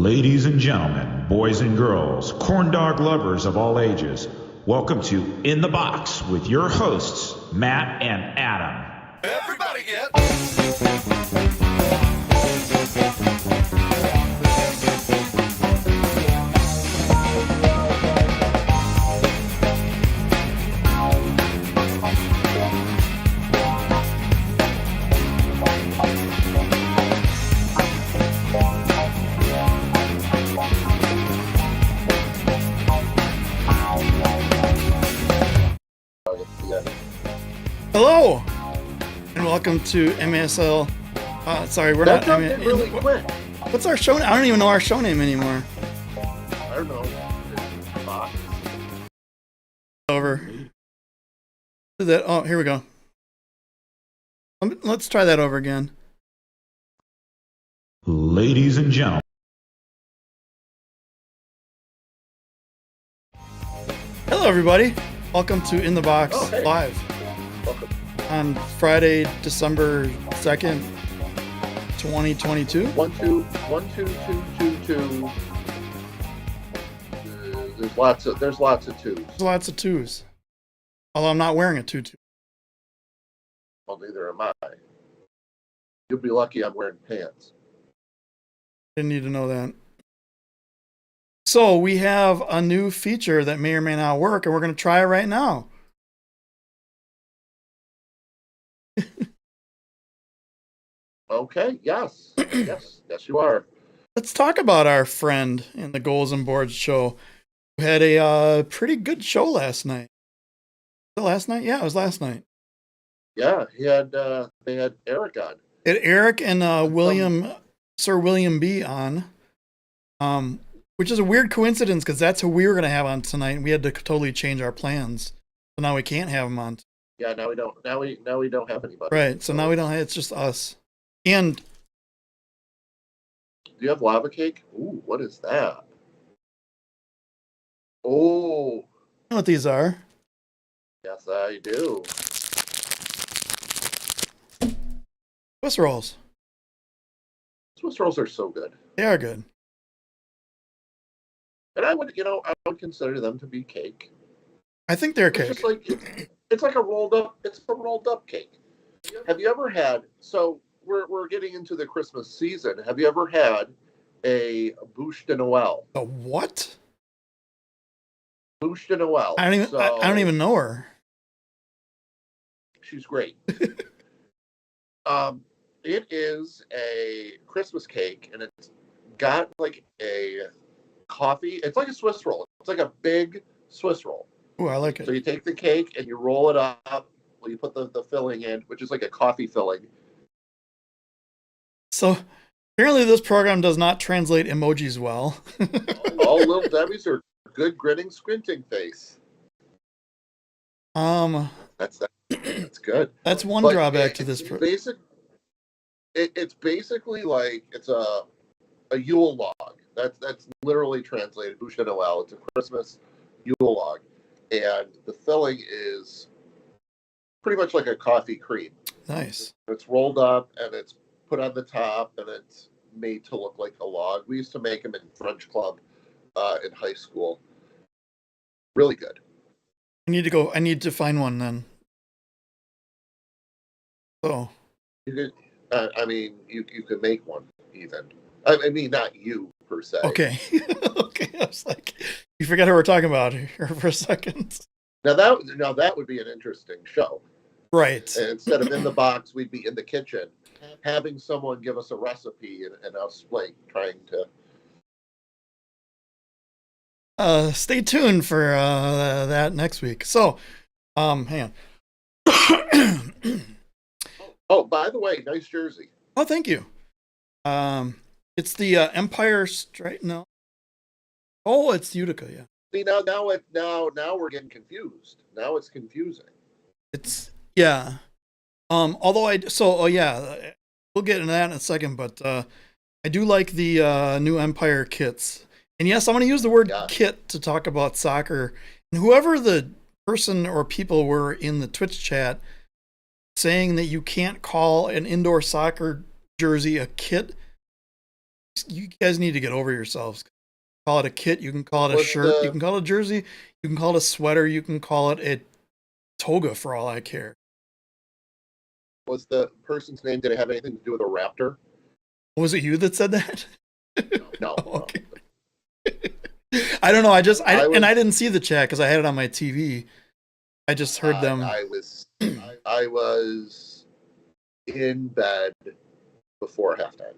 Ladies and gentlemen, boys and girls, corn dog lovers of all ages, welcome to In the Box with your hosts, Matt and Adam. Everybody get. Hello, and welcome to MASL. Sorry, we're That not. jumped in really quick. What's our show? I don't even know our show name anymore. I don't know. Box. Over. Do that. Oh, here we go. Let's try that over again. Ladies and gentlemen. Hello, everybody. Welcome to In the Box Oh, hey. Live Welcome. on Friday, December 2nd, 2022. 1 2 1 2 2 2 2. There's lots of twos. There's lots of twos. Although I'm not wearing a tutu. Well, neither am I. You'll be lucky I'm wearing pants. Didn't need to know that. So we have a new feature that may or may not work, and we're going to try it right now. Okay. Yes. Yes, you are. Let's talk about our friend in the Goals and Boards show who had a pretty good show last night. Was it last night? Yeah, it was last night. Yeah, they had Eric on. It had Eric and Sir William B. on, which is a weird coincidence because that's who we were going to have on tonight, and we had to totally change our plans. So now we can't have him on. Yeah, now we don't have anybody. Right, so now we don't have, it's just us. And Do you have lava cake? Ooh, what is that? Oh, you know what these are? yes, I do. Swiss rolls. Swiss rolls are so good. They are good. And I would consider them to be cake. I think they're It's cake. just like it's a rolled up cake. Have you ever had? So we're getting into the Christmas season. Have you ever had a bûche de Noël? A what? Bûche de Noël. I don't even know her. She's great. It is a Christmas cake, and it's got like a coffee. It's like a Swiss roll. It's like a big Swiss roll. Ooh, I like So it. you take the cake and you roll it up. Well, you put the filling in, which is like a coffee filling. So apparently this program does not translate emojis well. All little Debbie's are good grinning, squinting face. That's good. That's one But drawback to this program. It's basically like it's a Yule log. That's literally translated. Bûche de Noël. It's a Christmas Yule log, and the filling is pretty much like a coffee cream. Nice. It's rolled up and it's put on the top, and it's made to look like a log. We used to make them in French Club in high school. Really good. I need to find one then. So You could, you could make one even. I mean, not you per se. okay. Okay. I was like, you forgot who we're talking about here for a second. Now that would be an interesting show. Right. And instead of in the box, we'd be in the kitchen, having someone give us a recipe and us like trying to. Stay tuned for that next week. So, hang on. Oh, by the way, nice jersey. Oh, thank you. It's the Empire Strike. No. Oh, it's Utica. Yeah. See now we're getting confused. Now it's confusing. It's yeah. Although we'll get into that in a second. But I do like the new Empire kits. And yes, I'm going to use the word kit to talk about soccer. And whoever the person or people were in the Twitch chat saying that you can't call an indoor soccer jersey a kit, You guys need to get over yourselves. Call it a kit. You can call it a Was shirt. You the can call it a jersey. You can call it a sweater. You can call it a toga for all I care. was the person's name, did it have anything to do with a raptor? Was it you that said that? No. Oh, okay. I don't know. I didn't see the chat because I had it on my TV. I just heard them. I was in bed before halftime.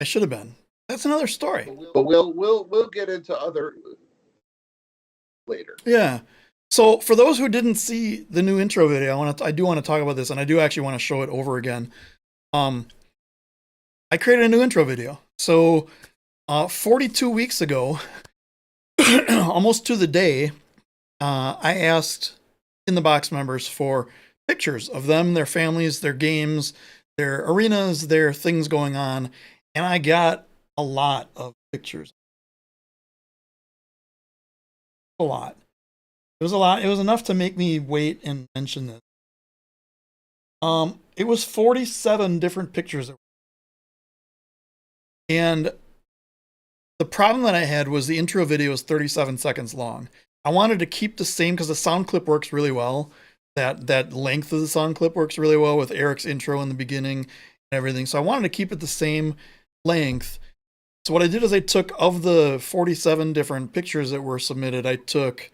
I should have been. That's another story. But we'll get into other later. Yeah. So for those who didn't see the new intro video, I do want to talk about this, and I do actually want to show it over again. I created a new intro video. So 42 weeks ago, almost to the day, I asked In the Box members for pictures of them, their families, their games, their arenas, their things going on, and I got a lot of pictures. A lot. It was a lot. It was enough to make me wait and mention this. It was 47 different pictures. And the problem that I had was the intro video is 37 seconds long. I wanted to keep the same because the sound clip works really well. That length of the sound clip works really well with Eric's intro in the beginning and everything. So I wanted to keep it the same length. So what I did is I took, of the 47 different pictures that were submitted, I took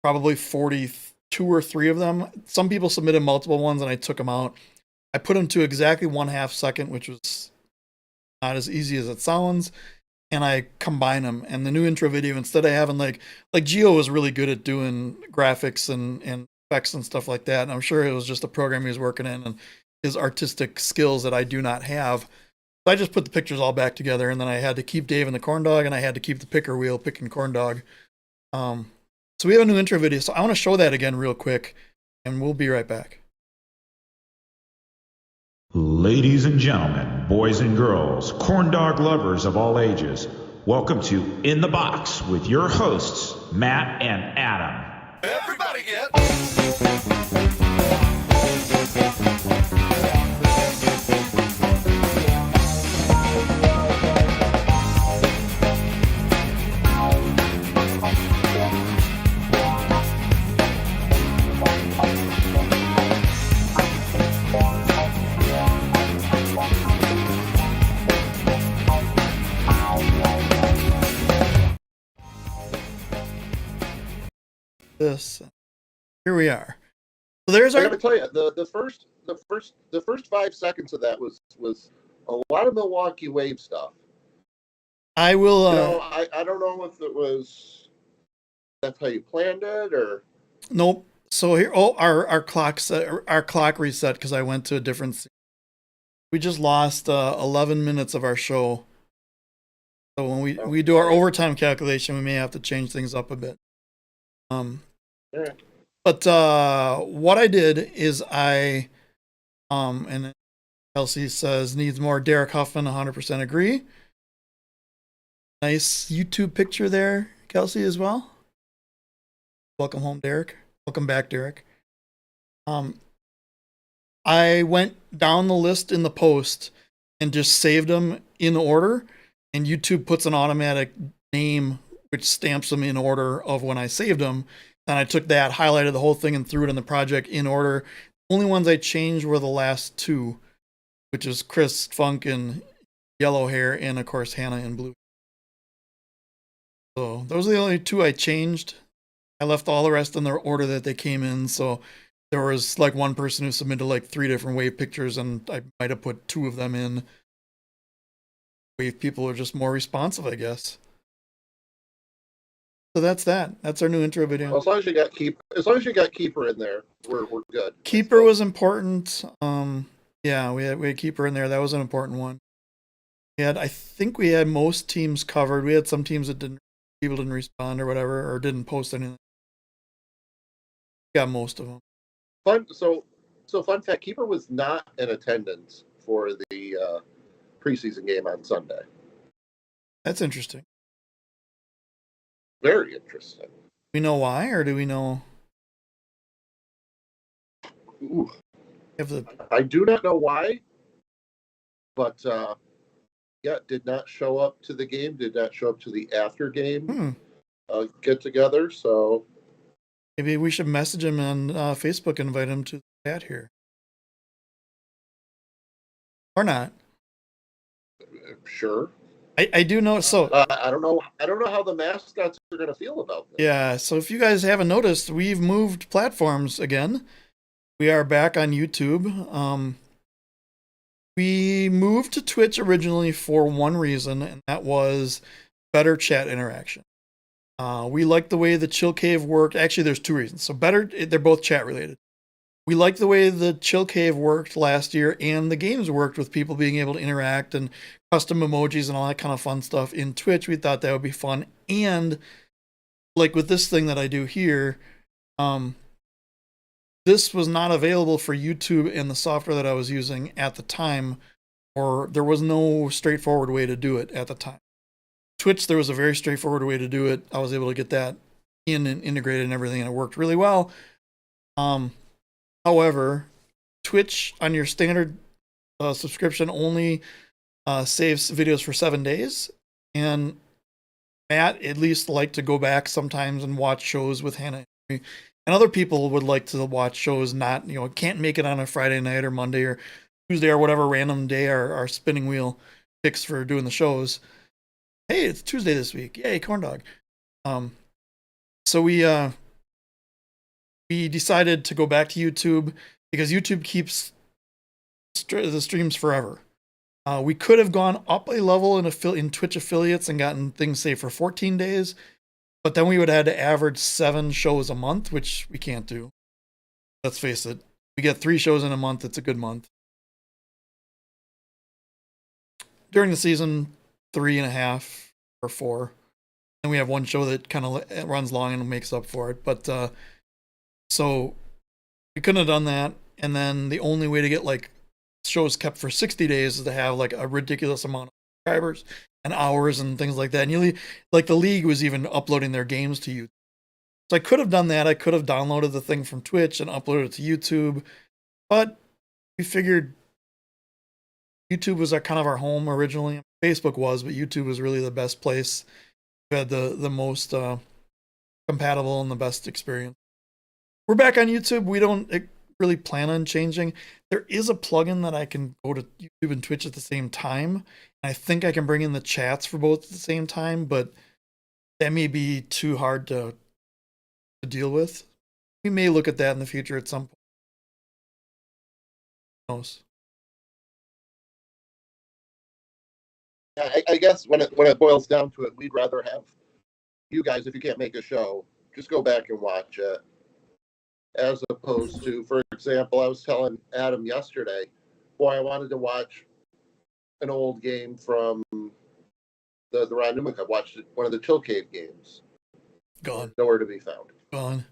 probably 42 or 3 of them. Some people submitted multiple ones and I took them out. I put them to exactly 1/2 second, which was not as easy as it sounds. And I combine them. And the new intro video, instead of having like Gio was really good at doing graphics and effects and stuff like that. And I'm sure it was just a program he was working in and his artistic skills that I do not have. So I just put the pictures all back together, and then I had to keep Dave and the corn dog, and I had to keep the picker wheel picking corn dog. So we have a new intro video. So I want to show that again real quick, and we'll be right back. Ladies and gentlemen, boys and girls, corn dog lovers of all ages, welcome to In the Box with your hosts, Matt and Adam. Everybody get. This. Here we are. So there's I our. gotta tell you, the first 5 seconds of that was a lot of Milwaukee Wave stuff. I will. I don't know if it was that's how you planned it or. Nope. So here, our clock reset because I went to a different. We just lost 11 minutes of our show. So when we do our overtime calculation, we may have to change things up a bit. Yeah. But what I did is and Kelsey says needs more Derek Huffman, 100% agree. Nice YouTube picture there, Kelsey, as well. Welcome home, Derek. Welcome back, Derek. I went down the list in the post and just saved them in order, and YouTube puts an automatic name which stamps them in order of when I saved them. And I took that, highlighted the whole thing, and threw it in the project in order. Only ones I changed were the last 2, which is Chris Funk in yellow hair, and of course Hannah in blue. So those are the only 2 I changed. I left all the rest in the order that they came in. So there was like one person who submitted like 3 different wave pictures, and I might have put 2 of them in. Wave people are just more responsive, I guess. So that's that. That's our new intro video. Well, as long as you got Keeper in there, we're good. Keeper was important. Yeah, we had Keeper in there. That was an important one. I think we had most teams covered. We had some teams that people didn't respond or whatever, or didn't post anything. Got most of them. Fun fact: Keeper was not in attendance for the preseason game on Sunday. That's interesting. Very interesting. We know why, or do we know? Ooh. If the I do not know why, but did not show up to the game, did not show up to the after game get together. So maybe we should message him on Facebook and invite him to the chat here. Or not. Sure. I do know. So I don't know how the mascots are going to feel about this. Yeah. So if you guys haven't noticed, we've moved platforms again. We are back on YouTube. We moved to Twitch originally for one reason, and that was better chat interaction. We like the way the Chill Cave worked. Actually, there's two reasons. So they're both chat related. We like the way the Chill Cave worked last year, and the games worked with people being able to interact and custom emojis and all that kind of fun stuff in Twitch. We thought that would be fun. And like with this thing that I do here, this was not available for YouTube and the software that I was using at the time, or there was no straightforward way to do it at the time. Twitch, there was a very straightforward way to do it. I was able to get that in and integrated and everything, and it worked really well. However, Twitch on your standard subscription only saves videos for 7 days, and Matt at least liked to go back sometimes and watch shows with Hannah, and other people would like to watch shows not, can't make it on a Friday night or Monday or Tuesday or whatever random day our spinning wheel picks for doing the shows. Hey, it's Tuesday this week. Yay, corn dog. So we decided to go back to YouTube because YouTube keeps the streams forever. We could have gone up a level in Twitch affiliates and gotten things saved for 14 days, but then we would have had to average 7 shows a month, which we can't do. Let's face it. We get 3 shows in a month. It's a good month. During the season, 3.5 or 4. And we have one show that kind of runs long and makes up for it. But so we couldn't have done that. And then the only way to get like shows kept for 60 days is to have like a ridiculous amount of subscribers and hours and things like that. And you like the league was even uploading their games to YouTube. So I could have done that. I could have downloaded the thing from Twitch and uploaded it to YouTube. But we figured YouTube was kind of our home originally. Facebook was, but YouTube was really the best place. We had the most compatible and the best experience. We're back on YouTube. We don't really plan on changing. There is a plugin that I can go to YouTube and Twitch at the same time. And I think I can bring in the chats for both at the same time, but that may be too hard to deal with. We may look at that in the future at some point. Who knows? I guess when it boils down to it, we'd rather have you guys, if you can't make a show, just go back and watch it. As opposed to, for example, I was telling Adam yesterday, boy, I wanted to watch an old game from the Ron Newman Cup. Watched one of the Chill Cave games. Gone. Nowhere to be found. Gone.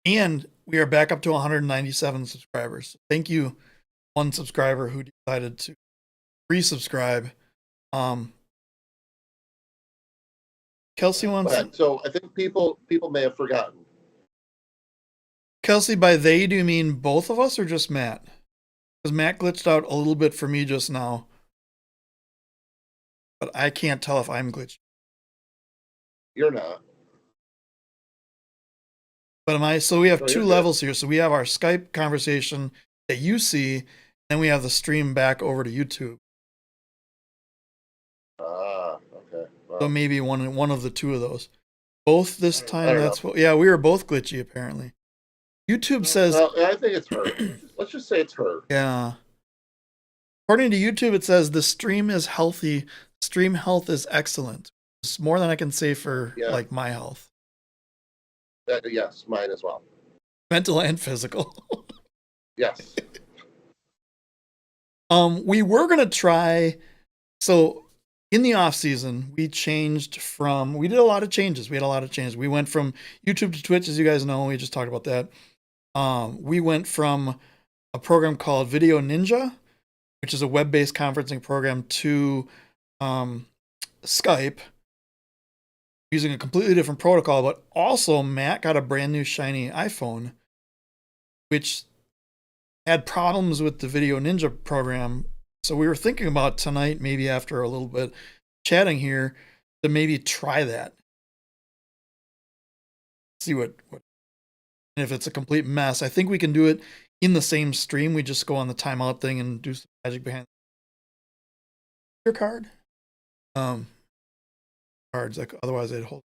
And we are back up to 197 subscribers. Thank you, one subscriber who decided to resubscribe. Kelsey wants. So I think people may have forgotten. Kelsey, by they, do you mean both of us or just Matt? Because Matt glitched out a little bit for me just now. But I can't tell if I'm glitched. You're not. But am I? So we have two levels here. So we have our Skype conversation that you see, and we have the stream back over to YouTube. Okay. Well, So maybe one of the two of those. Both this time. That's what. Yeah, we were both glitchy apparently. YouTube says. Well, I think it's her. Let's just say it's her. Yeah. According to YouTube, it says the stream is healthy. Stream health is excellent. It's more than I can say for like my health. Yes, mine as well. Mental and physical. Yes. We were gonna try. So in the off season, we changed from. We did a lot of changes. We had a lot of changes. We went from YouTube to Twitch, as you guys know. We just talked about that. We went from a program called Video Ninja, which is a web-based conferencing program, to Skype, using a completely different protocol. But also, Matt got a brand new shiny iPhone, which had problems with the Video Ninja program. So we were thinking about tonight, maybe after a little bit chatting here, to maybe try that. See what and if it's a complete mess. I think we can do it in the same stream. We just go on the timeout thing and do some magic behind your card. Cards, like otherwise they'd hold.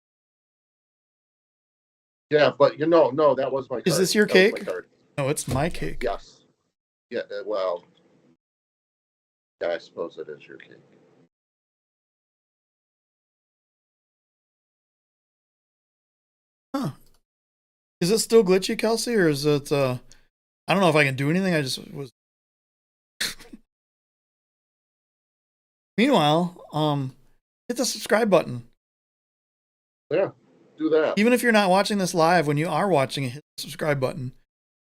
Yeah, but no, that was my card. Is this your That cake? was my card. No, it's my cake. Yes. Yeah, well, yeah, I suppose it is your cake. Huh. Is it still glitchy, Kelsey, or is it I don't know if I can do anything. I just was Meanwhile, hit the subscribe button. Yeah, do that. Even if you're not watching this live, when you are watching it, hit the subscribe button.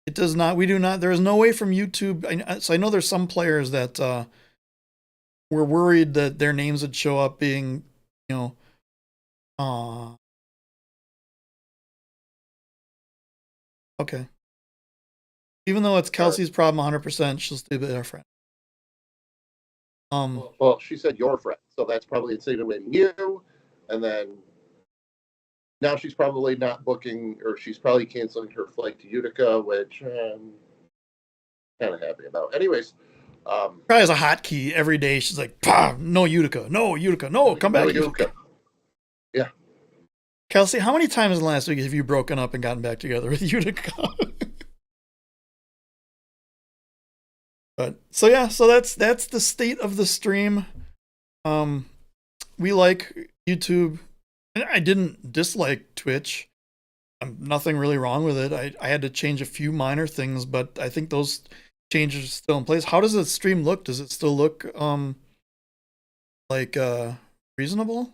It does not, we do not, there is no way from YouTube. So I know there's some players that were worried that their names would show up being, okay. Even though it's Kelsey's problem 100%, she'll still be our friend. Well, she said your friend, so that's probably insinuating you, and then now she's probably not booking, or she's probably canceling her flight to Utica, which I'm kind of happy about. Anyways, probably has a hotkey every day. She's like, no Utica, no Utica, no, come back. Utica. Yeah. Kelsey, how many times in the last week have you broken up and gotten back together with Utica? But so yeah, so that's the state of the stream. We like YouTube. I didn't dislike Twitch. Nothing really wrong with it. I had to change a few minor things, but I think those changes are still in place. How does the stream look? Does it still look like reasonable?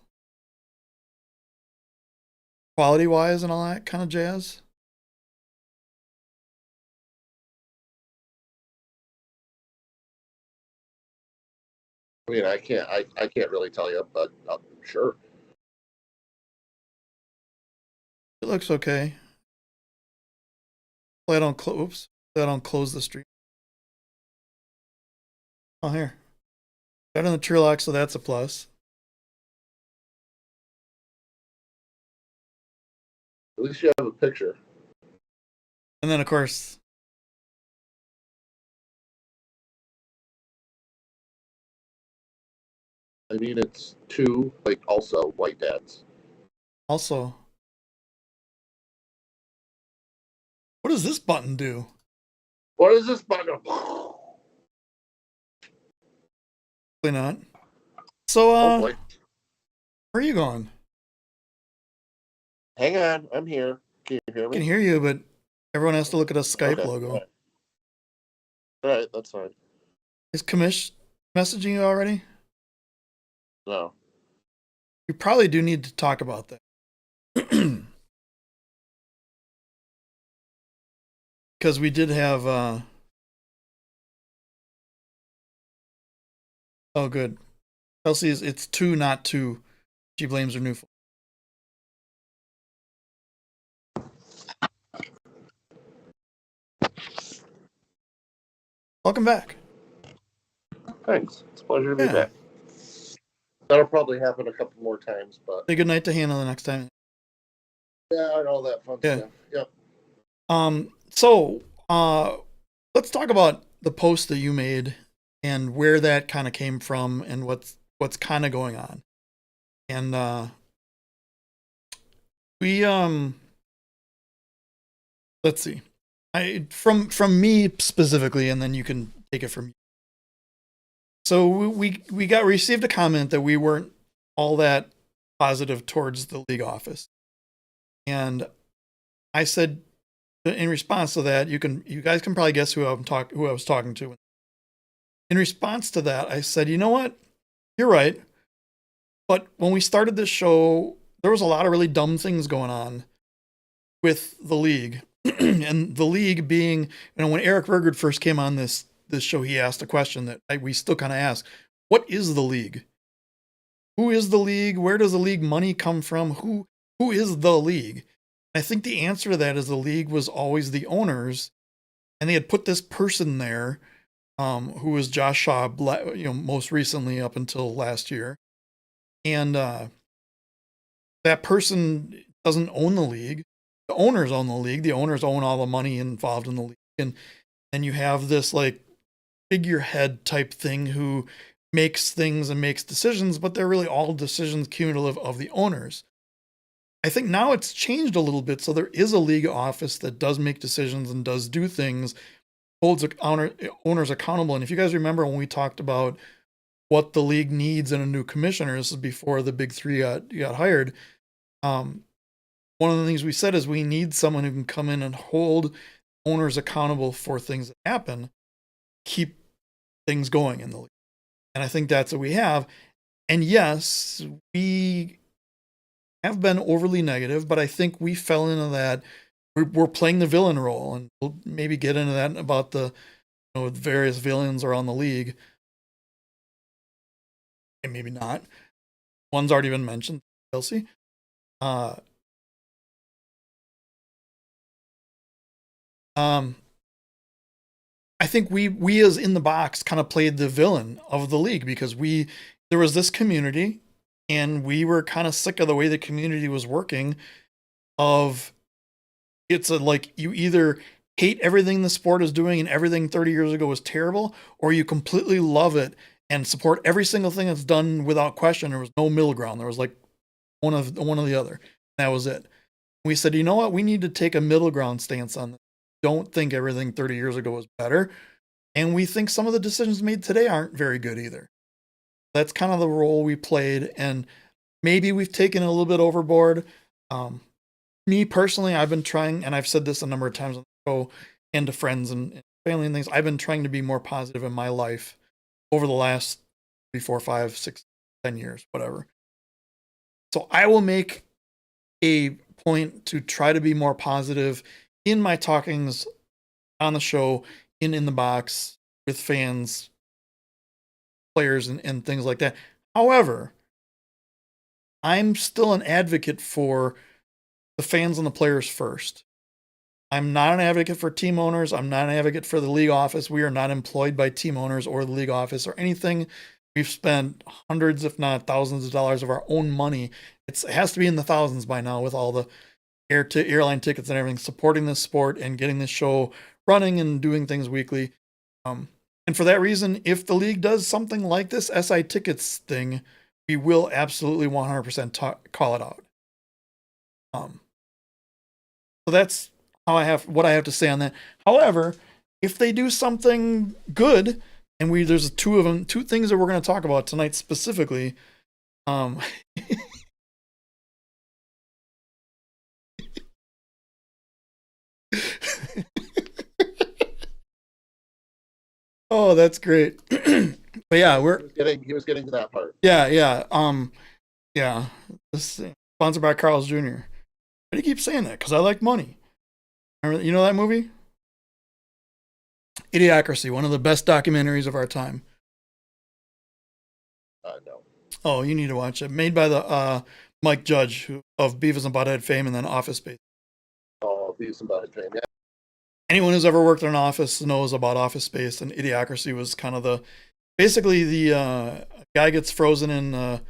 Quality wise and all that kind of jazz? I mean, I can't really tell you, but sure. It looks okay. I don't close the stream. Oh, here. Got on the true lock, so that's a plus. At least you have a picture. And then, of course, I mean, it's two, like, also white dads. also, what does this button do? What is this button? Probably not. So, Hopefully. where are you going? Hang on, I'm here. Can you hear I me? can hear you, but everyone has to look at a Skype Okay, logo. All right, that's fine. Is Kamish messaging you already? No. You probably do need to talk about that. Because we did have oh good. Kelsey it's 2 not 2. She blames her new phone. Welcome back. Thanks. It's a pleasure to be Yeah. back. That'll probably happen a couple more times, but Say good night to Hannah the next time. yeah, and all that fun stuff. Yep. So let's talk about the post that you made and where that kind of came from and what's kind of going on. And we let's see. From me specifically, and then you can take it from me. So we received a comment that we weren't all that positive towards the league office. And I said in response to that, you guys can probably guess who I was talking to. In response to that, I said, you know what? You're right. But when we started this show, there was a lot of really dumb things going on with the league. And the league being, when Eric Vergerd first came on this show, he asked a question that we still kind of ask. What is the league? Who is the league? Where does the league money come from? Who is the league? I think the answer to that is the league was always the owners, and they had put this person there who was Josh Shaw, most recently up until last year. And that person doesn't own the league. The owners own the league. The owners own all the money involved in the league. And you have this like figurehead type thing who makes things and makes decisions, but they're really all decisions cumulative of the owners. I think now it's changed a little bit. So there is a league office that does make decisions and does do things, holds owners accountable. And if you guys remember when we talked about what the league needs in a new commissioner, this is before the big three got hired. One of the things we said is we need someone who can come in and hold owners accountable for things that happen, keep things going in the league. And I think that's what we have. And yes, we have been overly negative, but I think we fell into that. We're playing the villain role, and we'll maybe get into that about the various villains around the league. And maybe not. One's already been mentioned, Chelsea. I think we as In the Box kind of played the villain of the league because there was this community and we were kind of sick of the way the community was working it's like you either hate everything the sport is doing and everything 30 years ago was terrible, or you completely love it and support every single thing that's done without question. There was no middle ground. There was like one of the other. That was it. We said, you know what? We need to take a middle ground stance on this. Don't think everything 30 years ago was better. And we think some of the decisions made today aren't very good either. That's kind of the role we played. And maybe we've taken it a little bit overboard. Me personally, I've been trying, and I've said this a number of times on the show and to friends and family and things, I've been trying to be more positive in my life over the last 3, 4, 5, 6, 10 years, whatever. So I will make a point to try to be more positive in my talkings on the show, in the box, with fans, players, and things like that. However, I'm still an advocate for the fans and the players first. I'm not an advocate for team owners. I'm not an advocate for the league office. We are not employed by team owners or the league office or anything. We've spent hundreds, if not thousands of dollars of our own money. It has to be in the thousands by now with all the airline tickets and everything, supporting this sport and getting this show running and doing things weekly. And for that reason, if the league does something like this SI tickets thing, we will absolutely 100% call it out. So that's what I have to say on that. However, if they do something good, and there's two things that we're going to talk about tonight specifically. Oh, that's great. But yeah, he was getting to that part. Yeah. Yeah. This sponsored by Carl's Jr. Why do you keep saying that? Because I like money. Remember, you know that movie? Idiocracy, one of the best documentaries of our time. No. Oh, you need to watch it. Made by the Mike Judge of Beavis and Butthead fame and then Office Space. Oh, Beavis and Butthead fame, yeah. Anyone who's ever worked in an office knows about Office Space, and Idiocracy was kind of basically the guy gets frozen in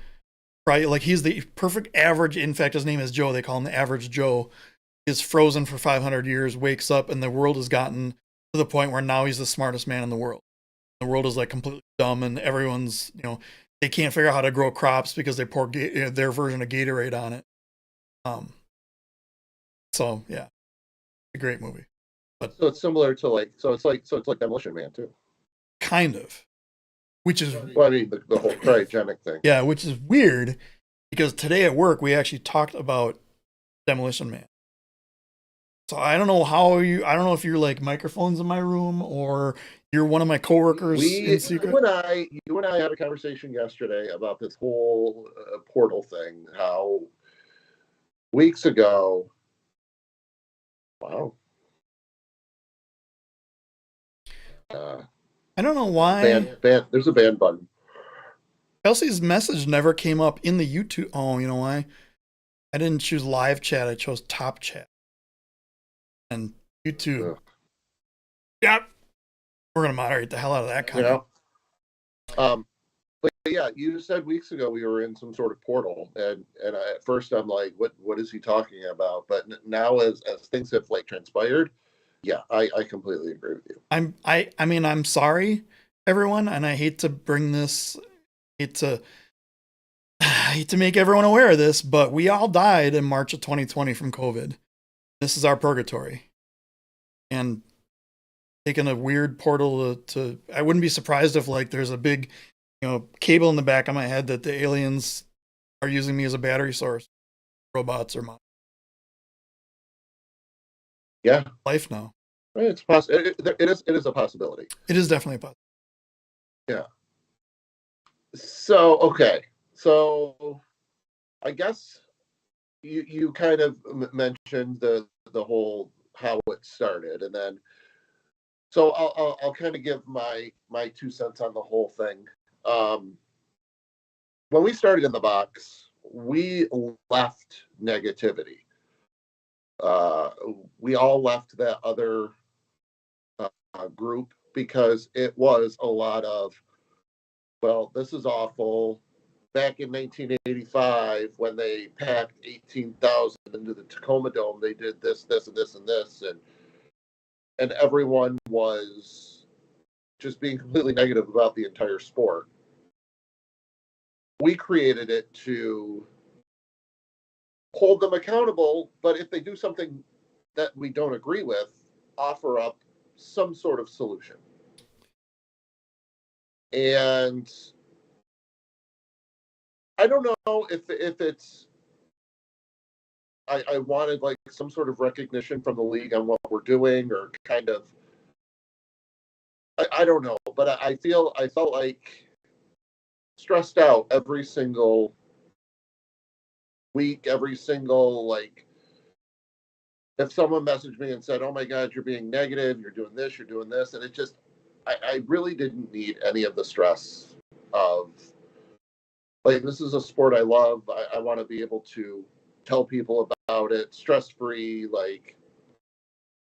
right, like he's the perfect average. In fact, his name is Joe. They call him the average Joe. Is frozen for 500 years, wakes up, and the world has gotten to the point where now he's the smartest man in the world. The world is like completely dumb, and everyone's, they can't figure out how to grow crops because they pour their version of Gatorade on it. So yeah, a great movie. But so it's similar to it's like Demolition Man too. Kind of, which is well, I mean the whole cryogenic thing. Yeah, which is weird because today at work we actually talked about Demolition Man. So I don't know I don't know if you're like microphones in my room or you're one of my coworkers in secret. You and I had a conversation yesterday about this whole portal thing. How weeks ago, wow. I don't know why. There's a ban button. Kelsey's message never came up in the YouTube. Oh, you know why? I didn't choose live chat. I chose top chat. And YouTube. Yep. We're gonna moderate the hell out of that You comment. know, but yeah, you said weeks ago we were in some sort of portal, and at first I'm like, what is he talking about? But now as things have like transpired, yeah, I completely agree with you. I mean, I'm sorry, everyone, and I hate to bring this, hate to I hate to make everyone aware of this, but we all died in March of 2020 from COVID. This is our purgatory. And taking a weird portal to I wouldn't be surprised if like there's a big, cable in the back of my head that the aliens are using me as a battery source. Robots or my Yeah, life now. it's possible. It is a possibility. It is definitely possible. Yeah. So okay, so I guess you kind of mentioned the whole how it started, and then so I'll kind of give my 2 cents on the whole thing. Um, when we started in the box, we left negativity. Uh, we all left that other group because it was a lot of, well, this is awful. Back in 1985, when they packed 18,000 into the Tacoma Dome, they did this, this, and this, and this, and everyone was just being completely negative about the entire sport. We created it to hold them accountable, but if they do something that we don't agree with, offer up some sort of solution. And I don't know if it's I wanted like some sort of recognition from the league on what we're doing, or kind of I don't know, but I felt like stressed out every single week, every single like if someone messaged me and said, "Oh my God, you're being negative, you're doing this, you're doing this," and it just I really didn't need any of the stress of like this is a sport I love. I want to be able to tell people about it stress free, like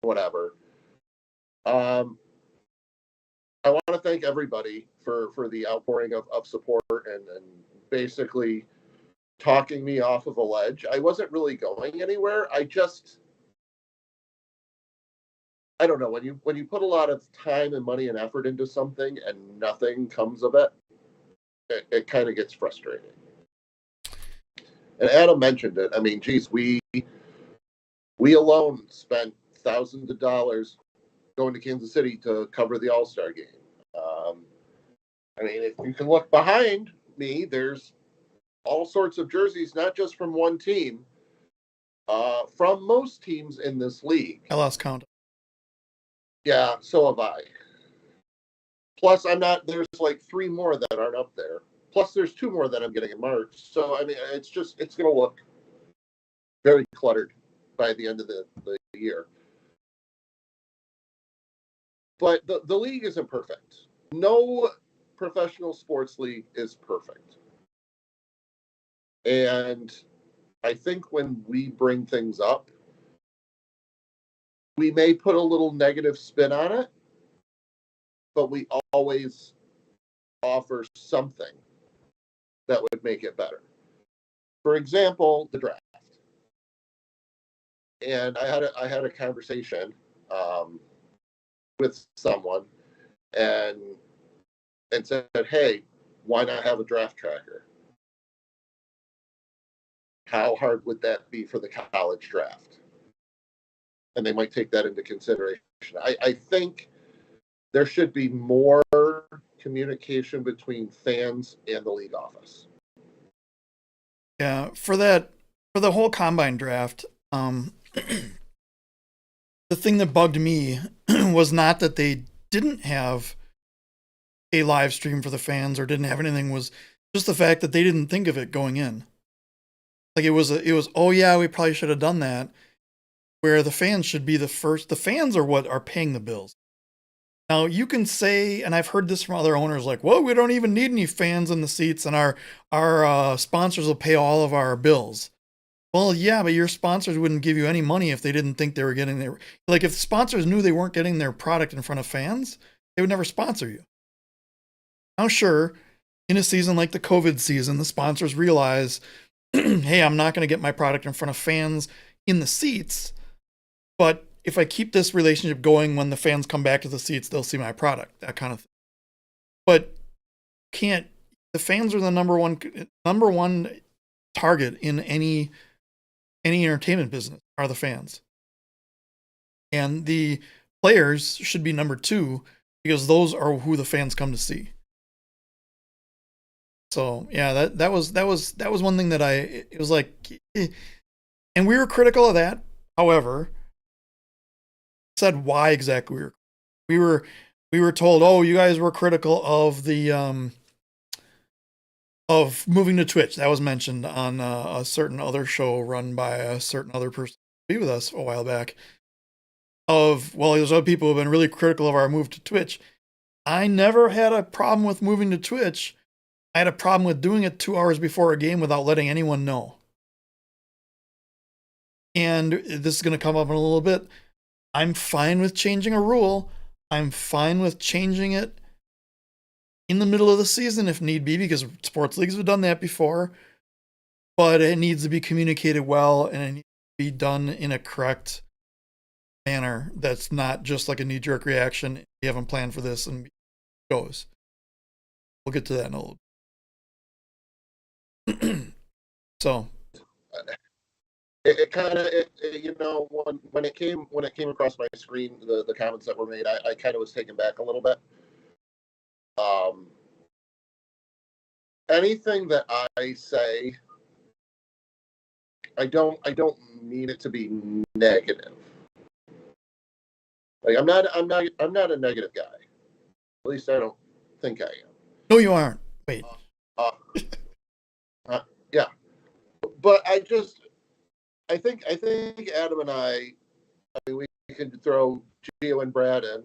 whatever. Um, I want to thank everybody for the outpouring of support and basically talking me off of a ledge. I wasn't really going anywhere. I don't know, when you put a lot of time and money and effort into something and nothing comes of it, it kind of gets frustrating. And Adam mentioned it. I mean, geez, we alone spent thousands of dollars going to Kansas City to cover the All-Star game. I mean, if you can look behind me, there's all sorts of jerseys, not just from one team, from most teams in this league. I lost count. Yeah, so have I. Plus, there's like 3 more that aren't up there. Plus, there's 2 more that I'm getting in March. So, I mean, it's going to look very cluttered by the end of the year. But the league isn't perfect. No professional sports league is perfect. And I think when we bring things up, we may put a little negative spin on it, but we always offer something that would make it better. For example, the draft. And I had a conversation with someone and said, "Hey, why not have a draft tracker? How hard would that be for the college draft?" And they might take that into consideration. I think there should be more communication between fans and the league office. Yeah, for the whole combine draft, the thing that bugged me was not that they didn't have a live stream for the fans or didn't have anything, was just the fact that they didn't think of it going in. Like it was oh yeah, we probably should have done that. Where the fans should be the first. The fans are what are paying the bills. Now you can say, and I've heard this from other owners, like, "Well, we don't even need any fans in the seats, and our sponsors will pay all of our bills." Well, yeah, but your sponsors wouldn't give you any money if they didn't think they were getting their, like if sponsors knew they weren't getting their product in front of fans, they would never sponsor you. Now, sure, in a season like the COVID season, the sponsors realize, hey, I'm not going to get my product in front of fans in the seats, but if I keep this relationship going, when the fans come back to the seats, they'll see my product, that kind of thing. But the fans are the number one target in any entertainment business, are the fans. And the players should be number two, because those are who the fans come to see. So yeah, that was one thing that it was like, and we were critical of that. However, said why exactly we were told, oh, you guys were critical of the of moving to Twitch. That was mentioned on a certain other show run by a certain other person who was with us a while back. There's other people who have been really critical of our move to Twitch. I never had a problem with moving to Twitch. I had a problem with doing it 2 hours before a game without letting anyone know. And this is going to come up in a little bit. I'm fine with changing a rule. I'm fine with changing it in the middle of the season if need be, because sports leagues have done that before. But it needs to be communicated well, and it needs to be done in a correct manner. That's not just like a knee-jerk reaction. You haven't planned for this and it goes. We'll get to that in a little bit. So it kind of, you know, when it came across my screen, the comments that were made, I kind of was taken back a little bit. Anything that I say, I don't mean it to be negative. Like I'm not a negative guy. At least I don't think I am. No, you aren't. Wait. Yeah, but I think Adam and I mean, we can throw Gio and Brad in.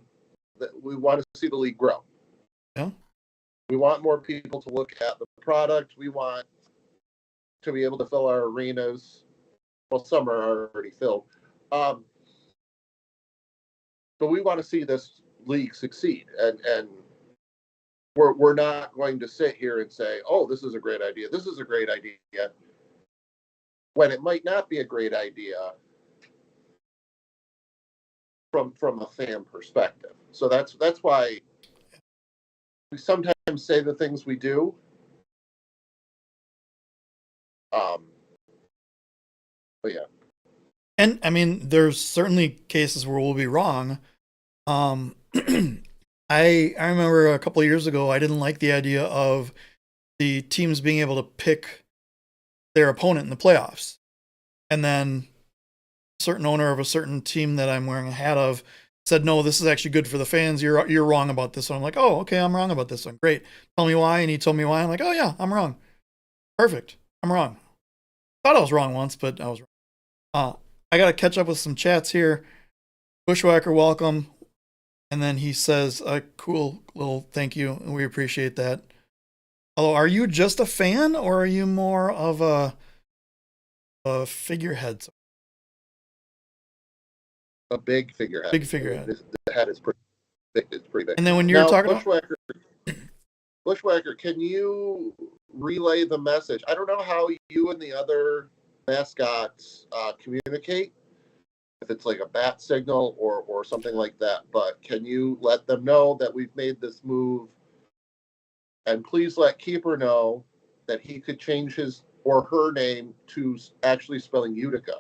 That we want to see the league grow. Yeah. We want more people to look at the product. We want to be able to fill our arenas. Well, some are already filled. But we want to see this league succeed. And we're not going to sit here and say, oh, this is a great idea. This is a great idea. When it might not be a great idea from a fan perspective. So that's why we sometimes say the things we do. But yeah. And I mean, there's certainly cases where we'll be wrong. I remember a couple of years ago, I didn't like the idea of the teams being able to pick their opponent in the playoffs. And then a certain owner of a certain team that I'm wearing a hat of said, no, this is actually good for the fans. You're wrong about this one. I'm like, oh, okay, I'm wrong about this one. Great. Tell me why. And he told me why. I'm like, oh yeah, I'm wrong. Perfect. I'm wrong. Thought I was wrong once, but I was wrong. I got to catch up with some chats here. Bushwhacker, welcome. And then he says, cool little thank you, and we appreciate that. Although, are you just a fan, or are you more of a figurehead? A big figurehead. Big figurehead. The head is pretty big. It's pretty big. And then when you're talking Bushwhacker, can you relay the message? I don't know how you and the other mascots communicate, if it's like a bat signal or something like that, but can you let them know that we've made this move, and please let Keeper know that he could change his or her name to actually spelling Utica.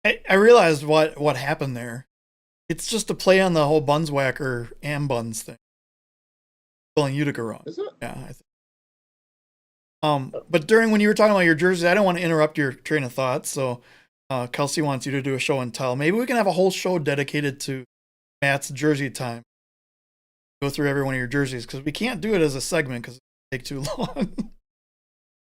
I realized what happened there. It's just a play on the whole Bunswhacker and Buns thing. Spelling Utica wrong. Is it? Yeah, I think. But when you were talking about your jersey, I don't want to interrupt your train of thought, so Kelsey wants you to do a show and tell. Maybe we can have a whole show dedicated to Matt's jersey time. Go through every one of your jerseys, because we can't do it as a segment because it would take too long.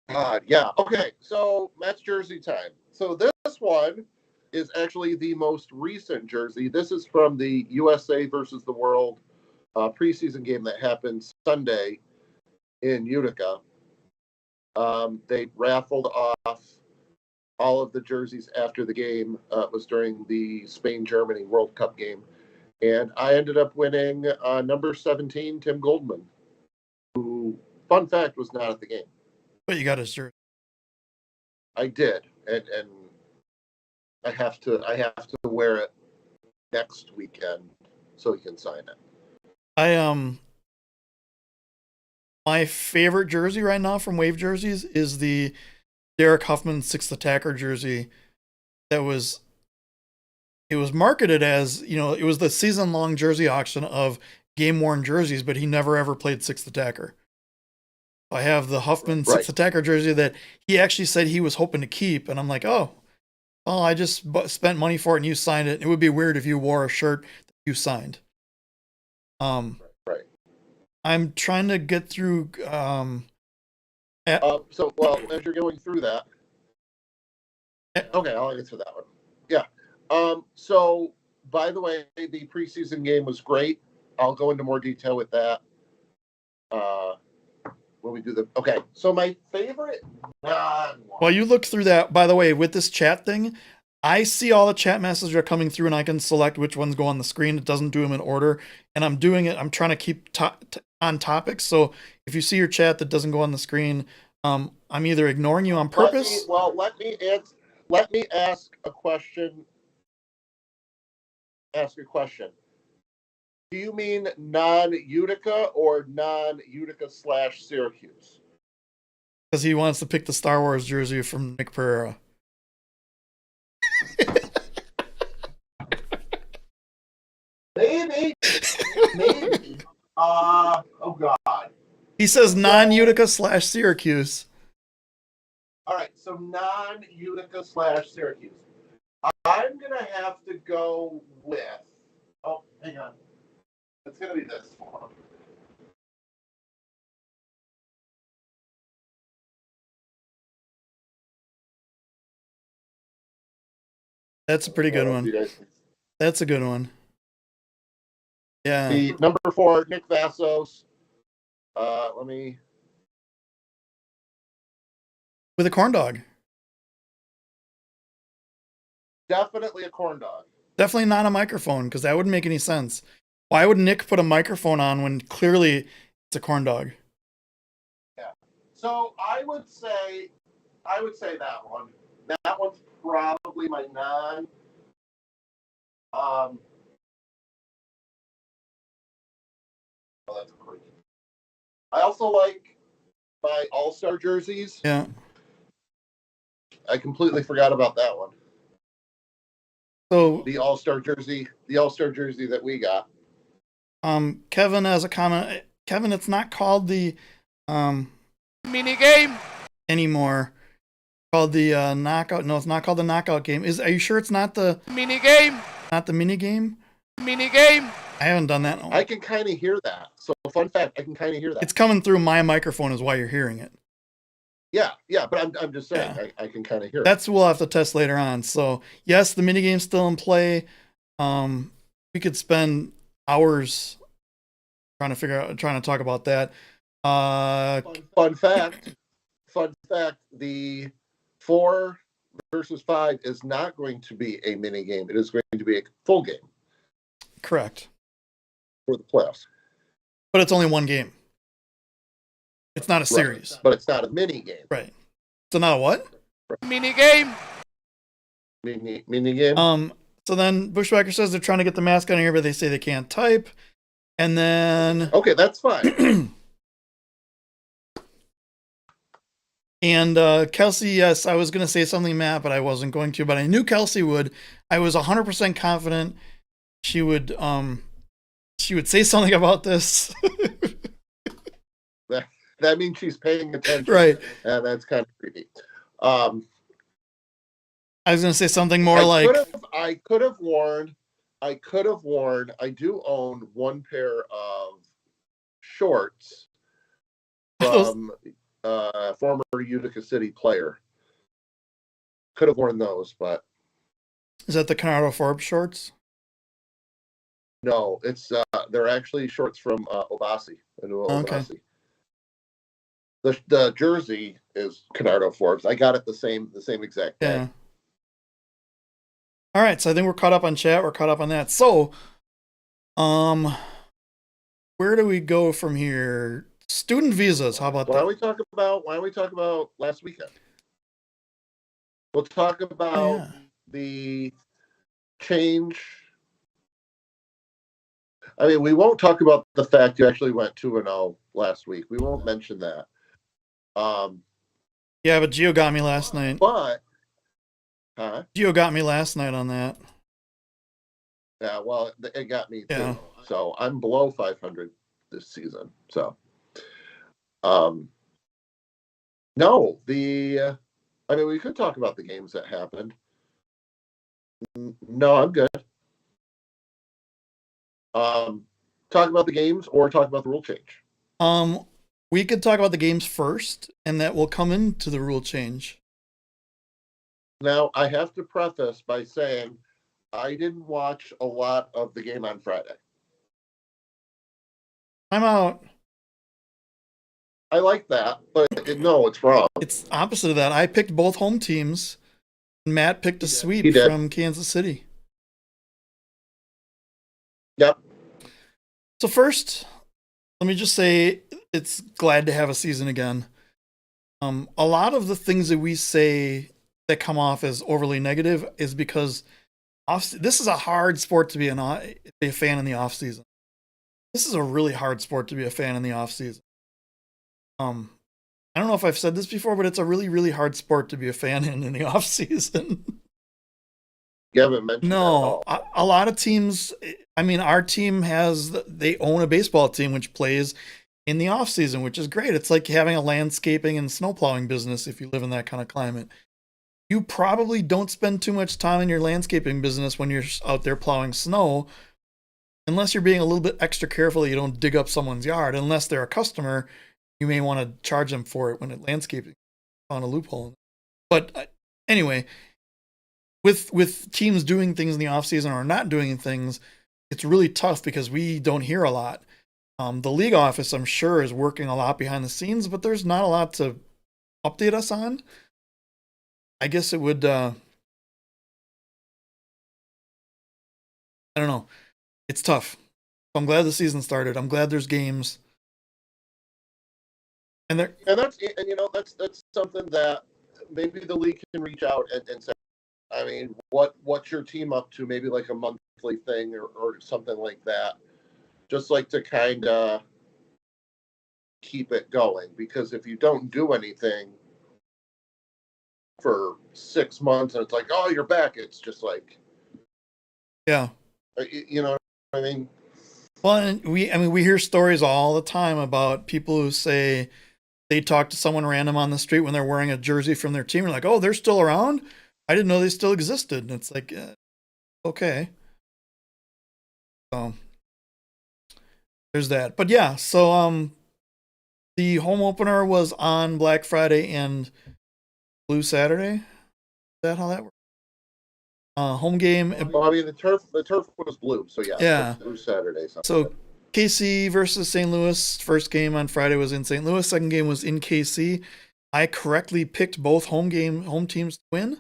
God, yeah. Okay, so Matt's jersey time. So this one is actually the most recent jersey. This is from the USA versus the World preseason game that happened Sunday in Utica. They raffled off all of the jerseys after the game. It was during the Spain-Germany World Cup game. And I ended up winning number 17, Tim Goldman, who, fun fact, was not at the game. But you got his jersey. I did, and I have to wear it next weekend so he can sign it. My favorite jersey right now from Wave Jerseys is the Derek Huffman Sixth Attacker jersey. It was marketed as, it was the season-long jersey auction of game-worn jerseys, but he never ever played Sixth Attacker. I have the Huffman Sixth Attacker jersey that he actually said he was hoping to keep, and I'm like, oh, I just spent money for it and you signed it. It would be weird if you wore a shirt that you signed. Right. I'm trying to get through. So, as you're going through that, okay, I'll answer that one. Yeah. So, by the way, the preseason game was great. I'll go into more detail with that when we do the. Okay. So my favorite. While you look through that, by the way, with this chat thing, I see all the chat messages are coming through, and I can select which ones go on the screen. It doesn't do them in order, and I'm doing it. I'm trying to keep on topic. So if you see your chat that doesn't go on the screen, I'm either ignoring you on purpose. Let me ask a question. Do you mean non-Utica or non-Utica / Syracuse? Because he wants to pick the Star Wars jersey from Nick Pereira. Maybe. Oh God. He says non-Utica / Syracuse. All right, so non-Utica / Syracuse. I'm gonna have to go with. Oh, hang on. It's gonna be this one. That's a pretty good one. That's a good one. Yeah. The number 4, Nick Vassos. Let me. With a corn dog. Definitely a corn dog. Definitely not a microphone, because that wouldn't make any sense. Why would Nick put a microphone on when clearly it's a corn dog? Yeah. So I would say that one. That one's probably my non. Oh, that's great. I also like my All-Star jerseys. Yeah. I completely forgot about that one. So the All-Star jersey that we got. Kevin has a comment. Kevin, it's not called the mini game anymore. Called the knockout. No, it's not called the knockout game. Are you sure it's not the mini game? Not the mini game? Mini game. I haven't done that. I can kind of hear that. So fun fact, I can kind of hear that. It's coming through my microphone is why you're hearing it. Yeah, but I'm just saying, yeah. I can kind of hear it. We'll have to test later on. So yes, the mini game's still in play. We could spend hours trying to talk about that. Fun fact, the 4 versus 5 is not going to be a mini game. It is going to be a full game. Correct. For the playoffs. But it's only one game. It's not a series. Right. But it's not a mini game. Right. So not a what? Mini game. Mini game. So then Bushwhacker says they're trying to get the mascot in here, but they say they can't type. And then okay, that's fine. And Kelsey, yes, I was going to say something, Matt, but I wasn't going to. But I knew Kelsey would. I was 100% confident she would say something about this. That means she's paying attention, right? And that's kind of creepy. I was going to say something more I could have worn. I do own one pair of shorts from former Utica City player. Could have worn those, but is that the Canardo Forbes shorts? No, it's they're actually shorts from Obasi. Okay. The jersey is Canardo Forbes. I got it the same exact day. Yeah. All right, so I think we're caught up on chat. We're caught up on that. So Where do we go from here? Student visas. How about Why that? don't we talk about last weekend? We'll talk about Oh, yeah. the change. I mean, we won't talk about the fact you actually went 2-0 last week. We won't mention that. Yeah, but Gio got me last night. But, Gio got me last night on that. yeah, well, it got me too. Yeah. So I'm below 500 this season. So, no, I mean, we could talk about the games that happened. No, I'm good. Talk about the games or talk about the rule change. We could talk about the games first, and that will come into the rule change. Now, I have to preface by saying I didn't watch a lot of the game on Friday. I'm out. I like that, but no, it's wrong. It's opposite of that. I picked both home teams. Matt picked a sweep He did. from Kansas City. Yep. So first, let me just say it's glad to have a season again. A lot of the things that we say that come off as overly negative is because this is a hard sport to be a fan in the off season. This is a really hard sport to be a fan in the off season. I don't know if I've said this before, but it's a really, really hard sport to be a fan in the off season. You haven't mentioned that at all. A lot of teams. I mean, our team they own a baseball team which plays in the off season, which is great. It's like having a landscaping and snowplowing business if you live in that kind of climate. You probably don't spend too much time in your landscaping business when you're out there plowing snow, unless you're being a little bit extra careful that you don't dig up someone's yard. Unless they're a customer, you may want to charge them for it when it's landscaping on a loophole. But anyway, with teams doing things in the off season or not doing things, it's really tough because we don't hear a lot. The league office, I'm sure, is working a lot behind the scenes, but there's not a lot to update us on. I guess it would. I don't know. It's tough. I'm glad the season started. I'm glad there's games. And that's something that maybe the league can reach out and say, I mean, what's your team up to? Maybe like a monthly thing or something like that. Just like to kind of keep it going, because if you don't do anything for 6 months and it's like, oh, you're back, it's just like, yeah, you know what I mean? Well, and we hear stories all the time about people who say they talk to someone random on the street when they're wearing a jersey from their team. They're like, oh, they're still around? I didn't know they still existed. And it's like, okay. So there's that. But yeah, so the home opener was on Black Friday and Blue Saturday. Is that how that works? Home game. Well, I mean, the turf was blue, so yeah. Blue Saturday. So KC versus St. Louis. First game on Friday was in St. Louis. Second game was in KC. I correctly picked both home teams to win.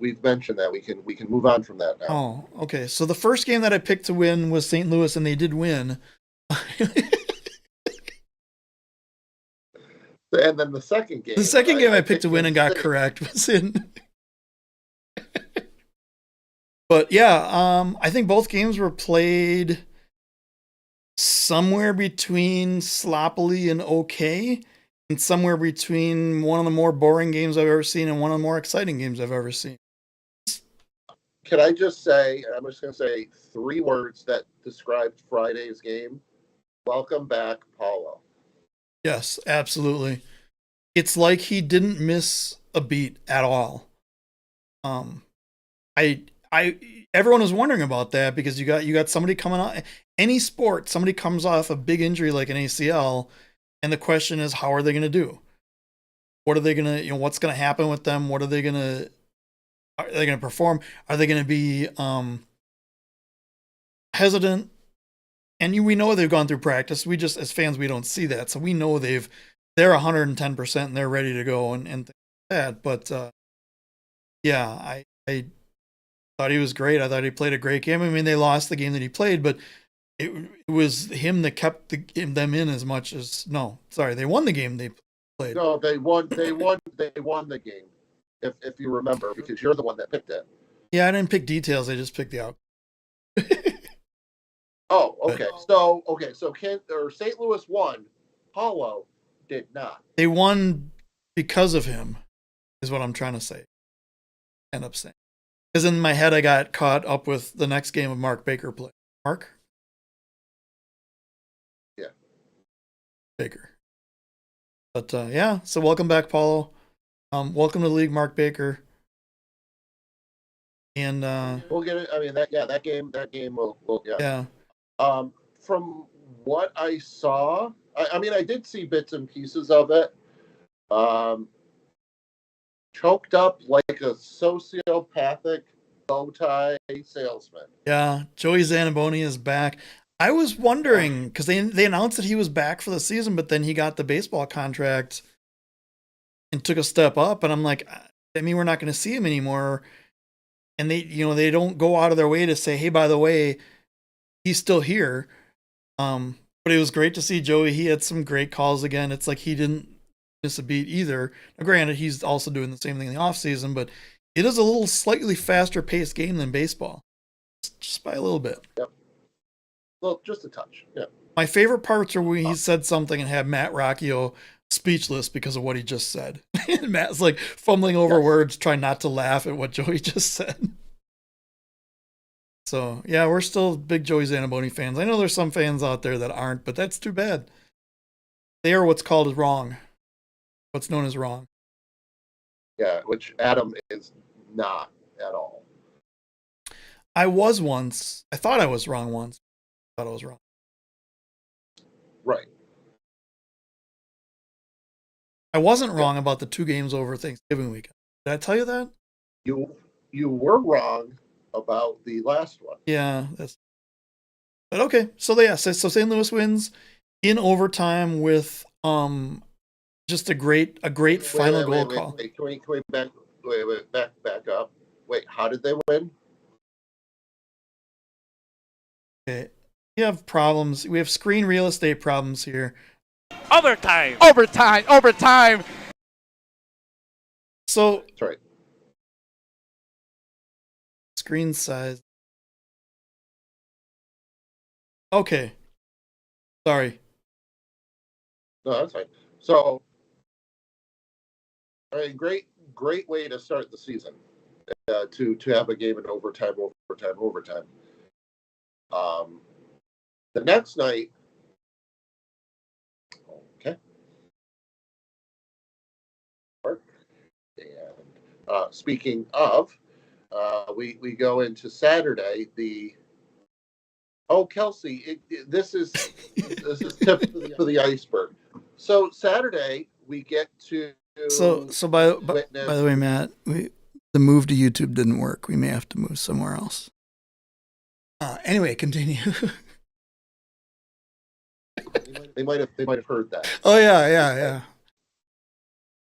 We've mentioned that. We can move on from that now. Oh, okay. So the first game that I picked to win was St. Louis, and they did win. And then the second game. The second game I picked to win and got correct was in. But yeah, I think both games were played somewhere between sloppily and okay, and somewhere between one of the more boring games I've ever seen and one of the more exciting games I've ever seen. Can I just say, I'm just going to say 3 words that described Friday's game. Welcome back, Paulo. Yes, absolutely. It's like he didn't miss a beat at all. Everyone was wondering about that because you got somebody coming on any sport, somebody comes off a big injury like an ACL, and the question is, how are they going to do? What are they going to, what's going to happen with them? Are they going to perform? Are they going to be hesitant? And we know they've gone through practice. We just, as fans, we don't see that. So we know they're 110% and they're ready to go and things like that. But yeah, I thought he was great. I thought he played a great game. I mean, they lost the game that he played, but it was him that kept them in as much as they won the game they played. No, they won the game. If you remember, because you're the one that picked it. Yeah, I didn't pick details. I just picked the outcome. Oh, okay. So St. Louis won. Paulo did not. They won because of him, is what I'm trying to say. End up saying. Because in my head, I got caught up with the next game of Mark Baker play. Mark? Yeah. Baker. But yeah, so welcome back, Paulo. Welcome to the league, Mark Baker. And we'll get it. I mean, that game will yeah. From what I saw, I mean, I did see bits and pieces of it. Choked up like a sociopathic bow tie salesman. Yeah, Joey Zanaboni is back. I was wondering, because they announced that he was back for the season, but then he got the baseball contract and took a step up, and I'm like, I mean, we're not going to see him anymore. And they don't go out of their way to say, hey, by the way, he's still here. But it was great to see Joey. He had some great calls again. It's like he didn't miss a beat either. Now, granted, he's also doing the same thing in the offseason, but it is a little slightly faster paced game than baseball. Just by a little bit. Yep. Well, just a touch. Yeah. My favorite parts are when he said something and had Matt Rocchio speechless because of what he just said. And Matt's like fumbling over words, trying not to laugh at what Joey just said. So, yeah, we're still big Joey Zanaboni fans. I know there's some fans out there that aren't, but that's too bad. They are what's called wrong. What's known as wrong. Yeah, which Adam is not at all. I was once. I thought I was wrong once. I thought I was wrong. Right. I wasn't wrong about the 2 games over Thanksgiving weekend. Did I tell you that? You were wrong about the last one. Yeah, but okay. So so St. Louis wins in overtime with just a great final goal call. Wait, can we back up? Wait, how did they win? Okay. We have problems. We have screen real estate problems here. Overtime. So That's right. Screen size. Okay. Sorry. No, that's fine. So, I mean, great way to start the season. To have a game in overtime. The next night. Okay. And speaking of, we go into Saturday. Kelsey, this is tip of the iceberg. So Saturday we get to. So by the way, Matt, the move to YouTube didn't work. We may have to move somewhere else. Anyway, continue. They might have heard that. Oh yeah.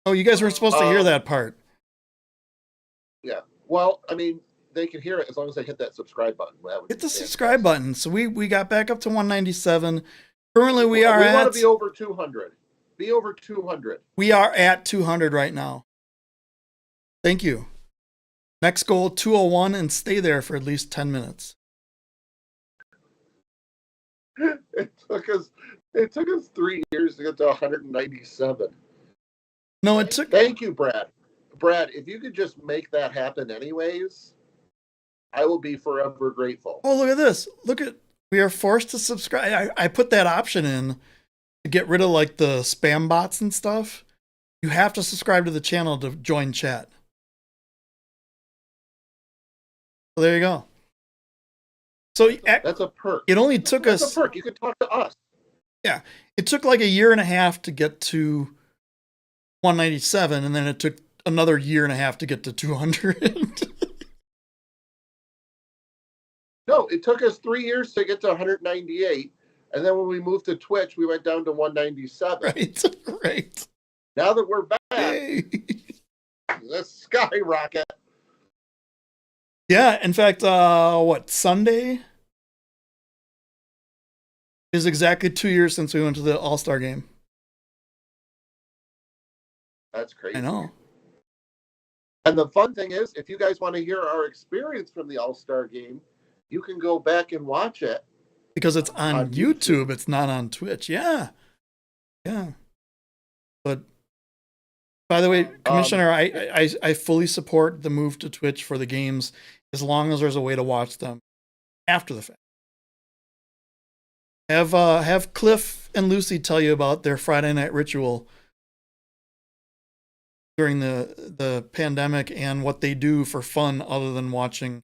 Oh, you guys weren't supposed to hear that part. Yeah. Well, I mean, they can hear it as long as they hit that subscribe button. Hit the subscribe button. So we got back up to 197. Currently, we want to be over 200. Be over 200. We are at 200 right now. Thank you. Next goal, 201, and stay there for at least 10 minutes. It took us 3 years to get to 197. No, it took. Thank you, Brad. Brad, if you could just make that happen anyways, I will be forever grateful. Oh, look at this. We are forced to subscribe. I put that option in to get rid of like the spam bots and stuff. You have to subscribe to the channel to join chat. So there you go. So that's a perk. It only took us. That's a perk. You can talk to us. Yeah. It took like a year and a half to get to 197, and then it took another year and a half to get to 200. No, it took us 3 years to get to 198. And then when we moved to Twitch, we went down to 197. Right. Now that we're back, hey. let's skyrocket. Yeah, in fact, Sunday is exactly 2 years since we went to the All-Star game. That's crazy. I know. And the fun thing is, if you guys want to hear our experience from the All-Star game, you can go back and watch it. Because it's on YouTube, it's not on Twitch. Yeah. Yeah. But by the way, Commissioner, I fully support the move to Twitch for the games as long as there's a way to watch them after the fact. Have Cliff and Lucy tell you about their Friday night ritual during the pandemic and what they do for fun other than watching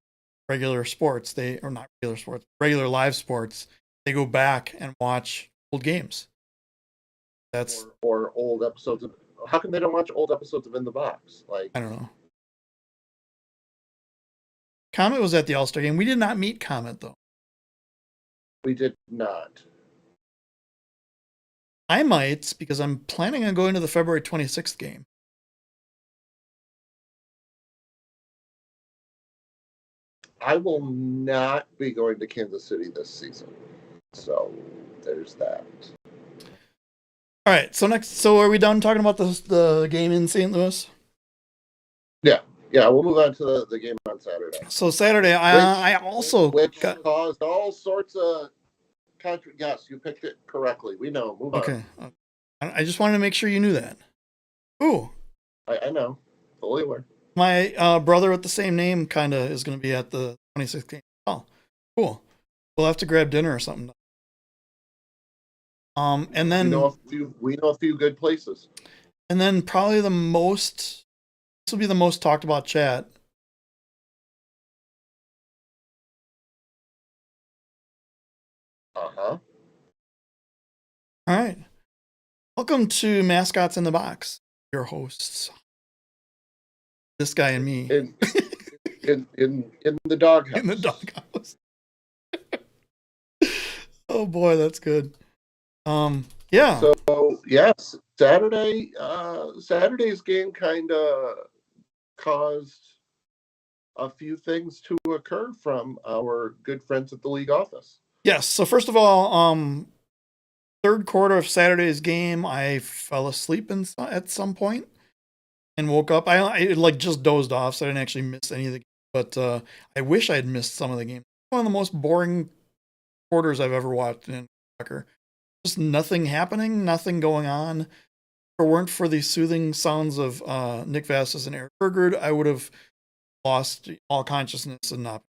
regular sports. Regular live sports. They go back and watch old games. That's or old episodes of. How come they don't watch old episodes of In the Box? Like, I don't know. Comet was at the All-Star game. We did not meet Comet though. We did not. I might, because I'm planning on going to the February 26th game. I will not be going to Kansas City this season. So there's that. All right. So are we done talking about the game in St. Louis? Yeah. Yeah, we'll move on to the game on Saturday. So Saturday, I also caused all sorts of yes, you picked it correctly. We know. Move on. Okay. I just wanted to make sure you knew that. Ooh. I know. Fully aware. My brother with the same name kind of is going to be at the 26th game. Oh, cool. We'll have to grab dinner or something. And then we know a few good places. And then probably this will be the most talked about chat. Uh-huh. All right. Welcome to Mascots in the Box. Your hosts. This guy and me. In the doghouse. In the doghouse. Oh boy, that's good. Yeah. So yes, Saturday's game kind of caused a few things to occur from our good friends at the league office. Yes. So first of all, third quarter of Saturday's game, I fell asleep at some point and woke up. I like just dozed off, so I didn't actually miss any of the game. But I wish I had missed some of the game. One of the most boring quarters I've ever watched in soccer. Just nothing happening, nothing going on. If it weren't for the soothing sounds of Nick Vassis and Eric Bergerd, I would have lost all consciousness and not.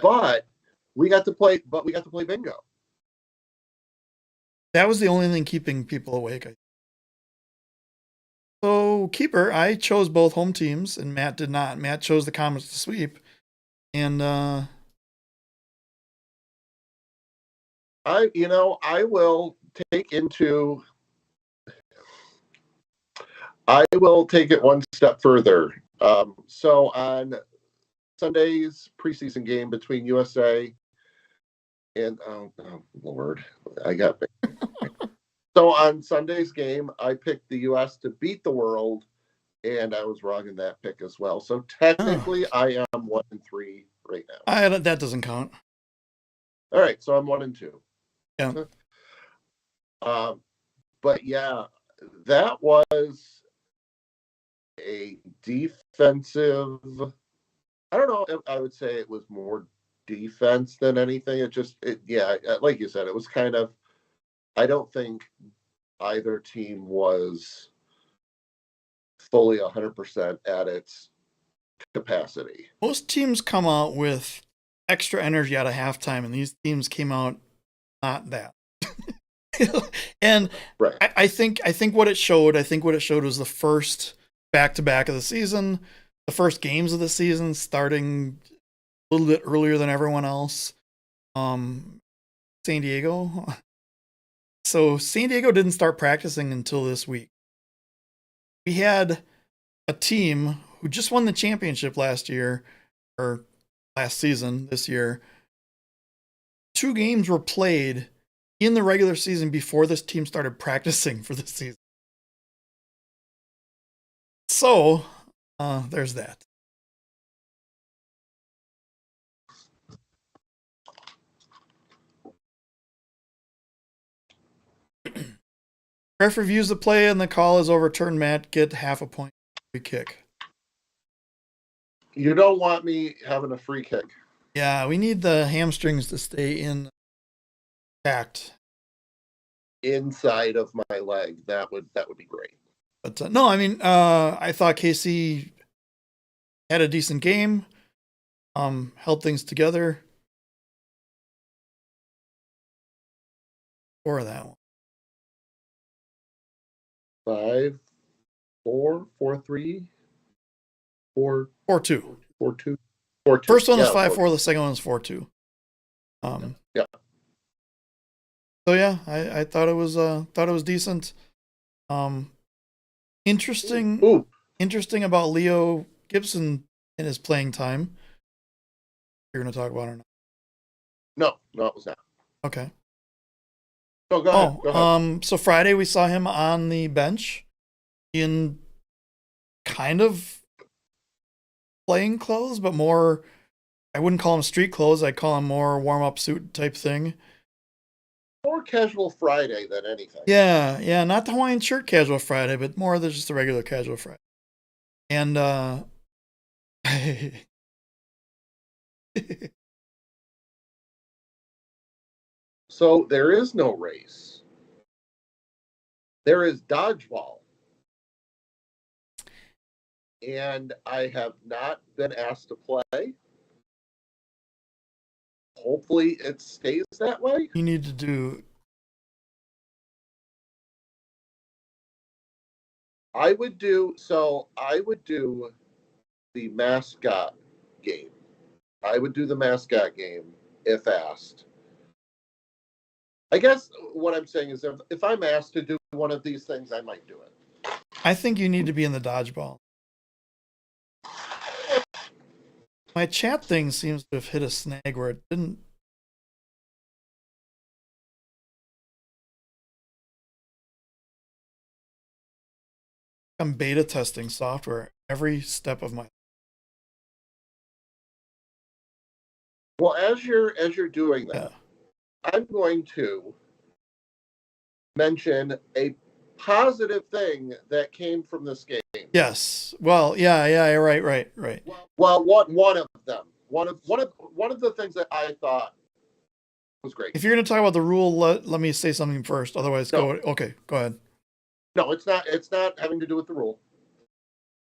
But we got to play bingo. That was the only thing keeping people awake. So, keeper, I chose both home teams, and Matt did not. Matt chose the Comets to sweep, and I will take it one step further. So on Sunday's preseason game between USA and oh Lord, I got picked. So on Sunday's game, I picked the US to beat the world, and I was wrong in that pick as well. So technically, I am 1-3 right now. That doesn't count. All right, so I'm 1-2. Yeah. But yeah, that was a defensive. I don't know if I would say it was more defense than anything. Like you said, it was kind of. I don't think either team was fully 100% at its capacity. Most teams come out with extra energy out of halftime, and these teams came out not that. And right. I think what it showed was the first back-to-back of the season, the first games of the season starting a little bit earlier than everyone else. San Diego. So San Diego didn't start practicing until this week. We had a team who just won the championship last season, this year. 2 games were played in the regular season before this team started practicing for the season. So, there's that. Ref reviews the play and the call is overturned. Matt, get half a point. Free kick. You don't want me having a free kick. Yeah, we need the hamstrings to stay intact. Inside of my leg, that would be great. But no, I mean, I thought KC had a decent game. Held things together. Or that one. 5-4, 4-3, 4-2. 4-2. First one was Yeah, 5-4. The second one was 4-2. Yeah. So yeah, I thought it was decent. Interesting. Ooh. Interesting about Leo Gibson in his playing time. You're going to talk about it or not? No, it was not. Okay. No, go ahead. Go ahead. So Friday we saw him on the bench in kind of playing clothes, but more, I wouldn't call him street clothes. I'd call him more warm-up suit type thing. More casual Friday than anything. Yeah, not the Hawaiian shirt casual Friday, but more than just the regular casual Friday. And So there is no race. There is dodgeball. And I have not been asked to play. Hopefully it stays that way. you need to do. I would do the mascot game. I would do the mascot game if asked. I guess what I'm saying is if I'm asked to do one of these things, I might do it. I think you need to be in the dodgeball. My chat thing seems to have hit a snag where it didn't. I'm beta testing software every step of my. Well, as you're doing that, Yeah. I'm going to mention a positive thing that came from this game. Yes. Well, yeah. Right. Well, one of them. One of the things that I thought was great. If you're going to talk about the rule, let me say something first. Otherwise, No. Okay, go ahead. No, it's not. It's not having to do with the rule.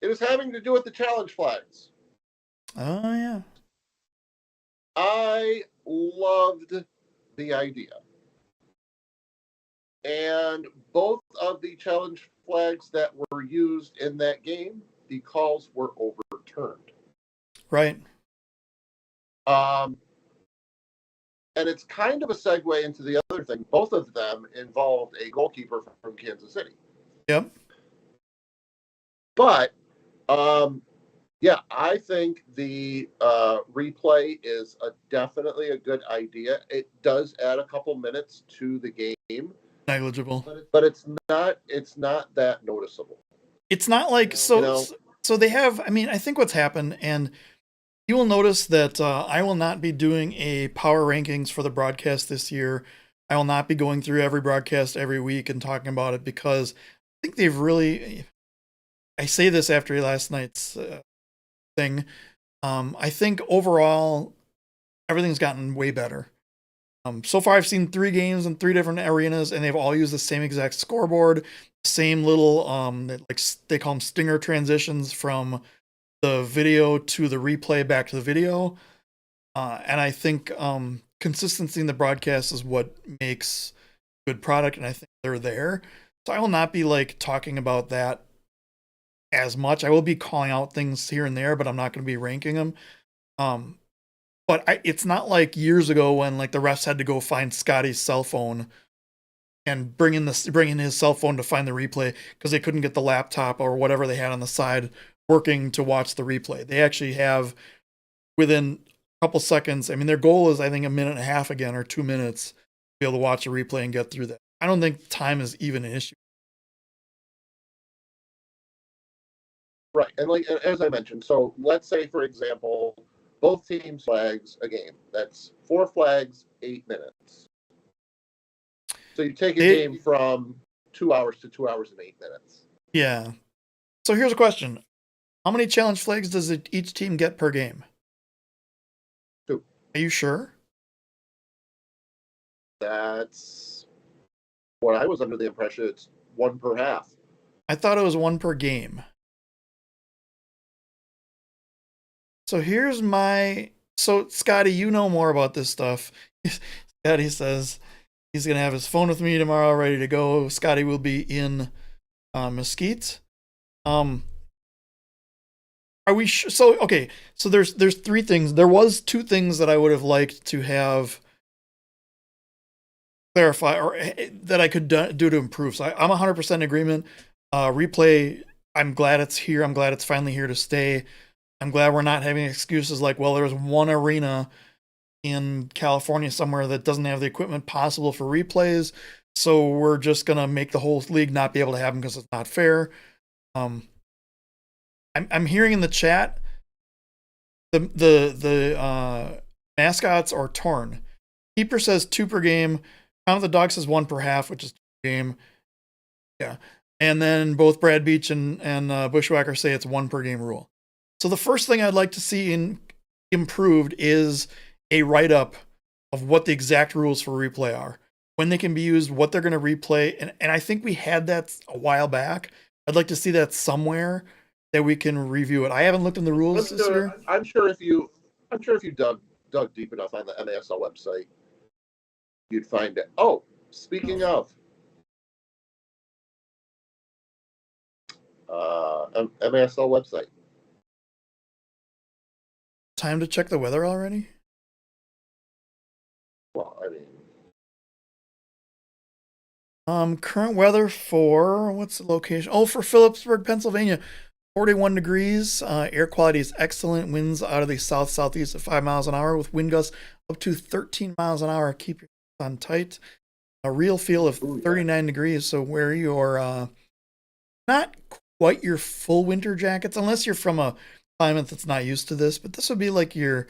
It was having to do with the challenge flags. Oh yeah. I loved the idea. And both of the challenge flags that were used in that game, the calls were overturned. Right. And it's kind of a segue into the other thing. Both of them involved a goalkeeper from Kansas City. Yep. But, yeah, I think the replay is definitely a good idea. It does add a couple minutes to the game. Negligible. But it's not that noticeable. It's not like so they have. I mean, I think what's happened, and you will notice that I will not be doing a power rankings for the broadcast this year. I will not be going through every broadcast every week and talking about it because I think they've really. I say this after last night's thing. I think overall everything's gotten way better. So far, I've seen 3 games in 3 different arenas, and they've all used the same exact scoreboard, same little like they call them stinger transitions from the video to the replay back to the video. And I think consistency in the broadcast is what makes good product, and I think they're there. So I will not be like talking about that as much. I will be calling out things here and there, but I'm not going to be ranking them. But it's not like years ago when like the refs had to go find Scotty's cell phone and bring in his cell phone to find the replay because they couldn't get the laptop or whatever they had on the side working to watch the replay. They actually have within a couple seconds. I mean, their goal is I think 1.5 minutes again or 2 minutes to be able to watch a replay and get through that. I don't think time is even an issue. Right, and like as I mentioned, so let's say for example, both teams flags a game. That's 4 flags, 8 minutes. So you take a game from 2 hours to 2 hours and 8 minutes. Yeah. So here's a question: how many challenge flags does each team get per game? 2. Are you sure? That's what I was under the impression. It's 1 per half. I thought it was 1 per game. So here's so Scotty, you know more about this stuff. Scotty says he's going to have his phone with me tomorrow ready to go. Scotty will be in Mesquite. Are we so okay, so there's 3 things. There was 2 things that I would have liked to have clarify or that I could do to improve. So I'm 100% in agreement. Replay, I'm glad it's here. I'm glad it's finally here to stay. I'm glad we're not having excuses like, well, there was one arena in California somewhere that doesn't have the equipment possible for replays, so we're just gonna make the whole league not be able to have them because it's not fair. I'm hearing in the chat the mascots are torn. Keeper says 2 per game. Count of the Dog says 1 per half, which is 2 per game. Yeah, and then both Brad Beach and Bushwhacker say it's 1 per game rule. So the first thing I'd like to see improved is a write-up of what the exact rules for replay are, when they can be used, what they're going to replay, and I think we had that a while back. I'd like to see that somewhere that we can review it. I haven't looked in the rules this year. I'm sure if you dug deep enough on the MASL website, you'd find it. Oh, speaking of, MASL website. Time to check the weather already? Well, I mean, current weather for what's the location? Oh, for Phillipsburg, Pennsylvania, 41 degrees. Air quality is excellent. Winds out of the south-southeast at 5 miles an hour with wind gusts up to 13 miles an hour. Keep your on tight. A real feel of 39 degrees. So wear your not quite your full winter jackets, unless you're from a climate that's not used to this. But this would be like your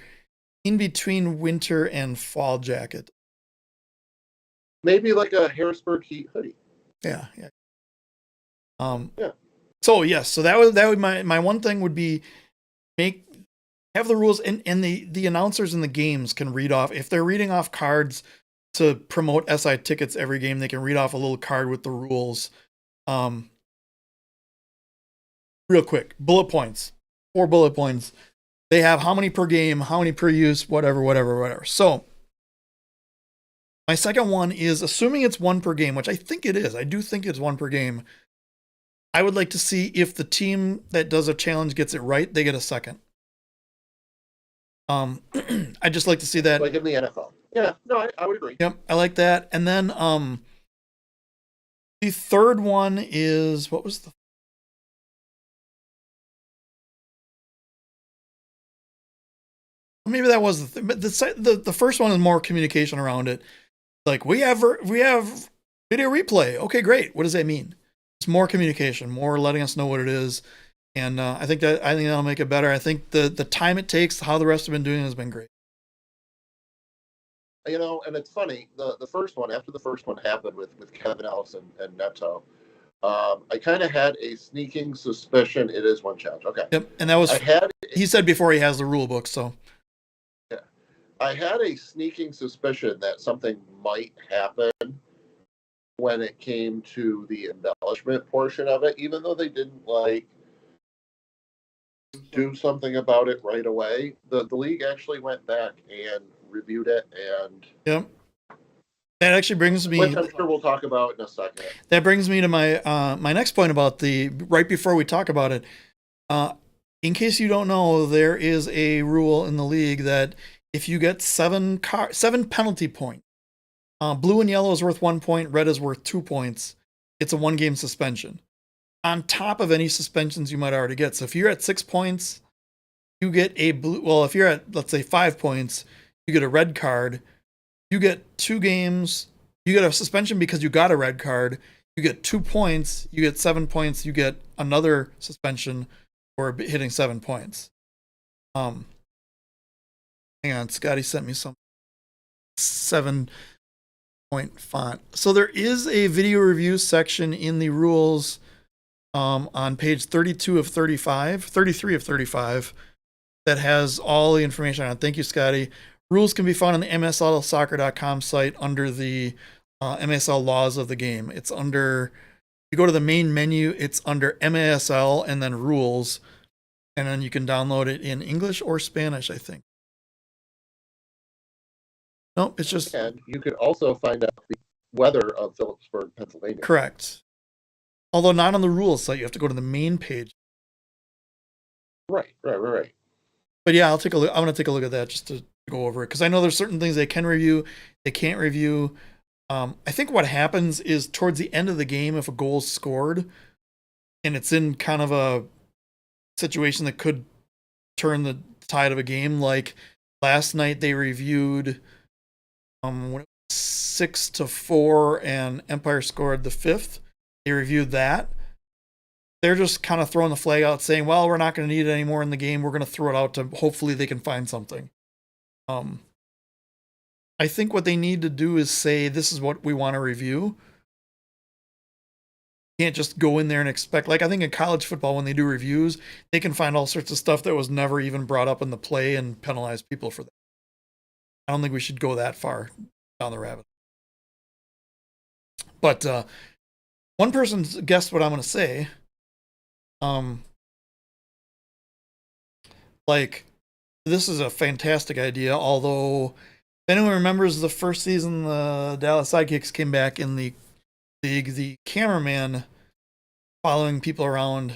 in between winter and fall jacket. Maybe like a Harrisburg heat hoodie. Yeah. Yeah. So yes, so that would my one thing would be have the rules and the announcers in the games can read off, if they're reading off cards to promote SI tickets every game, they can read off a little card with the rules. Real quick, bullet points. 4 bullet points. They have how many per game, how many per use, whatever. So my second one is, assuming it's 1 per game, which I think it is. I do think it's 1 per game. I would like to see if the team that does a challenge gets it right, they get a second. I'd just like to see that. Like in the NFL. Yeah, no, I would agree. Yep, I like that. And then the third one is, what was the maybe that was but the first one is more communication around it. Like we have video replay. Okay, great. What does that mean? It's more communication, more letting us know what it is, and I think that'll make it better. I think the time it takes, how the rest have been doing, has been great. You know, and it's funny. The first one, after the first one happened with Kevin Ellis and Neto, I kind of had a sneaking suspicion it is one challenge. Okay. Yep, and that was he said before he has the rule book. So yeah, I had a sneaking suspicion that something might happen when it came to the embellishment portion of it, even though they didn't do something about it right away. The league actually went back and reviewed it, and yep. That actually brings me, which I'm sure we'll talk about in a second. That brings me to my my next point about right before we talk about it. In case you don't know, there is a rule in the league that if you get 7 penalty points, blue and yellow is worth 1 point, red is worth 2 points. It's a 1-game suspension on top of any suspensions you might already get. So if you're at 6 points, you get a blue. Well, if you're at, let's say, 5 points, you get a red card. You get 2 games. You get a suspension because you got a red card. You get 2 points. You get 7 points. You get another suspension or hitting 7 points. Hang on, Scotty sent me some 7-point font. So there is a video review section in the rules on page 33 of 35, that has all the information on it. Thank you, Scotty. Rules can be found on the MSLsoccer.com site under the MSL laws of the game. It's under, you go to the main menu, it's under MASL and then rules, and then you can download it in English or Spanish, I think. No, it's just... And you can also find out the weather of Phillipsburg, Pennsylvania. Correct. Although not on the rules site, you have to go to the main page. Right. But yeah, I'll take a look. I'm going to take a look at that just to go over it, because I know there's certain things they can review, they can't review. I think what happens is towards the end of the game, if a goal's scored and it's in kind of a situation that could turn the tide of a game, like last night they reviewed when it was 6-4 and Empire scored the 5th. They reviewed that. They're just kind of throwing the flag out saying, well, we're not going to need it anymore in the game. We're going to throw it out to hopefully they can find something. I think what they need to do is say, this is what we want to review. You can't just go in there and expect, like I think in college football, when they do reviews, they can find all sorts of stuff that was never even brought up in the play and penalize people for that. I don't think we should go that far down the rabbit. But one person guessed what I'm going to say. Like, this is a fantastic idea, although if anyone remembers the first season the Dallas Sidekicks came back in the league, the cameraman following people around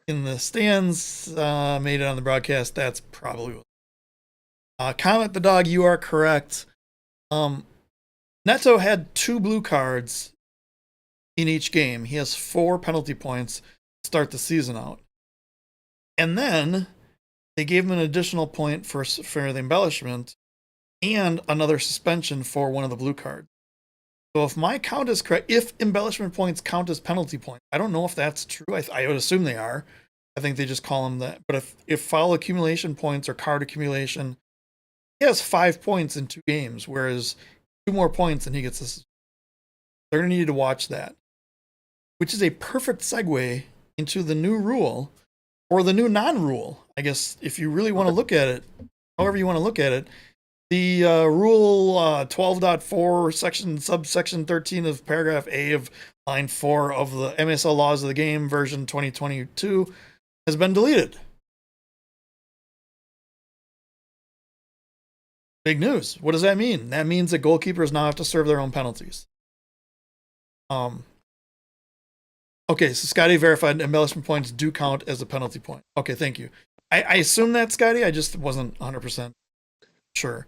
in the stands made it on the broadcast. That's probably what. Comet the Dog, you are correct. Neto had 2 blue cards in each game. He has 4 penalty points to start the season out. And then they gave him an additional point for the embellishment and another suspension for one of the blue cards. So if my count is correct, if embellishment points count as penalty points, I don't know if that's true. I would assume they are. I think they just call them that. But if foul accumulation points or card accumulation, he has 5 points in 2 games, whereas 2 more points and he gets this. They're going to need to watch that, which is a perfect segue into the new rule, or the new non-rule, I guess, if you really want to look at it, however you want to look at it. The rule 12.4 subsection 13 of paragraph A of line 4 of the MSL laws of the game version 2022 has been deleted. Big news. What does that mean? That means that goalkeepers now have to serve their own penalties. Okay, so Scotty verified embellishment points do count as a penalty point. Okay, thank you. I assume that, Scotty. I just wasn't 100% sure.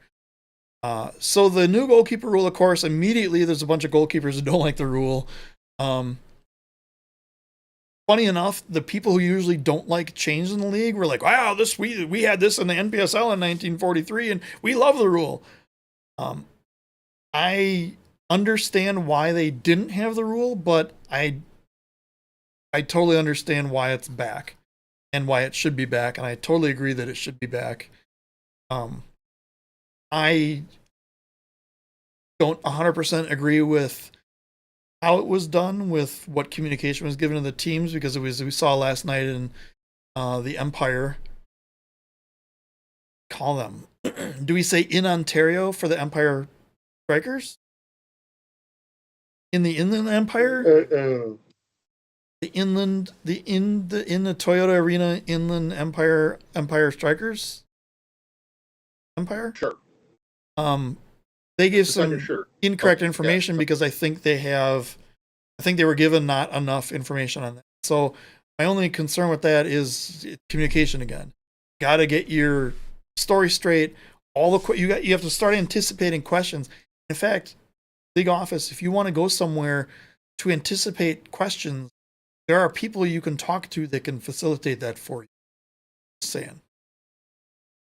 So the new goalkeeper rule, of course, immediately there's a bunch of goalkeepers who don't like the rule. Funny enough, the people who usually don't like change in the league were like, wow, we had this in the NPSL in 1943 and we love the rule. I understand why they didn't have the rule, but I totally understand why it's back and why it should be back, and I totally agree that it should be back. I don't 100% agree with how it was done, with what communication was given to the teams, because it was, we saw last night in the Empire. Call them. Do we say in Ontario for the Empire Strikers? In the Inland Empire? The Toyota Arena Inland Empire Strikers? Empire? Sure. They gave some incorrect information because I think they were given not enough information on that. So my only concern with that is communication again. Got to get your story straight. You have to start anticipating questions. In fact, League Office, if you want to go somewhere to anticipate questions, there are people you can talk to that can facilitate that for you. Just saying.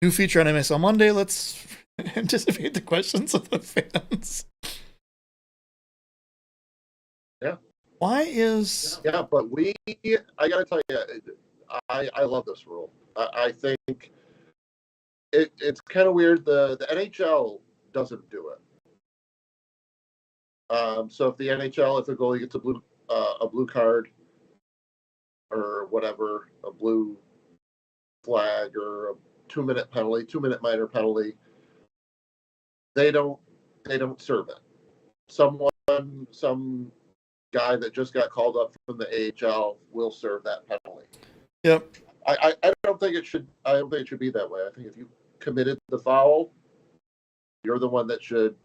New feature on MSL Monday. Let's anticipate the questions of the fans. Yeah. Why is... Yeah, but I got to tell you, I love this rule. I think it's kind of weird. The NHL doesn't do it. So if the NHL, if the goalie gets a blue card or whatever, a blue flag or a 2-minute penalty, 2-minute minor penalty, they don't serve it. Some guy that just got called up from the AHL will serve that penalty. Yep. I don't think it should. I don't think it should be that way. I think if you committed the foul, you're the one that should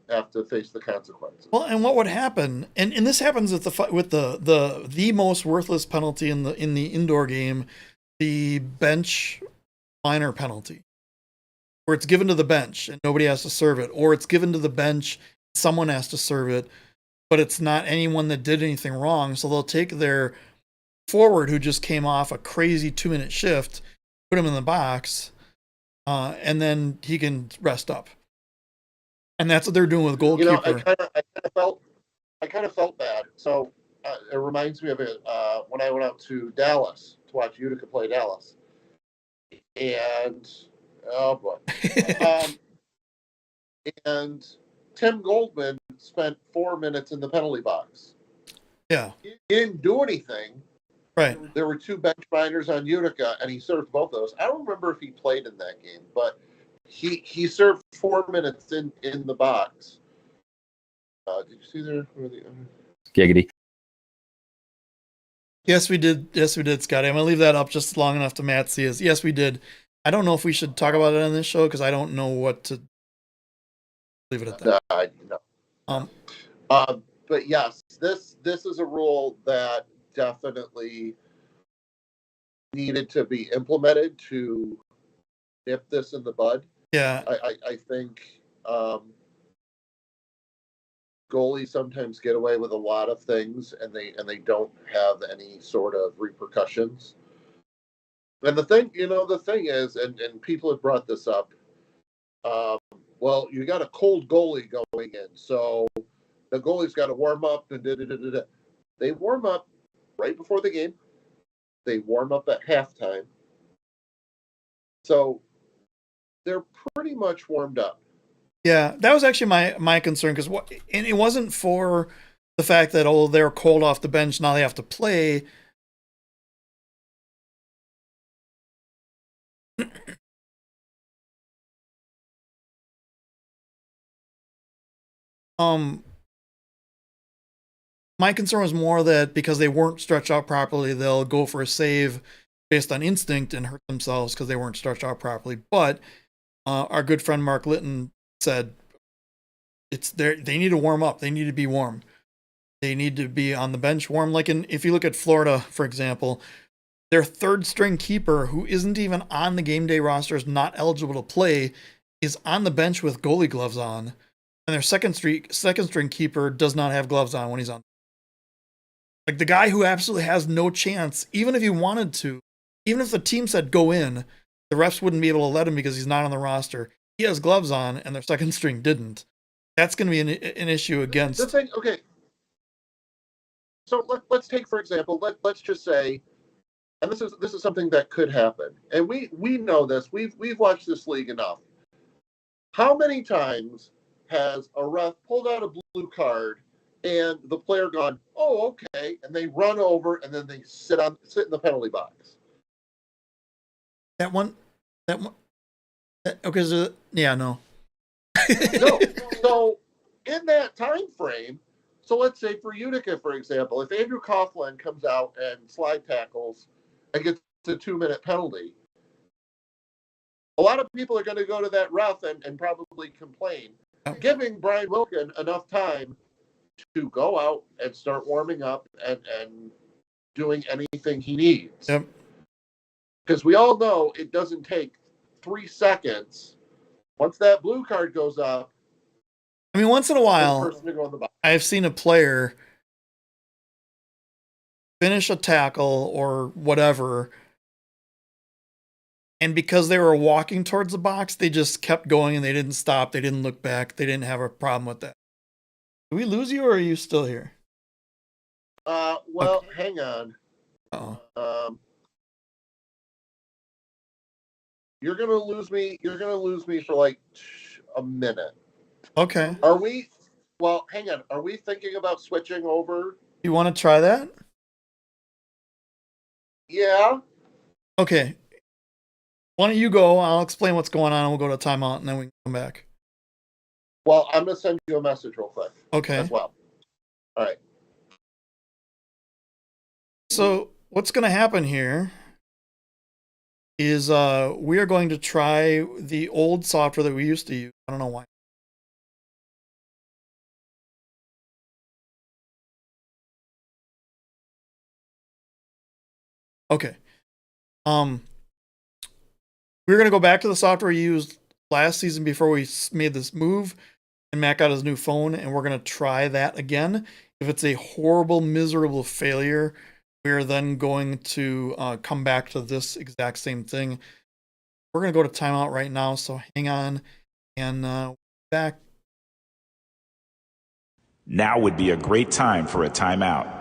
have to face the consequences. Well, and what would happen? And this happens with the most worthless penalty in the indoor game, the bench minor penalty, where it's given to the bench and nobody has to serve it, or it's given to the bench, someone has to serve it, but it's not anyone that did anything wrong. So they'll take their forward who just came off a crazy 2-minute shift, put him in the box, and then he can rest up. And that's what they're doing with goalkeeper. You know, I kind of felt bad. So it reminds me of it when I went out to Dallas to watch Utica play Dallas, and oh boy, and Tim Goldman spent 4 minutes in the penalty box. Yeah, he didn't do anything. Right. There were 2 bench minors on Utica, and he served both those. I don't remember if he played in that game, but he served 4 minutes in the box. Did you see there? Giggity. Yes, we did. Yes, we did, Scotty. I'm gonna leave that up just long enough to Matt see us. Yes, we did. I don't know if we should talk about it on this show because I don't know what to leave it at that. No. But yes, this is a rule that definitely needed to be implemented to nip this in the bud. Yeah. I think goalies sometimes get away with a lot of things and they don't have any sort of repercussions. And the thing is, and people have brought this up, well, you got a cold goalie going in, so the goalie's got to warm up and da-da-da-da-da. They warm up right before the game. They warm up at halftime. So they're pretty much warmed up. Yeah, that was actually my concern because and it wasn't for the fact that they're cold off the bench, now they have to play. My concern was more that because they weren't stretched out properly, they'll go for a save based on instinct and hurt themselves because they weren't stretched out properly. But our good friend Mark Litton said they need to warm up. They need to be warm. They need to be on the bench warm. Like if you look at Florida, for example, their third string keeper, who isn't even on the game day roster, is not eligible to play, is on the bench with goalie gloves on. And their second string keeper does not have gloves on when he's on. Like the guy who absolutely has no chance, even if he wanted to, even if the team said go in, the refs wouldn't be able to let him because he's not on the roster. He has gloves on, and their second string didn't. That's going to be an issue against. The thing, okay. So let's take, for example, let's just say, and this is something that could happen, and we know this. We've watched this league enough. How many times has a ref pulled out a blue card and the player gone, oh, okay, and they run over and then they sit in the penalty box? That one. Okay, so yeah, no. No. So in that time frame, so let's say for Utica, for example, if Andrew Coughlin comes out and slide tackles and gets a 2-minute penalty, a lot of people are going to go to that ref and probably complain, giving Brian Wilkin enough time to go out and start warming up and doing anything he needs. Yep. Because we all know it doesn't take 3 seconds. Once that blue card goes up, I mean, once in a while, I've seen a player finish a tackle or whatever, and because they were walking towards the box, they just kept going and they didn't stop. They didn't look back. They didn't have a problem with that. Did we lose you, or are you still here? Well, okay. Hang on. Uh-oh. You're gonna lose me. You're gonna lose me for like a minute. Okay. Are we? Well, hang on. Are we thinking about switching over? You want to try that? Yeah. Okay. Why don't you go? I'll explain what's going on, and we'll go to timeout, and then we can come back. Well, I'm gonna send you a message real quick. Okay. As well. All right. So what's going to happen here is we are going to try the old software that we used to use. I don't know why. Okay. We're going to go back to the software we used last season before we made this move, and Matt got his new phone, and we're going to try that again. If it's a horrible, miserable failure, we're then going to come back to this exact same thing. We're going to go to timeout right now, so hang on, and back. Now would be a great time for a timeout.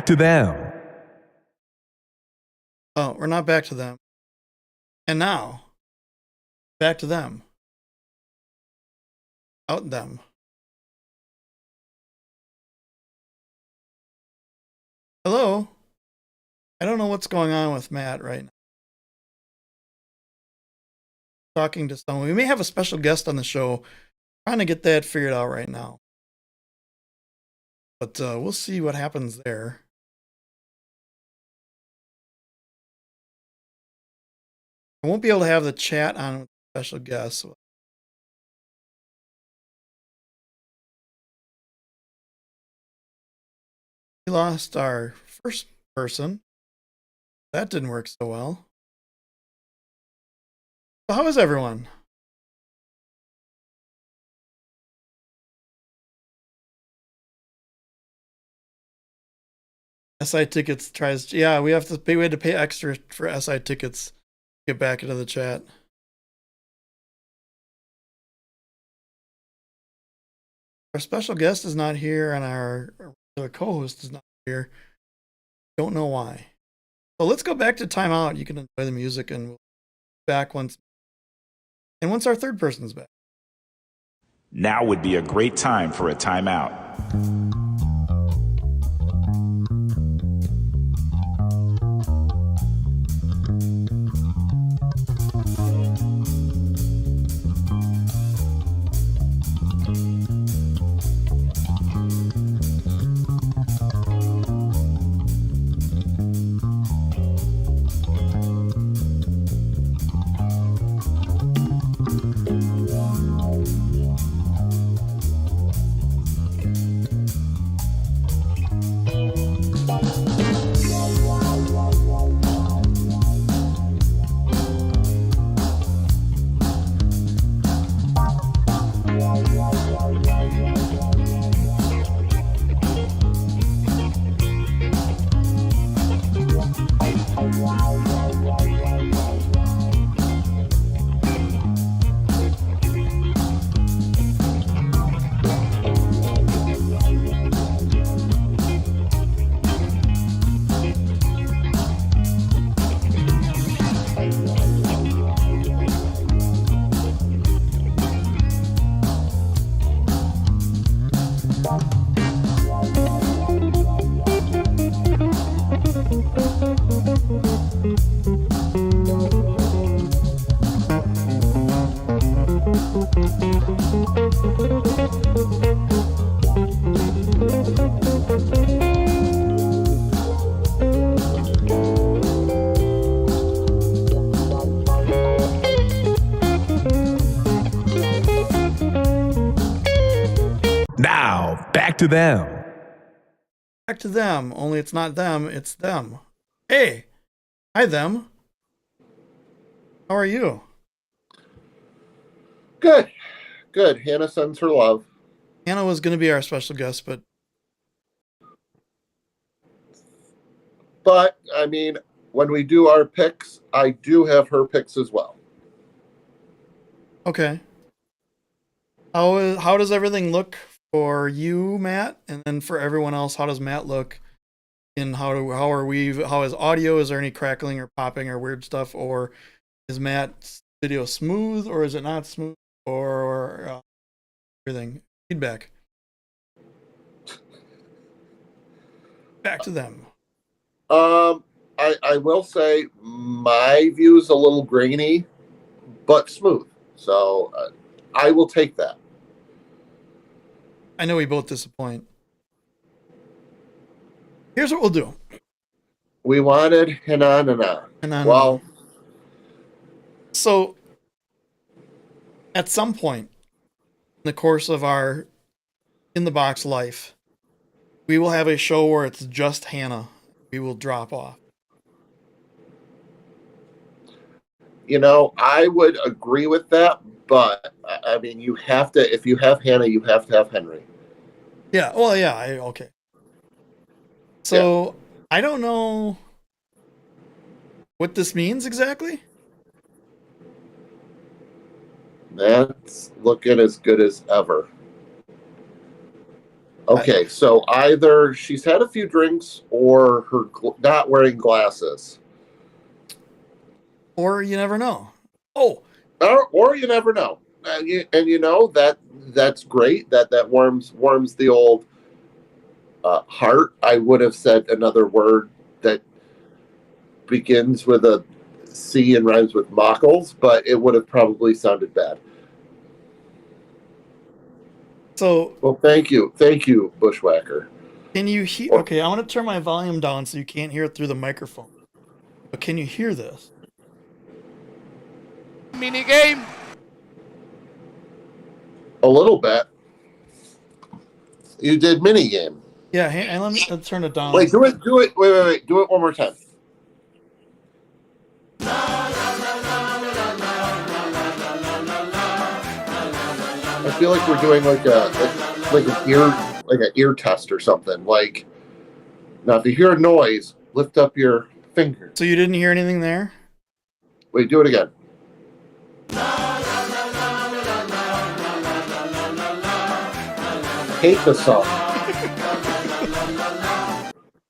back to them. Oh, we're not back to them. And now, back to them. Out them. Hello? I don't know what's going on with Matt right now. Talking to someone. We may have a special guest on the show. Trying to get that figured out right now. But we'll see what happens there. I won't be able to have the chat on with the special guest. So we lost our first person. That didn't work so well. So how is everyone? SI tickets tries. Yeah, we had to pay extra for SI tickets. Get back into the chat. Our special guest is not here, and our co-host is not here. Don't know why. So let's go back to timeout. You can enjoy the music, and we'll be back once our third person's back. Now would be a great time for a timeout. Now, back to them. Back to them, only it's not them, it's them. Hey! Hi, them. How are you? Good. Good. Hannah sends her love. Hannah was going to be our special guest, but... But, I mean, when we do our picks, I do have her picks as well. Okay. How does everything look for you, Matt? And then for everyone else, how does Matt look? And how is audio? Is there any crackling or popping or weird stuff? Or is Matt's video smooth, or is it not smooth? Or everything? Feedback. Back to them. I will say my view is a little grainy, but smooth. So I will take that. I know we both disappoint. Here's what we'll do. We wanted Hannah. Well, so at some point in the course of our In the Box life, we will have a show where it's just Hannah. We will drop off. You know, I would agree with that, but I mean, you have to, if you have Hannah, you have to have Henry. Yeah, well, yeah, okay. So, yeah. I don't know what this means exactly. That's looking as good as ever. Okay, so either she's had a few drinks or her not wearing glasses. Or you never know. Oh, Or you never know. And you know that's great. That warms the old heart. I would have said another word that begins with a C and rhymes with Mockles, but it would have probably sounded bad. so Well, thank you, Bushwhacker. can you hear? Okay, I want to turn my volume down so you can't hear it through the microphone. But can you hear this? Mini game. A little bit. You did mini game. Yeah, and let's turn it down. Wait, do it. Wait. Do it one more time. I feel like we're doing like an ear test or something. Like, now if you hear a noise, lift up your finger. So you didn't hear anything there? Wait, do it again. Hate the song.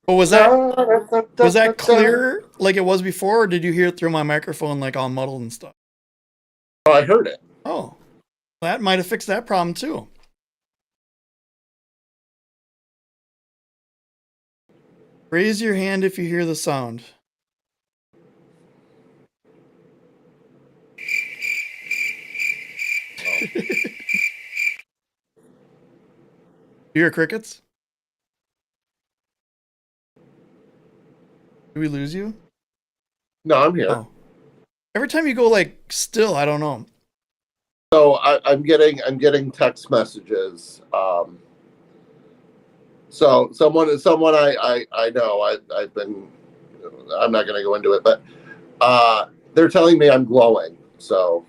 But was that clear like it was before, or did you hear it through my microphone like all muddled and stuff? Oh, I heard it. Oh, that might have fixed that problem too. Raise your hand if you hear the sound. You hear crickets? Did we lose you? No, I'm here. Oh. Every time you go like still, I don't know. So I'm getting text messages. So someone I know I've been. I'm not going to go into it, but they're telling me I'm glowing. So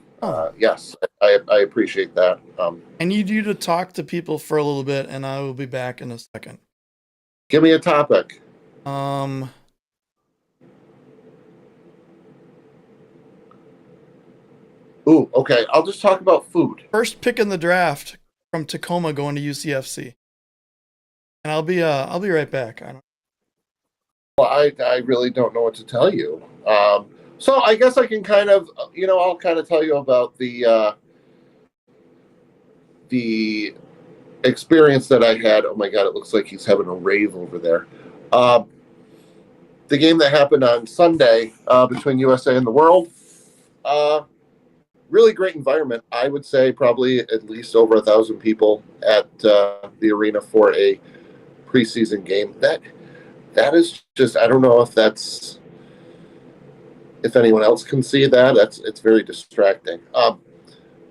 yes, I appreciate that. I need you to talk to people for a little bit, and I will be back in a second. Give me a topic. Ooh, okay. I'll just talk about food. First pick in the draft from Tacoma going to UCFC, and I'll be right back. Well, I really don't know what to tell you. So I guess I can kind of, I'll kind of tell you about the experience that I had. Oh my God, it looks like he's having a rave over there. The game that happened on Sunday between USA and the World. Really great environment. I would say probably at least over 1,000 people at the arena for a preseason game. That is just, I don't know if anyone else can see that. It's very distracting. But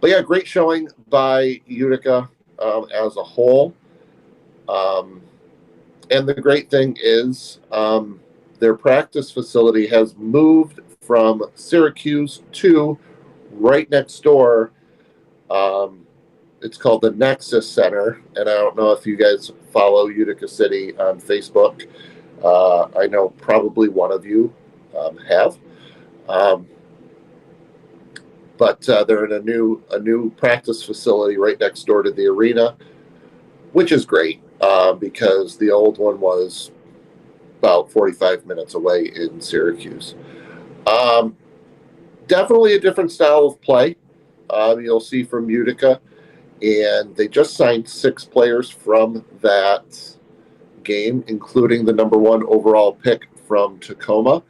yeah, great showing by Utica as a whole. And the great thing is their practice facility has moved from Syracuse to right next door. It's called the Nexus Center, and I don't know if you guys follow Utica City on Facebook. I know probably one of you have, but they're in a new practice facility right next door to the arena, which is great because the old one was about 45 minutes away in Syracuse. Definitely a different style of play. You'll see from Utica, and they just signed 6 players from that game, including the number 1 overall pick from Tacoma,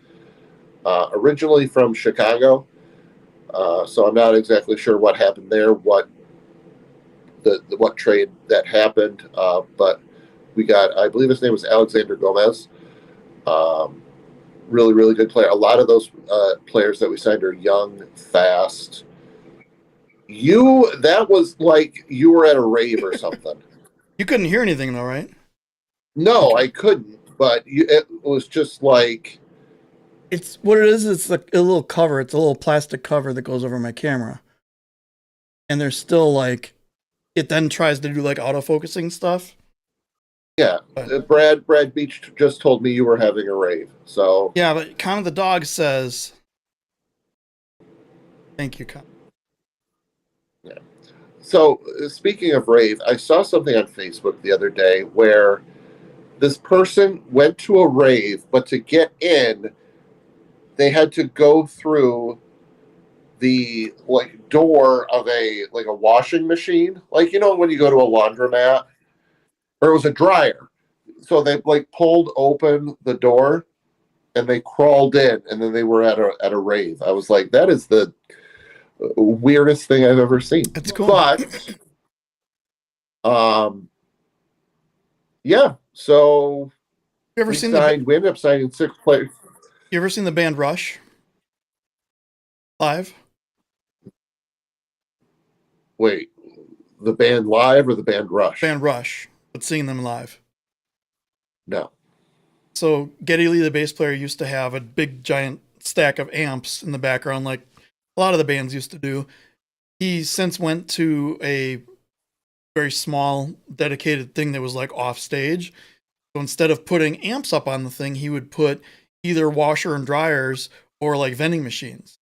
originally from Chicago. So I'm not exactly sure what happened there, what trade that happened, but we got, I believe his name was Alexander Gomez. Really, really good player. A lot of those players that we signed are young, fast. That was like you were at a rave or something. You couldn't hear anything though, right? No, okay. I couldn't. But it was just like. It's what it is. It's like a little cover. It's a little plastic cover that goes over my camera. And there's still like, it then tries to do like autofocusing stuff. Yeah, Brad Beach just told me you were having a rave. So yeah, but Con the dog says, "Thank you, Con." Yeah. So speaking of rave, I saw something on Facebook the other day where this person went to a rave, but to get in, they had to go through the door of a washing machine, when you go to a laundromat, or it was a dryer. So they pulled open the door and they crawled in, and then they were at a rave. I was like, that is the weirdest thing I've ever seen. That's cool. But yeah. So You ever we seen ended up signing 6 players. You ever seen the band Rush live? Wait, the band live or the band Rush? Band Rush, but seeing them live. No. So Geddy Lee, the bass player, used to have a big giant stack of amps in the background, like a lot of the bands used to do. He since went to a very small, dedicated thing that was like off stage. So instead of putting amps up on the thing, he would put either washer and dryers or like vending machines.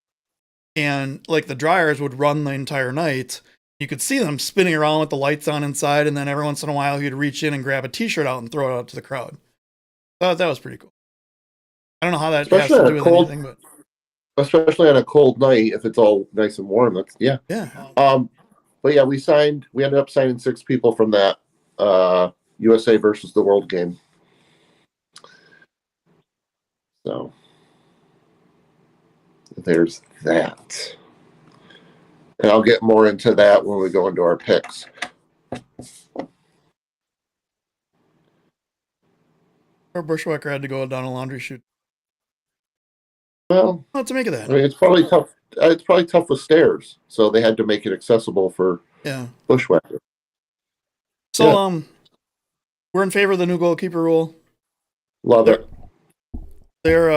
And like the dryers would run the entire night. You could see them spinning around with the lights on inside, and then every once in a while he'd reach in and grab a t-shirt out and throw it out to the crowd. That was pretty cool. I don't know how that has to do with anything, but especially on a cold night, if it's all nice and warm, that's yeah. But yeah, we ended up signing 6 people from that USA versus the World game. So there's that. And I'll get more into that when we go into our picks. Or Bushwhacker had to go down a laundry chute. Well, what's to make of that? I mean, it's probably tough. It's probably tough with stairs, so they had to make it accessible for Bushwhacker. So, we're in favor of the new goalkeeper rule. Love it. They're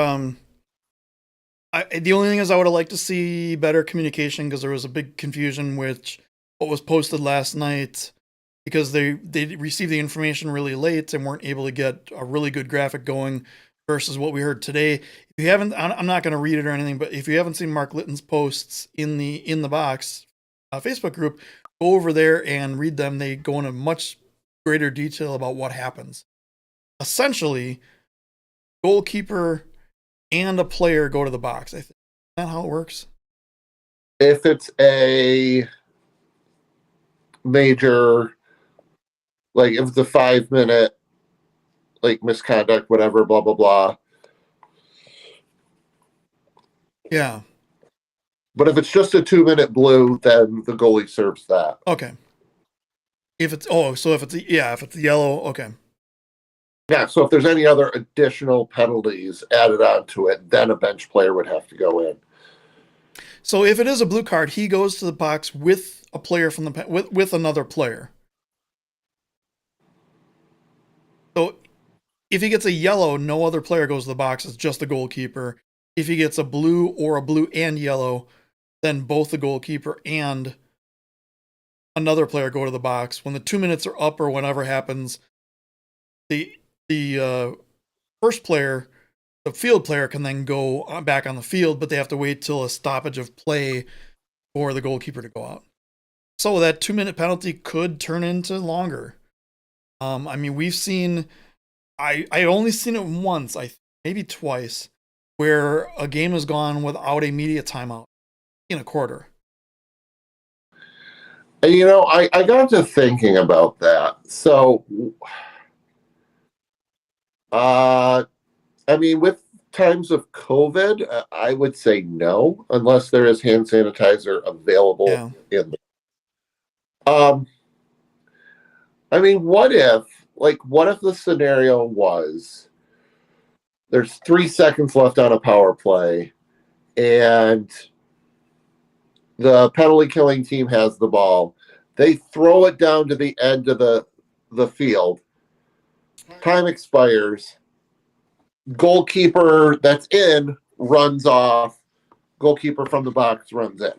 the only thing is I would have liked to see better communication, because there was a big confusion with what was posted last night, because they received the information really late and weren't able to get a really good graphic going versus what we heard today. If you haven't, I'm not going to read it or anything, but if you haven't seen Mark Litton's posts in the box Facebook group, go over there and read them. They go into much greater detail about what happens. Essentially, goalkeeper and a player go to the box. I think. Is that how it works? If it's a major, if it's a 5-minute, misconduct, whatever, blah, blah, blah. Yeah. But if it's just a 2-minute blue, then the goalie serves that. Okay. If it's yellow, okay. Yeah, so if there's any other additional penalties added onto it, then a bench player would have to go in. So if it is a blue card, he goes to the box with a player from with another player. So if he gets a yellow, no other player goes to the box. It's just the goalkeeper. If he gets a blue or a blue and yellow, then both the goalkeeper and another player go to the box. When the 2 minutes are up or whatever happens, the first player, the field player, can then go back on the field, but they have to wait till a stoppage of play for the goalkeeper to go out. So that 2-minute penalty could turn into longer. I mean, we've seen, I only seen it once, maybe twice, where a game has gone without a media timeout in a quarter. And, I got to thinking about that. So, I mean, with times of COVID, I would say no, unless there is hand sanitizer available in there. I mean, what if the scenario was there's 3 seconds left on a power play and the penalty killing team has the ball. They throw it down to the end of the field. Time expires. Goalkeeper that's in runs off. Goalkeeper from the box runs in.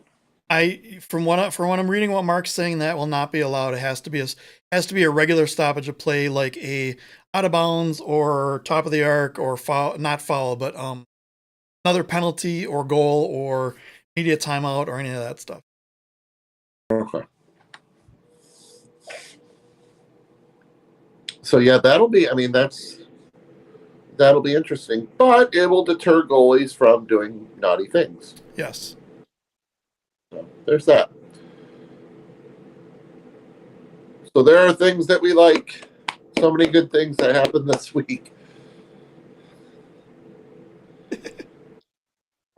From what I'm reading, what Mark's saying, that will not be allowed. It has to be a regular stoppage of play, like a out of bounds or top of the arc or foul, not foul, but another penalty or goal or media timeout or any of that stuff. Okay. So yeah, that'll be interesting, but it will deter goalies from doing naughty things. Yes. So there's that. So there are things that we like. So many good things that happened this week.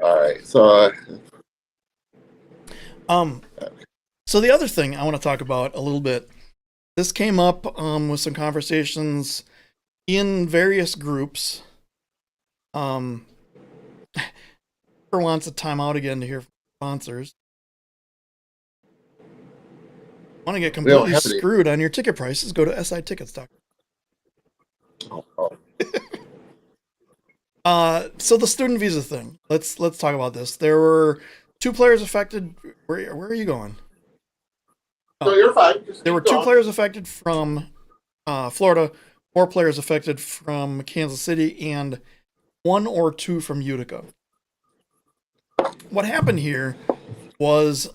All right, so so the other thing I want to talk about a little bit, this came up with some conversations in various groups. For wants a timeout again to hear from sponsors. Want to get completely screwed on your ticket prices? Go to SITickets.com. So the student visa thing. Let's talk about this. There were 2 players affected. Where are you going? No, you're fine. There were 2 players affected from Florida, 4 players affected from Kansas City, and 1 or 2 from Utica. What happened here was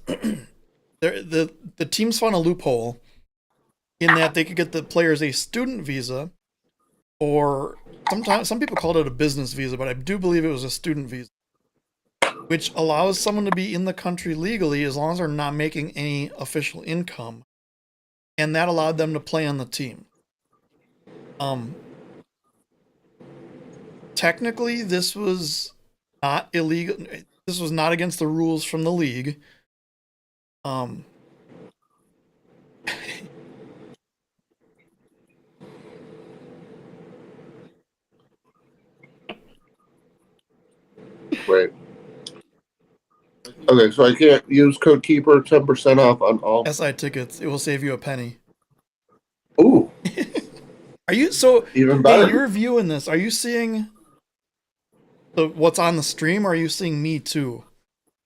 the teams found a loophole in that they could get the players a student visa, or sometimes some people called it a business visa, but I do believe it was a student visa, which allows someone to be in the country legally as long as they're not making any official income, and that allowed them to play on the team. Technically, this was not illegal. This was not against the rules from the league. Great. Okay, so I can't use code Keeper 10% off on all SI tickets. It will save you a penny. Ooh. Are you so even better? Hey, you're viewing this. Are you seeing what's on the stream, or are you seeing me too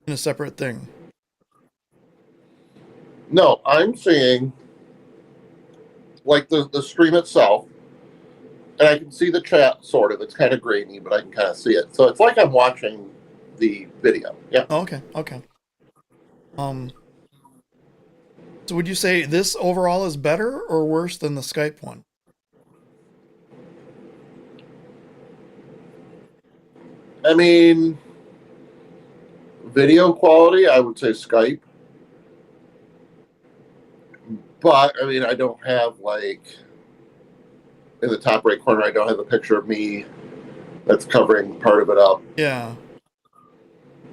in a separate thing? No, I'm seeing like the stream itself, and I can see the chat sort of. It's kind of grainy, but I can kind of see it. So it's like I'm watching the video. Yeah. Oh, okay. So would you say this overall is better or worse than the Skype one? I mean, video quality, I would say Skype. But, I mean, I don't have, like, in the top right corner, I don't have a picture of me that's covering part of it up. Yeah.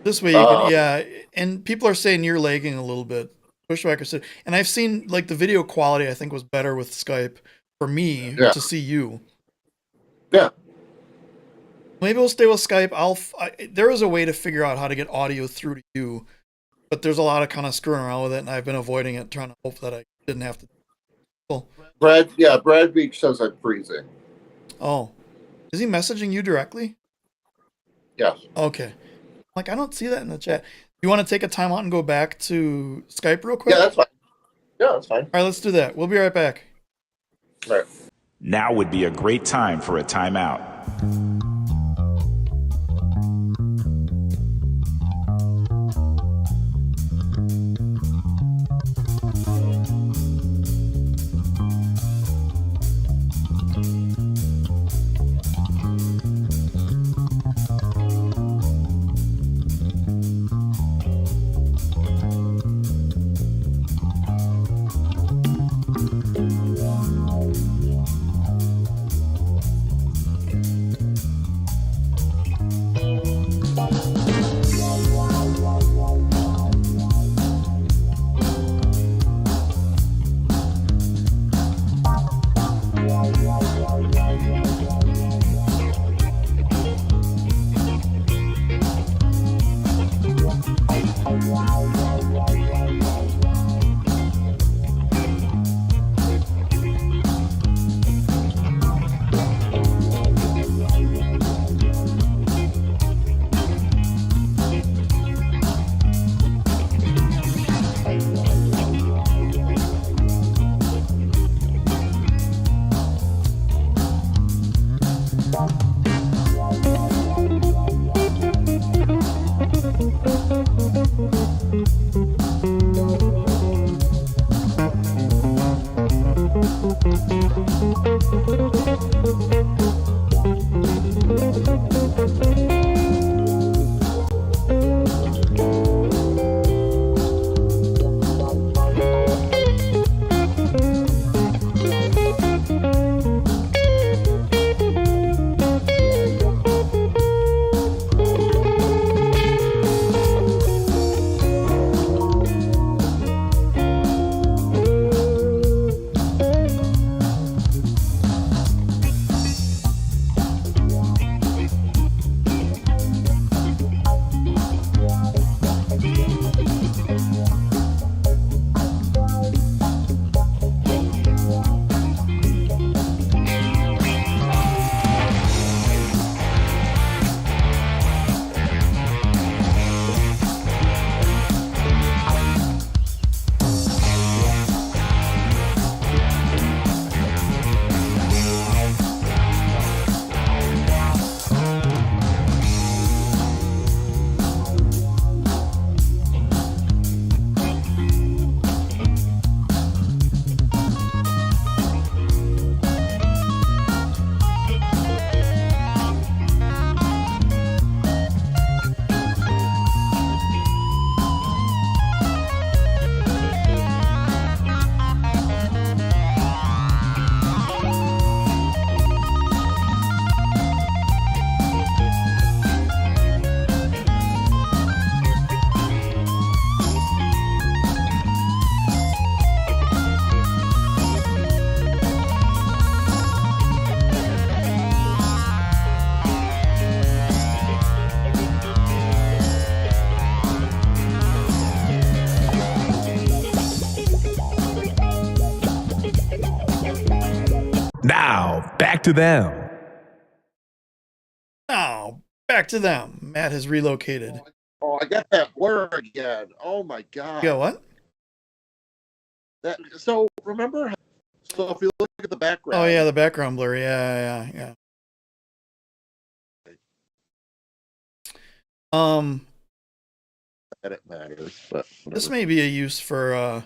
This way you can, yeah. And people are saying you're lagging a little bit. Pushbacker said, and I've seen, like, the video quality, I think, was better with Skype for me to see you. Yeah. Maybe we'll stay with Skype. There is a way to figure out how to get audio through to you, but there's a lot of kind of screwing around with it, and I've been avoiding it, trying to hope that I didn't have to. Cool. Brad Beach says I'm freezing. Oh. Is he messaging you directly? Yes. Okay. Like, I don't see that in the chat. You want to take a time out and go back to Skype real quick? Yeah, that's fine. Yeah, that's fine. All right, let's do that. We'll be right back. All right. Now would be a great time for a timeout. to them. Now, back to them. Matt has relocated. Oh, I got that blur again. Oh my god. You got what? So remember? So if you look at the background. Oh yeah, the background blur. Yeah. That it matters, but whatever. This may be a use for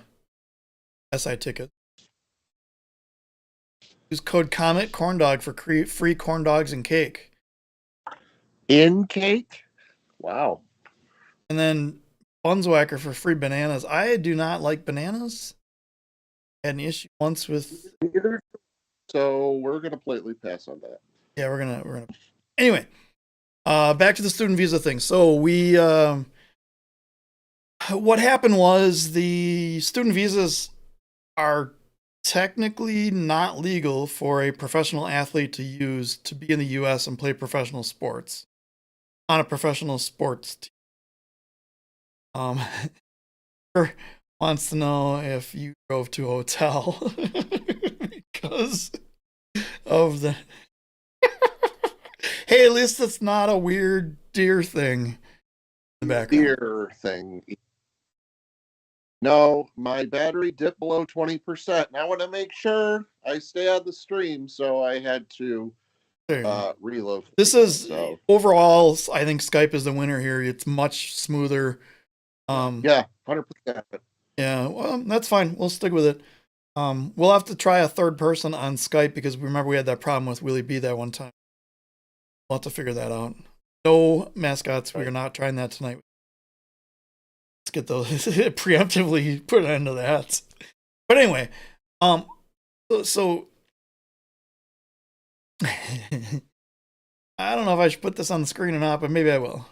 SI ticket. Use code Comet Corn Dog for free corn dogs and cake. In cake? Wow. And then Bunswhacker for free bananas. I do not like bananas. I had an issue once with. So we're gonna politely pass on that. Yeah, we're gonna. Anyway, back to the student visa thing. So we, what happened was the student visas are technically not legal for a professional athlete to use to be in the U.S. and play professional sports on a professional sports team. Wants to know if you drove to a hotel because of the. Hey, at least it's not a weird deer thing in the background. Deer thing. No, my battery dipped below 20%. And I want to make sure I stay on the stream, so I had to reload. This is overall, I think Skype is the winner here. It's much smoother. Yeah, 100%. Yeah, well, that's fine. We'll stick with it. We'll have to try a third person on Skype because remember we had that problem with Willie B that one time. We'll have to figure that out. No mascots. Right. We are not trying that tonight. Let's get those preemptively put an end to that. But anyway, so I don't know if I should put this on the screen or not, but maybe I will.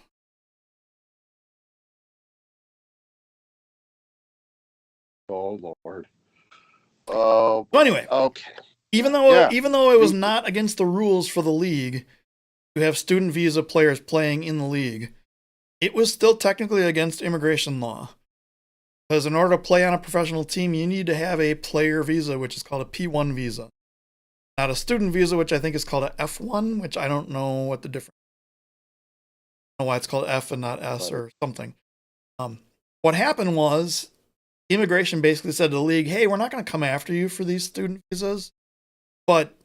Oh Lord. Oh. So anyway, okay. Even though it was not against the rules for the league to have student visa players playing in the league, it was still technically against immigration law. Because in order to play on a professional team, you need to have a player visa, which is called a P1 visa. Not a student visa, which I think is called a F1, which I don't know what the difference is. I don't know why it's called F and not S or something. What happened was immigration basically said to the league, hey, we're not going to come after you for these student visas, but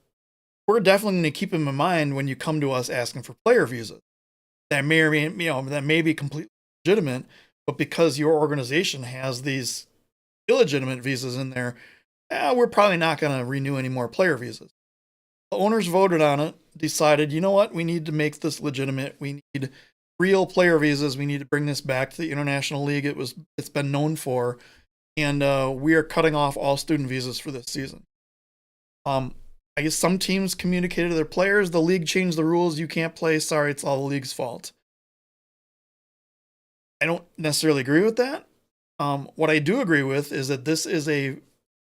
we're definitely going to keep them in mind when you come to us asking for player visas. That may or may be completely legitimate, but because your organization has these illegitimate visas in there, we're probably not going to renew any more player visas. The owners voted on it, decided, you know what, we need to make this legitimate. We need real player visas. We need to bring this back to the International League. It's been known for, and we are cutting off all student visas for this season. I guess some teams communicated to their players, the league changed the rules, you can't play, sorry, it's all the league's fault. I don't necessarily agree with that. What I do agree with is that this is a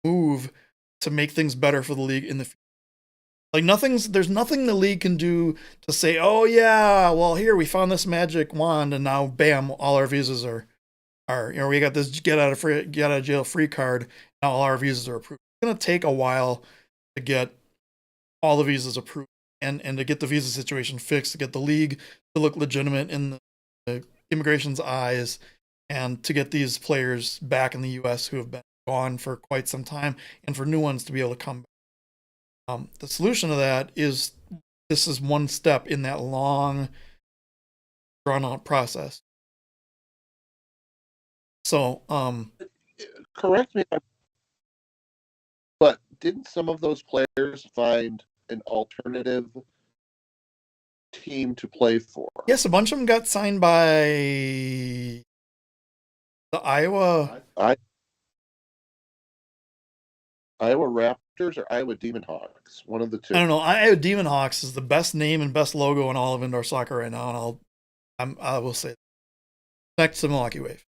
move to make things better for the league in the future. Like there's nothing the league can do to say, oh yeah, well here we found this magic wand and now bam, all our visas are we got this get out of jail free card, now all our visas are approved. It's gonna take a while to get all the visas approved and to get the visa situation fixed, to get the league to look legitimate in the immigration's eyes, and to get these players back in the U.S. who have been gone for quite some time, and for new ones to be able to come back. The solution to that is this is one step in that long, drawn-out process. So, correct me, but didn't some of those players find an alternative team to play for? Yes, a bunch of them got signed by the Iowa Raptors or Iowa Demon Hawks, one of the two. I don't know. Iowa Demon Hawks is the best name and best logo in all of indoor soccer right now, and I will say that. Next to Milwaukee Wave.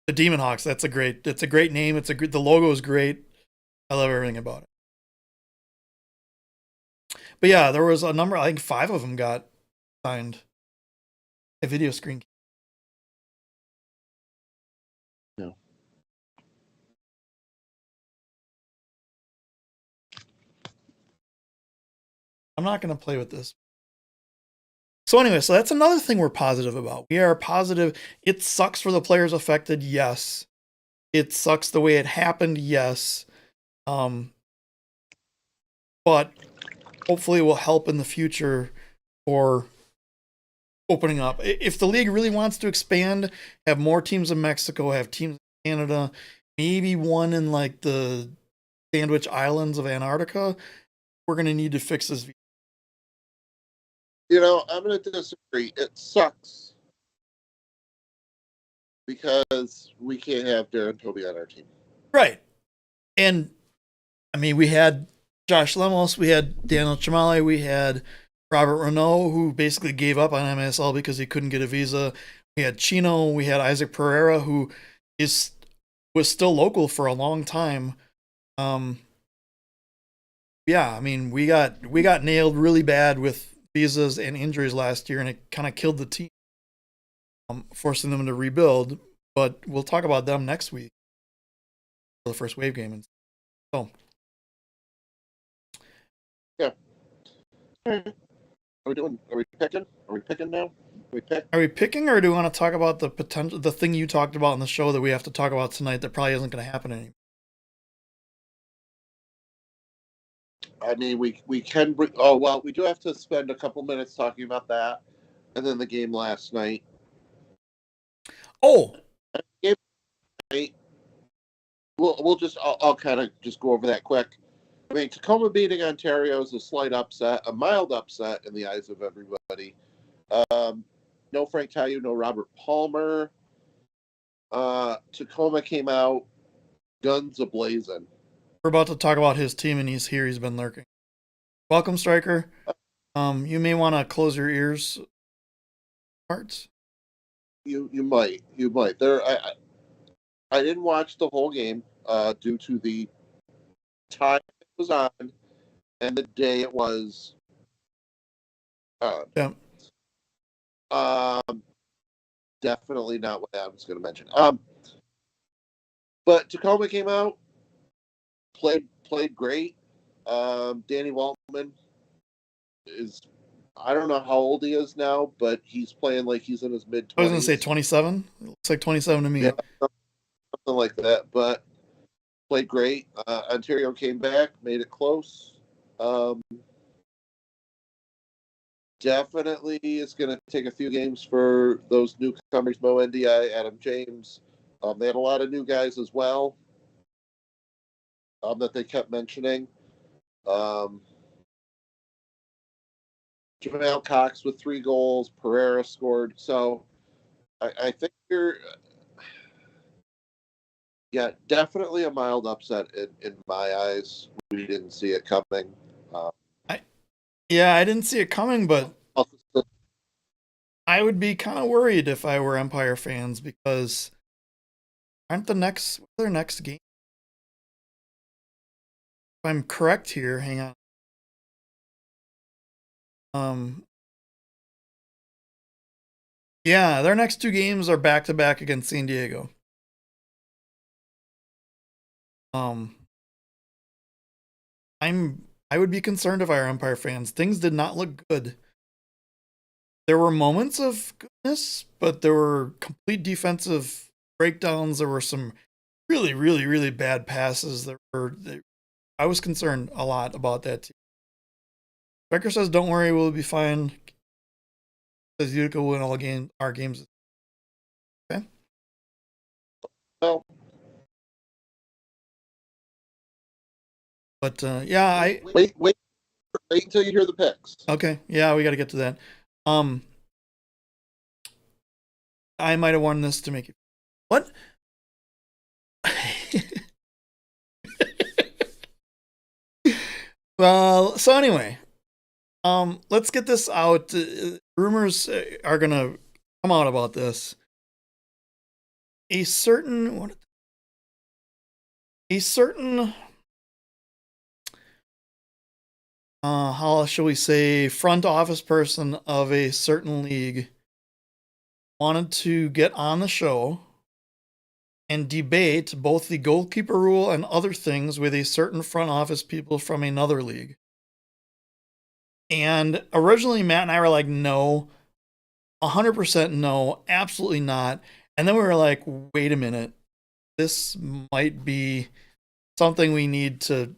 The Demon Hawks, it's a great name. The logo is great. I love everything about it. But yeah, there was a number, I think 5 of them got signed. A video screen. No. I'm not going to play with this. So anyway, so that's another thing we're positive about. We are positive. It sucks for the players affected. Yes. It sucks the way it happened. Yes. But hopefully it will help in the future for opening up. If the league really wants to expand, have more teams in Mexico, have teams in Canada, maybe one in like the Sandwich Islands of Antarctica, we're going to need to fix this. You know, I'm going to disagree. It sucks because we can't have Darren Toby on our team. Right. And I mean, we had Josh Lemos, we had Daniel Chamale, we had Robert Renault, who basically gave up on MASL because he couldn't get a visa. We had Chino, we had Isaac Pereira, who was still local for a long time. Yeah, I mean, we got nailed really bad with visas and injuries last year, and it kind of killed the team, forcing them to rebuild. But we'll talk about them next week for the first wave game. So, yeah. Are we doing? Are we picking? Are we picking now? Are we picking, or do we want to talk about the potential, the thing you talked about in the show that we have to talk about tonight that probably isn't going to happen anymore? I mean, we can bring. Oh well, we do have to spend a couple minutes talking about that, and then the game last night. Oh, Game night. We'll just. I'll kind of just go over that quick. I mean, Tacoma beating Ontario is a slight upset, a mild upset in the eyes of everybody. No Frank Tayu, no Robert Palmer. Tacoma came out guns a-blazing. we're about to talk about his team, and he's here. He's been lurking. Welcome, Striker. You may want to close your ears. Parts. You might. There. I didn't watch the whole game due to the time it was on and the day it was on. Yeah. Definitely not what Adam's going to mention. But Tacoma came out, played great. Danny Waltman is, I don't know how old he is now, but he's playing like he's in his mid-20s. I was going to say 27. It looks like 27 to me. Yeah, something like that. But played great. Ontario came back, made it close. Definitely it's going to take a few games for those newcomers, Mo NDI, Adam James. They had a lot of new guys as well that they kept mentioning. Jamal Cox with 3 goals. Pereira scored. So I think definitely a mild upset in my eyes. We didn't see it coming. I didn't see it coming, but I would be kind of worried if I were Empire fans, because aren't their next game? If I'm correct here, hang on. Yeah, their next 2 games are back to back against San Diego. I would be concerned if I were Empire fans. Things did not look good. There were moments of goodness, but there were complete defensive breakdowns. There were some really, really, really bad passes. I was concerned a lot about that team. Becker says, "Don't worry, we'll be fine." Says Utica will win all our games. Okay. Well, but yeah, wait until you hear the picks. Okay, yeah, we got to get to that. I might have won this to make you. What? Well, so anyway, let's get this out. Rumors are gonna come out about this. A certain how shall we say, front office person of a certain league wanted to get on the show and debate both the goalkeeper rule and other things with a certain front office people from another league. And originally Matt and I were like, no, 100% no, absolutely not. And then we were like, wait a minute, this might be something we need to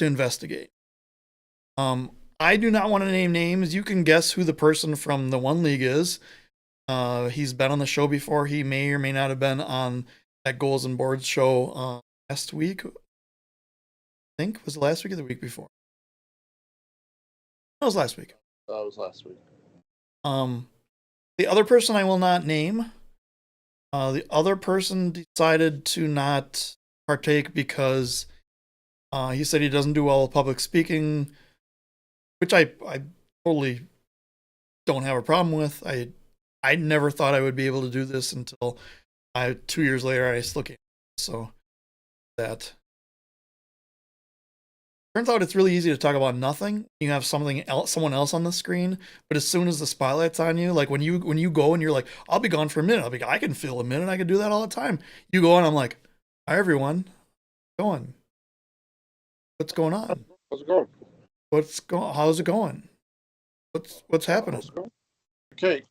investigate. I do not want to name names. You can guess who the person from the one league is. He's been on the show before. He may or may not have been on that Goals and Boards show last week. I think was it last week or the week before? It was last week. That was last week. The other person I will not name. The other person decided to not partake because he said he doesn't do well with public speaking, which I totally don't have a problem with. I never thought I would be able to do this until 2 years later I still can't. So that turns out it's really easy to talk about nothing. You have someone else on the screen, but as soon as the spotlight's on you, like when you go and you're like, I'll be gone for a minute. I can fill a minute. I can do that all the time. You go and I'm like, hi everyone, going. What's going on? How's it going? How's it going? What's happening? Okay.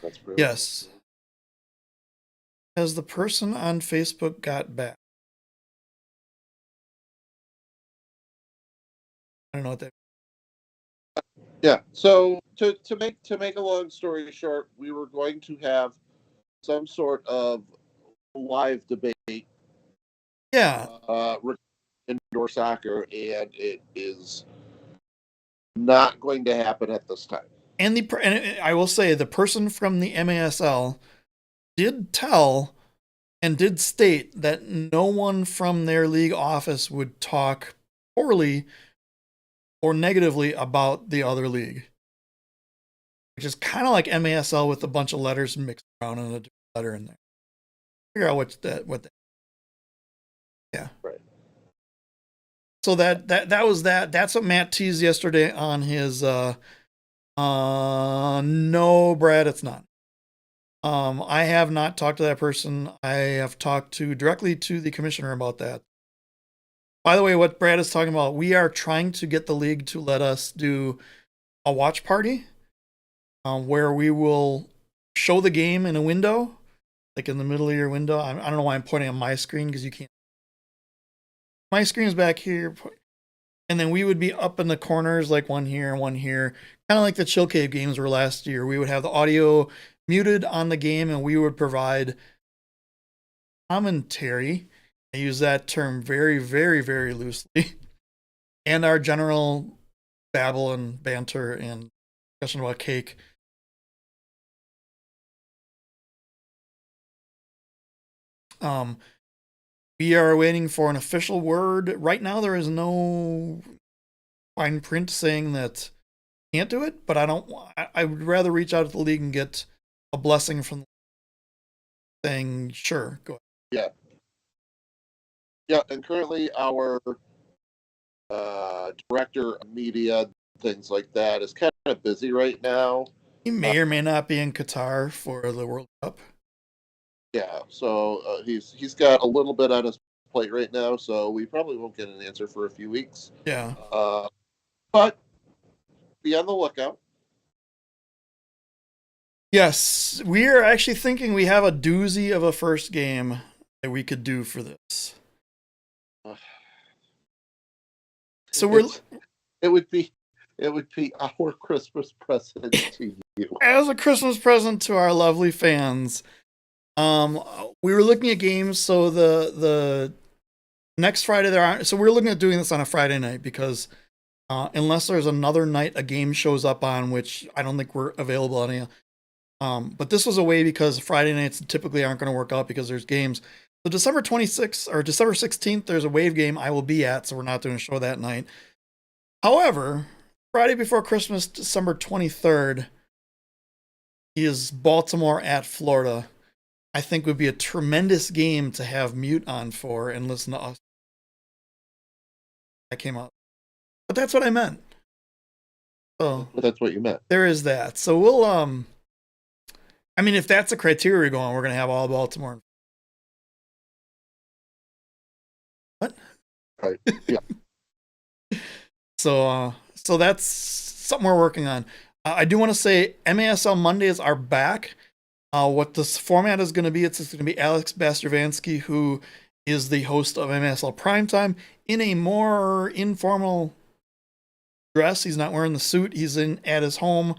That's Yes. Has the person on Facebook got back? I don't know what that. Yeah. So to make a long story short, we were going to have some sort of live debate. Yeah. Indoor soccer, and it is not going to happen at this time. And I will say the person from the MASL did tell and did state that no one from their league office would talk poorly or negatively about the other league, which is kind of like MASL with a bunch of letters mixed around and a letter in there. Figure out what that. Yeah. Right. So that was that. That's what Matt teased yesterday on his. No, Brad, it's not. I have not talked to that person. I have talked directly to the commissioner about that. By the way, what Brad is talking about, we are trying to get the league to let us do a watch party, where we will show the game in a window, like in the middle of your window. I don't know why I'm pointing on my screen because you can't. My screen is back here, and then we would be up in the corners, like one here and one here, kind of like the Chill Cave games were last year. We would have the audio muted on the game, and we would provide commentary. I use that term very, very, very loosely, and our general babble and banter and discussion about cake. We are waiting for an official word. Right now, there is no fine print saying that can't do it, but I would rather reach out to the league and get a blessing from saying, sure, go ahead. Yeah, and currently our director of media, things like that, is kind of busy right now. He may or may not be in Qatar for the World Cup. Yeah, so he's got a little bit on his plate right now, so we probably won't get an answer for a few weeks. Yeah. But be on the lookout. Yes, we are actually thinking we have a doozy of a first game that we could do for this. So it would be our Christmas present to you. As a Christmas present to our lovely fans. We were looking at games, so the next Friday there aren't. So we're looking at doing this on a Friday night because unless there's another night a game shows up on, which I don't think we're available on any. But this was a way because Friday nights typically aren't going to work out because there's games. So December 26th or December 16th, there's a Wave game I will be at, so we're not doing a show that night. However, Friday before Christmas, December 23rd, is Baltimore at Florida. I think would be a tremendous game to have mute on for and listen to us. That came out. But that's what I meant. So that's what you meant. There is that. So we'll I mean, if that's the criteria we're going, we're gonna have all Baltimore. What? Right. Yeah. So that's something we're working on. I do want to say MASL Mondays are back. What this format is going to be, it's going to be Alex Bastervansky, who is the host of MASL Primetime, in a more informal dress. He's not wearing the suit. He's at his home,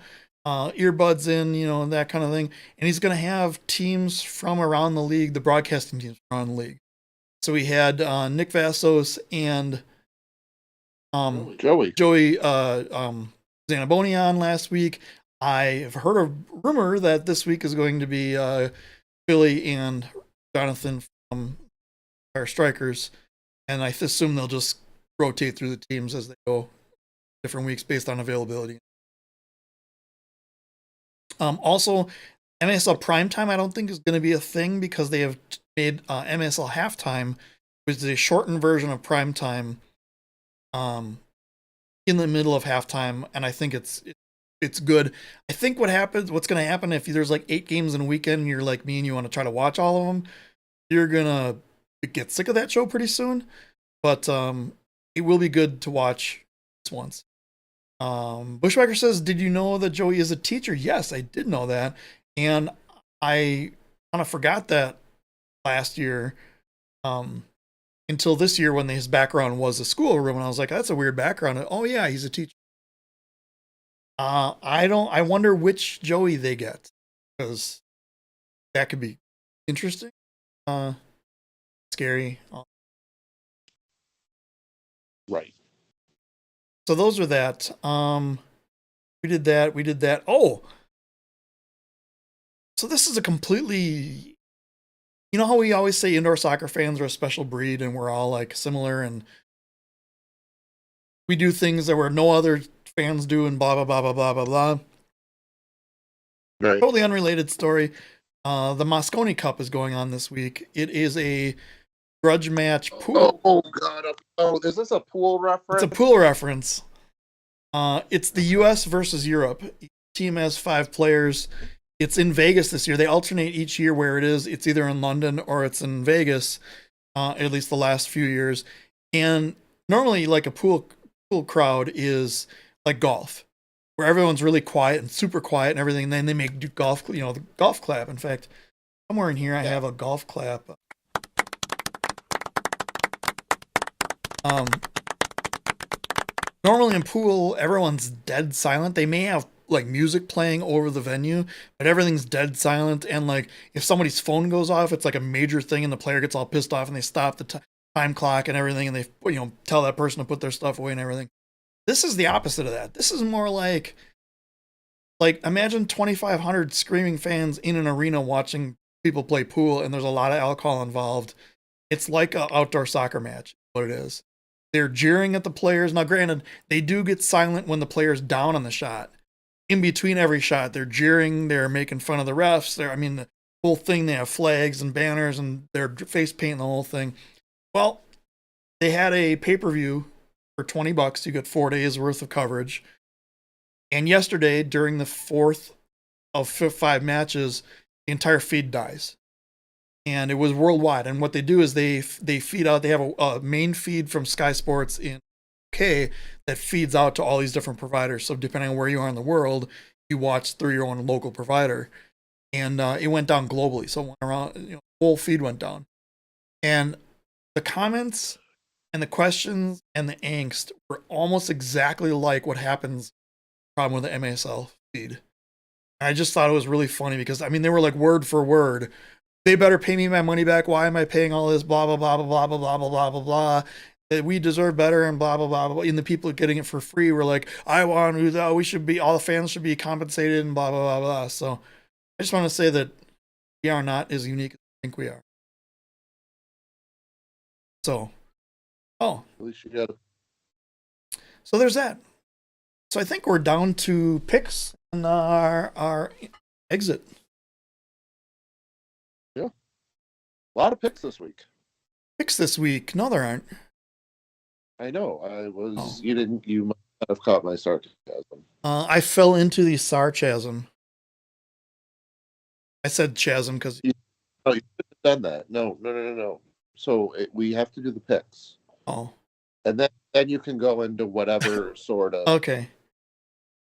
earbuds in, that kind of thing. And he's going to have teams from around the league, the broadcasting teams from around the league. So we had Nick Vassos and Joey Zanaboni on last week. I've heard a rumor that this week is going to be Billy and Jonathan from our Strikers, and I assume they'll just rotate through the teams as they go different weeks based on availability. Also, MSL Primetime I don't think is going to be a thing because they have made MSL Halftime, which is a shortened version of Primetime, in the middle of halftime, and I think it's good. I think what's going to happen if there's like 8 games in a weekend and you're like me and you want to try to watch all of them, you're going to get sick of that show pretty soon. But it will be good to watch this once. Bushwhacker says, did you know that Joey is a teacher? Yes, I did know that. And I kind of forgot that last year until this year when his background was a schoolroom. And I was like, that's a weird background. And, oh, yeah, he's a teacher. I wonder which Joey they get, because that could be interesting. Scary. Right. So those are that. We did that. Oh, so this is a completely, how we always say indoor soccer fans are a special breed and we're all like similar and we do things that were no other fans do and blah, blah, blah, blah, blah, blah, blah. Right. Totally unrelated story. The Mosconi Cup is going on this week. It is a grudge match pool. Oh God. Oh, is this a pool reference? It's a pool reference. It's the US versus Europe. Each team has 5 players. It's in Vegas this year. They alternate each year where it is. It's either in London or it's in Vegas, at least the last few years. And normally, like a pool crowd is like golf, where everyone's really quiet and super quiet and everything. And then they make golf, the golf clap. In fact, somewhere in here I have a golf clap. Normally in pool, everyone's dead silent. They may have like music playing over the venue, but everything's dead silent. And like if somebody's phone goes off, it's like a major thing, and the player gets all pissed off, and they stop the time clock and everything, and they tell that person to put their stuff away and everything. This is the opposite of that. This is more like imagine 2,500 screaming fans in an arena watching people play pool, and there's a lot of alcohol involved. It's like an outdoor soccer match. What it is. They're jeering at the players. Now, granted, they do get silent when the player's down on the shot. In between every shot, they're jeering. They're making fun of the refs. The whole thing, they have flags and banners, and they're face painting the whole thing. Well, they had a pay-per-view for $20. You get 4 days worth of coverage. And yesterday, during the 4th of 5 matches, the entire feed dies. And it was worldwide. And what they do is they feed out. They have a main feed from Sky Sports in UK that feeds out to all these different providers. So depending on where you are in the world, you watch through your own local provider. And it went down globally. So it went around, the whole feed went down. And the comments and the questions and the angst were almost exactly like what happens problem with the MASL feed. And I just thought it was really funny because they were like word for word. They better pay me my money back. Why am I paying all this? Blah, blah, blah, blah, blah, blah, blah, blah, blah, blah, blah. That we deserve better and blah, blah, blah, blah. And the people getting it for free were like, all the fans should be compensated and blah, blah, blah, blah. So I just want to say that we are not as unique as I think we are. So, at least you got it. So there's that. So I think we're down to picks and our exit. Yeah. A lot of picks this week. Picks this week? No, there aren't. I know. You might not have caught my sarcasm. I fell into the sarcasm. I said chasm because you should have done that. No. So we have to do the picks. Oh. and then you can go into whatever sort of. Okay.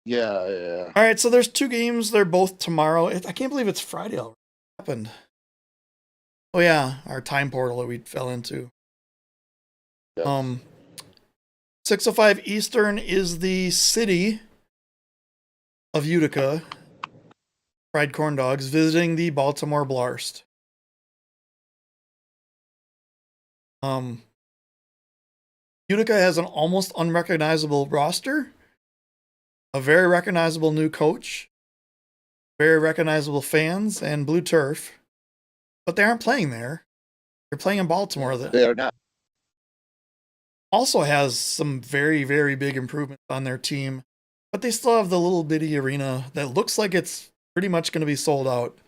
Yeah. All right, so there's 2 games. They're both tomorrow. I can't believe it's Friday already. What happened? Oh yeah, our time portal that we fell into. Yes. 6:05 Eastern is the city of Utica. Fried corn dogs visiting the Baltimore Blarst. Utica has an almost unrecognizable roster, a very recognizable new coach, very recognizable fans, and blue turf. But they aren't playing there. They're playing in Baltimore. They are not. Also has some very, very big improvements on their team. But they still have the little bitty arena that looks like it's pretty much going to be sold out.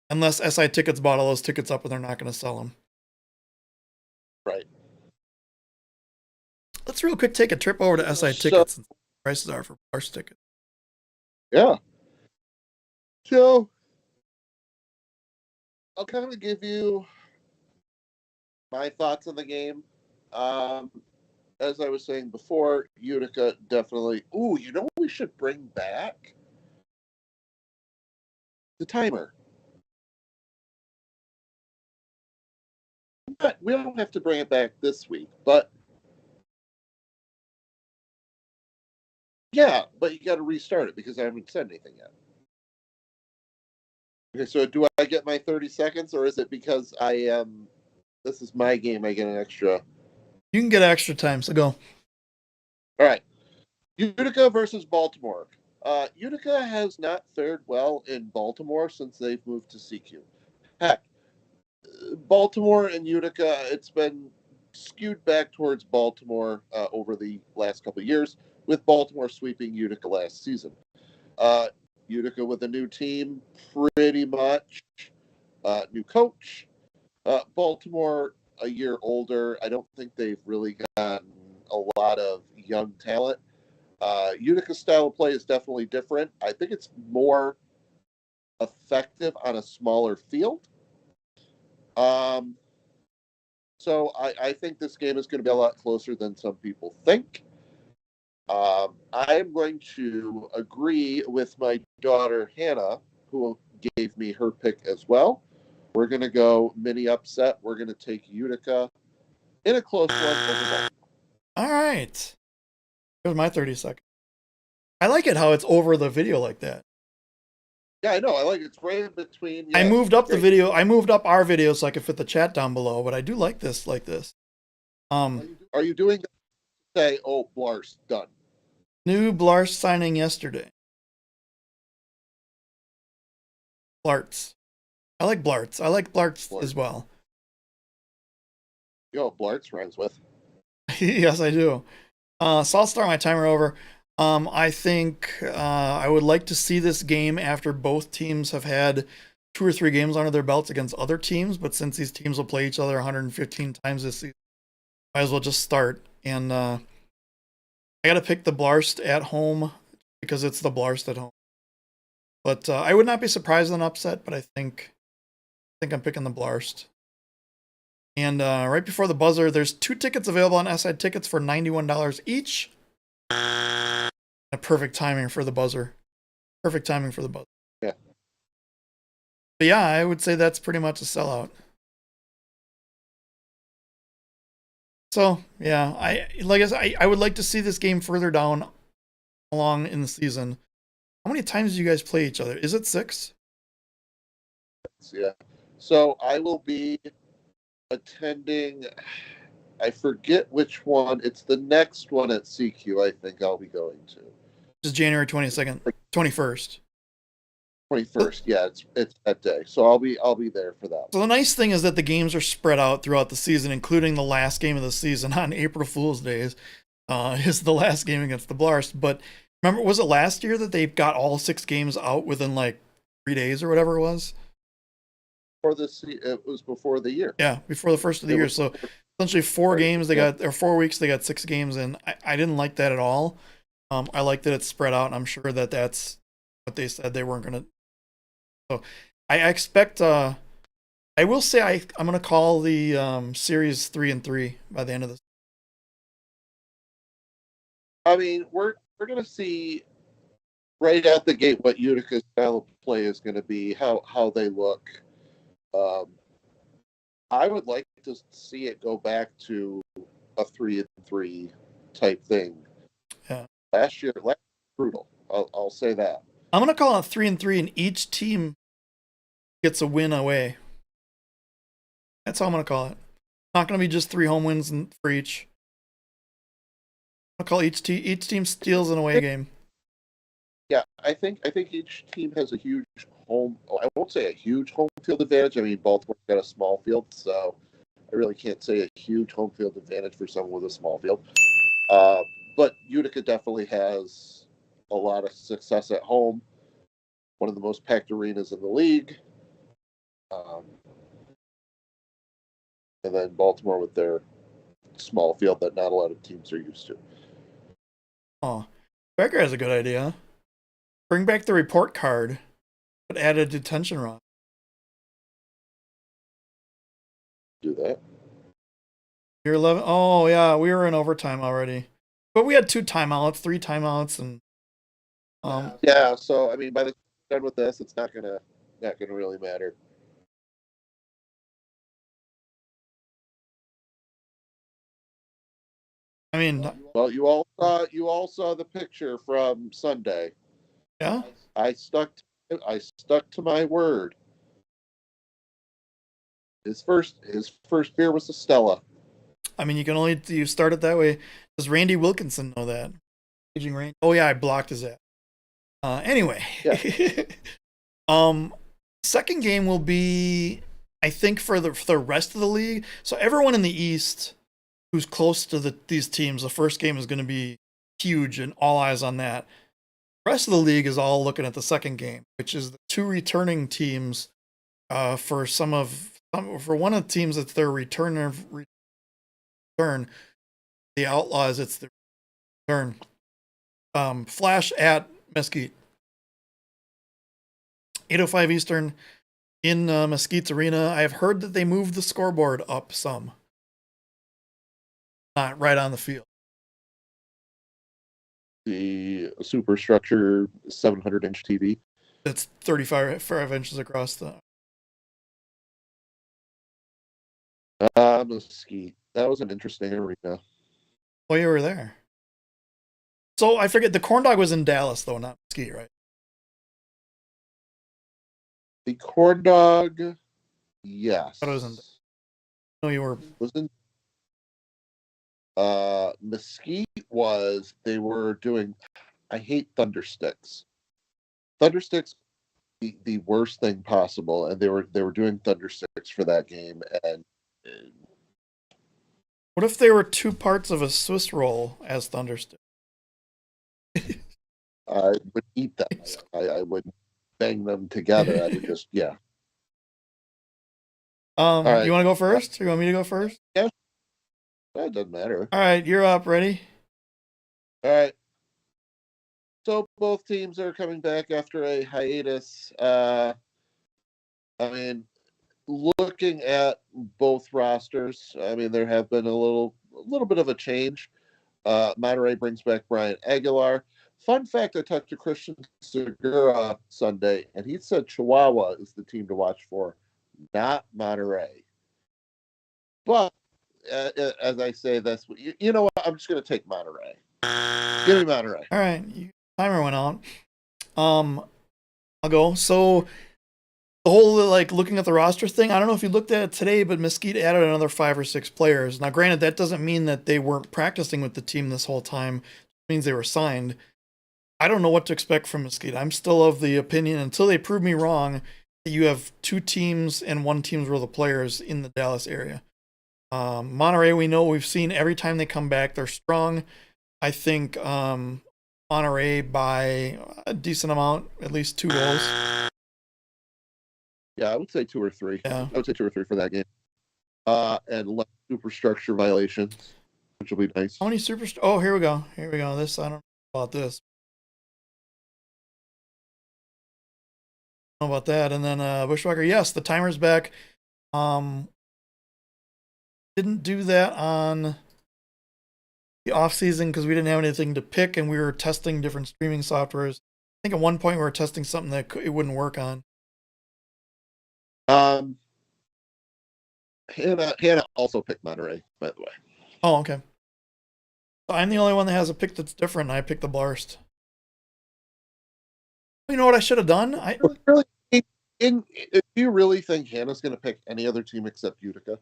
Unless SI Tickets bought all those tickets up and they're not going to sell them. Right. Let's real quick take a trip over to SI Tickets and see what the prices are for Blarst tickets. Yeah. So I'll kind of give you my thoughts on the game. As I was saying before, Utica definitely. Ooh, you know what we should bring back? The timer. But we don't have to bring it back this week, but yeah, but you got to restart it because I haven't said anything yet. Okay, so do I get my 30 seconds, or is it because I am? This is my game. I get an extra. You can get extra time, so go. All right. Utica versus Baltimore. Utica has not fared well in Baltimore since they've moved to CQ. Heck, Baltimore and Utica, it's been skewed back towards Baltimore over the last couple of years, with Baltimore sweeping Utica last season. Utica with a new team, pretty much. New coach. Baltimore, a year older. I don't think they've really gotten a lot of young talent. Utica's style of play is definitely different. I think it's more effective on a smaller field. So I think this game is going to be a lot closer than some people think. I am going to agree with my daughter Hannah, who gave me her pick as well. We're going to go mini upset. We're going to take Utica in a close one over Baltimore. All right. Here's my 30 seconds. I like it how it's over the video like that. Yeah, I know. I like it. It's right in between. Yeah, I moved up the video. I moved up our video so I could fit the chat down below, but I do like this like this. Are you doing that? Say, oh, Blarst, done. New Blarst signing yesterday. Blarts. I like Blarts. I like Blarts as well. Yo, Blarts rhymes with. Yes, I do. So I'll start my timer over. I think I would like to see this game after both teams have had 2 or 3 games under their belts against other teams, but since these teams will play each other 115 times this season, might as well just start. And I got to pick the Blarst at home because it's the Blarst at home. But I would not be surprised in an upset, but I think I'm picking the Blarst. And right before the buzzer, there's 2 tickets available on SI Tickets for $91 each. A perfect timing for the buzzer. Perfect timing for the buzzer. Yeah. But yeah, I would say that's pretty much a sellout. So yeah, I would like to see this game further down along in the season. How many times do you guys play each other? Is it 6? Yeah. So I will be attending. I forget which one. It's the next one at CQ. I think I'll be going to. This is January 22nd, 21st. 21st. Yeah, it's that day. So I'll be there for that. So the nice thing is that the games are spread out throughout the season, including the last game of the season on April Fool's Days. Is the last game against the Blarst. But remember, was it last year that they got all 6 games out within like 3 days or whatever it was? It was before the year. Yeah, before the first of the year. So essentially 4 games they got, or 4 weeks they got 6 games in. I didn't like that at all. I like that it's spread out, and I'm sure that that's what they said they weren't going to. So I expect. I will say I'm going to call the series 3-3 by the end of this. I mean, we're going to see right at the gate what Utica's style of play is going to be, how they look. Um, I would like to see it go back to a 3-3 type thing. Yeah. Last year was brutal. I'll say that. I'm gonna call it 3-3, and each team gets a win away. That's how I'm gonna call it. Not gonna be just 3 home wins for each. I'll call each team steals an away game. Yeah, I think each team has a huge home. I won't say a huge home field advantage. I mean, Baltimore's got a small field, so I really can't say a huge home field advantage for someone with a small field. But Utica definitely has a lot of success at home. One of the most packed arenas in the league. And then Baltimore with their small field that not a lot of teams are used to. Oh, Becker has a good idea. Bring back the report card, but add a detention run. Do that. Year 11. Oh yeah, we were in overtime already, but we had 2 timeouts, 3 timeouts, and yeah. So I mean, by the time we're done with this, it's not gonna really matter. I mean, well, you all saw the picture from Sunday. Yeah, I stuck to my word. His first beer was a Stella. I mean, you start it that way. Does Randy Wilkinson know that? Aging Randy. Oh yeah, I blocked his ass. Anyway, yeah. Second game will be, I think, for the rest of the league. So everyone in the East who's close to these teams, the first game is going to be huge and all eyes on that. The rest of the league is all looking at the second game, which is the 2 returning teams. For one of the teams, it's their return. The Outlaws, it's the return. Flash at Mesquite. 8:05 Eastern in Mesquite's arena. I have heard that they moved the scoreboard up some. Not right on the field. The superstructure 700-inch TV. It's 35 inches across the. Mesquite. That was an interesting arena. Oh, you were there. So I forget, the corn dog was in Dallas though, not Mesquite, right? The corn dog, yes. But it was in. No, you were. Was in. Mesquite was. They were doing. I hate Thundersticks. Thundersticks, the worst thing possible, and they were doing Thundersticks for that game. And what if they were 2 parts of a Swiss roll as Thunderstick? I would eat them. I would bang them together. I would just yeah. Right. You want to go first? You want me to go first? Yeah. That doesn't matter. All right, you're up. Ready? All right. So both teams are coming back after a hiatus. I mean, looking at both rosters, I mean, there have been a little bit of a change. Monterey brings back Brian Aguilar. Fun fact, I talked to Christian Segura Sunday, and he said Chihuahua is the team to watch for, not Monterey. But as I say this, you know what? I'm just going to take Monterey. Give me Monterey. All right. Timer went out. I'll go. So the whole looking at the roster thing, I don't know if you looked at it today, but Mesquite added another 5 or 6 players. Now, granted, that doesn't mean that they weren't practicing with the team this whole time. It means they were signed. I don't know what to expect from Mesquite. I'm still of the opinion, until they prove me wrong, that you have 2 teams and 1 team's worth of players in the Dallas area. Monterey, we've seen every time they come back, they're strong. I think Monterey by a decent amount, at least 2 goals. Yeah, I would say 2 or 3. Yeah. I would say 2 or 3 for that game. And less superstructure violations, which will be nice. How many Oh, here we go. This, I don't know about this. I don't know about that. And then Bushwhacker, yes, the timer's back. Didn't do that on the off season because we didn't have anything to pick and we were testing different streaming softwares. I think at one point we were testing something that it wouldn't work on. Hannah also picked Monterey, by the way. Oh, okay. So I'm the only one that has a pick that's different. I picked the Barst. You know what I should have done? Do you really think Hannah's going to pick any other team except Utica?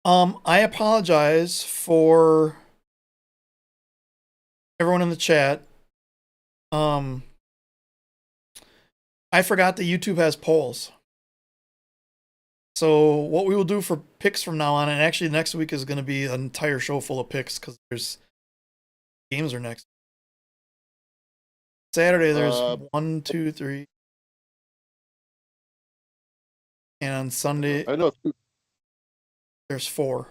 I apologize for everyone in the chat. I forgot that YouTube has polls. So what we will do for picks from now on, and actually next week is going to be an entire show full of picks because there's games are next. Saturday there's 1, 2, 3, and on Sunday I know there's 4.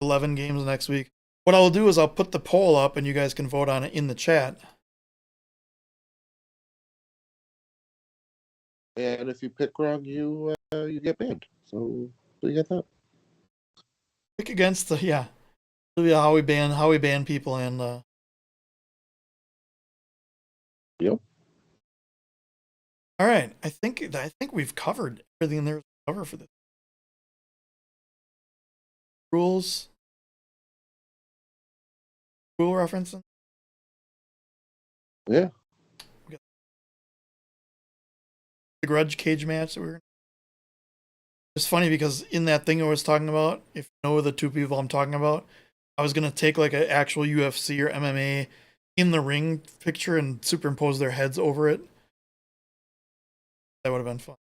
11 games next week. What I'll do is I'll put the poll up and you guys can vote on it in the chat. And if you pick wrong, you get banned. So you get that. Pick against the how we ban people and Yep. All right, I think we've covered everything there is to cover for this. Rule referencing. Yeah. The grudge cage match that we were. It's funny because in that thing I was talking about, if you know the two people I'm talking about, I was gonna take like an actual UFC or MMA in the ring picture and superimpose their heads over it. That would have been fun.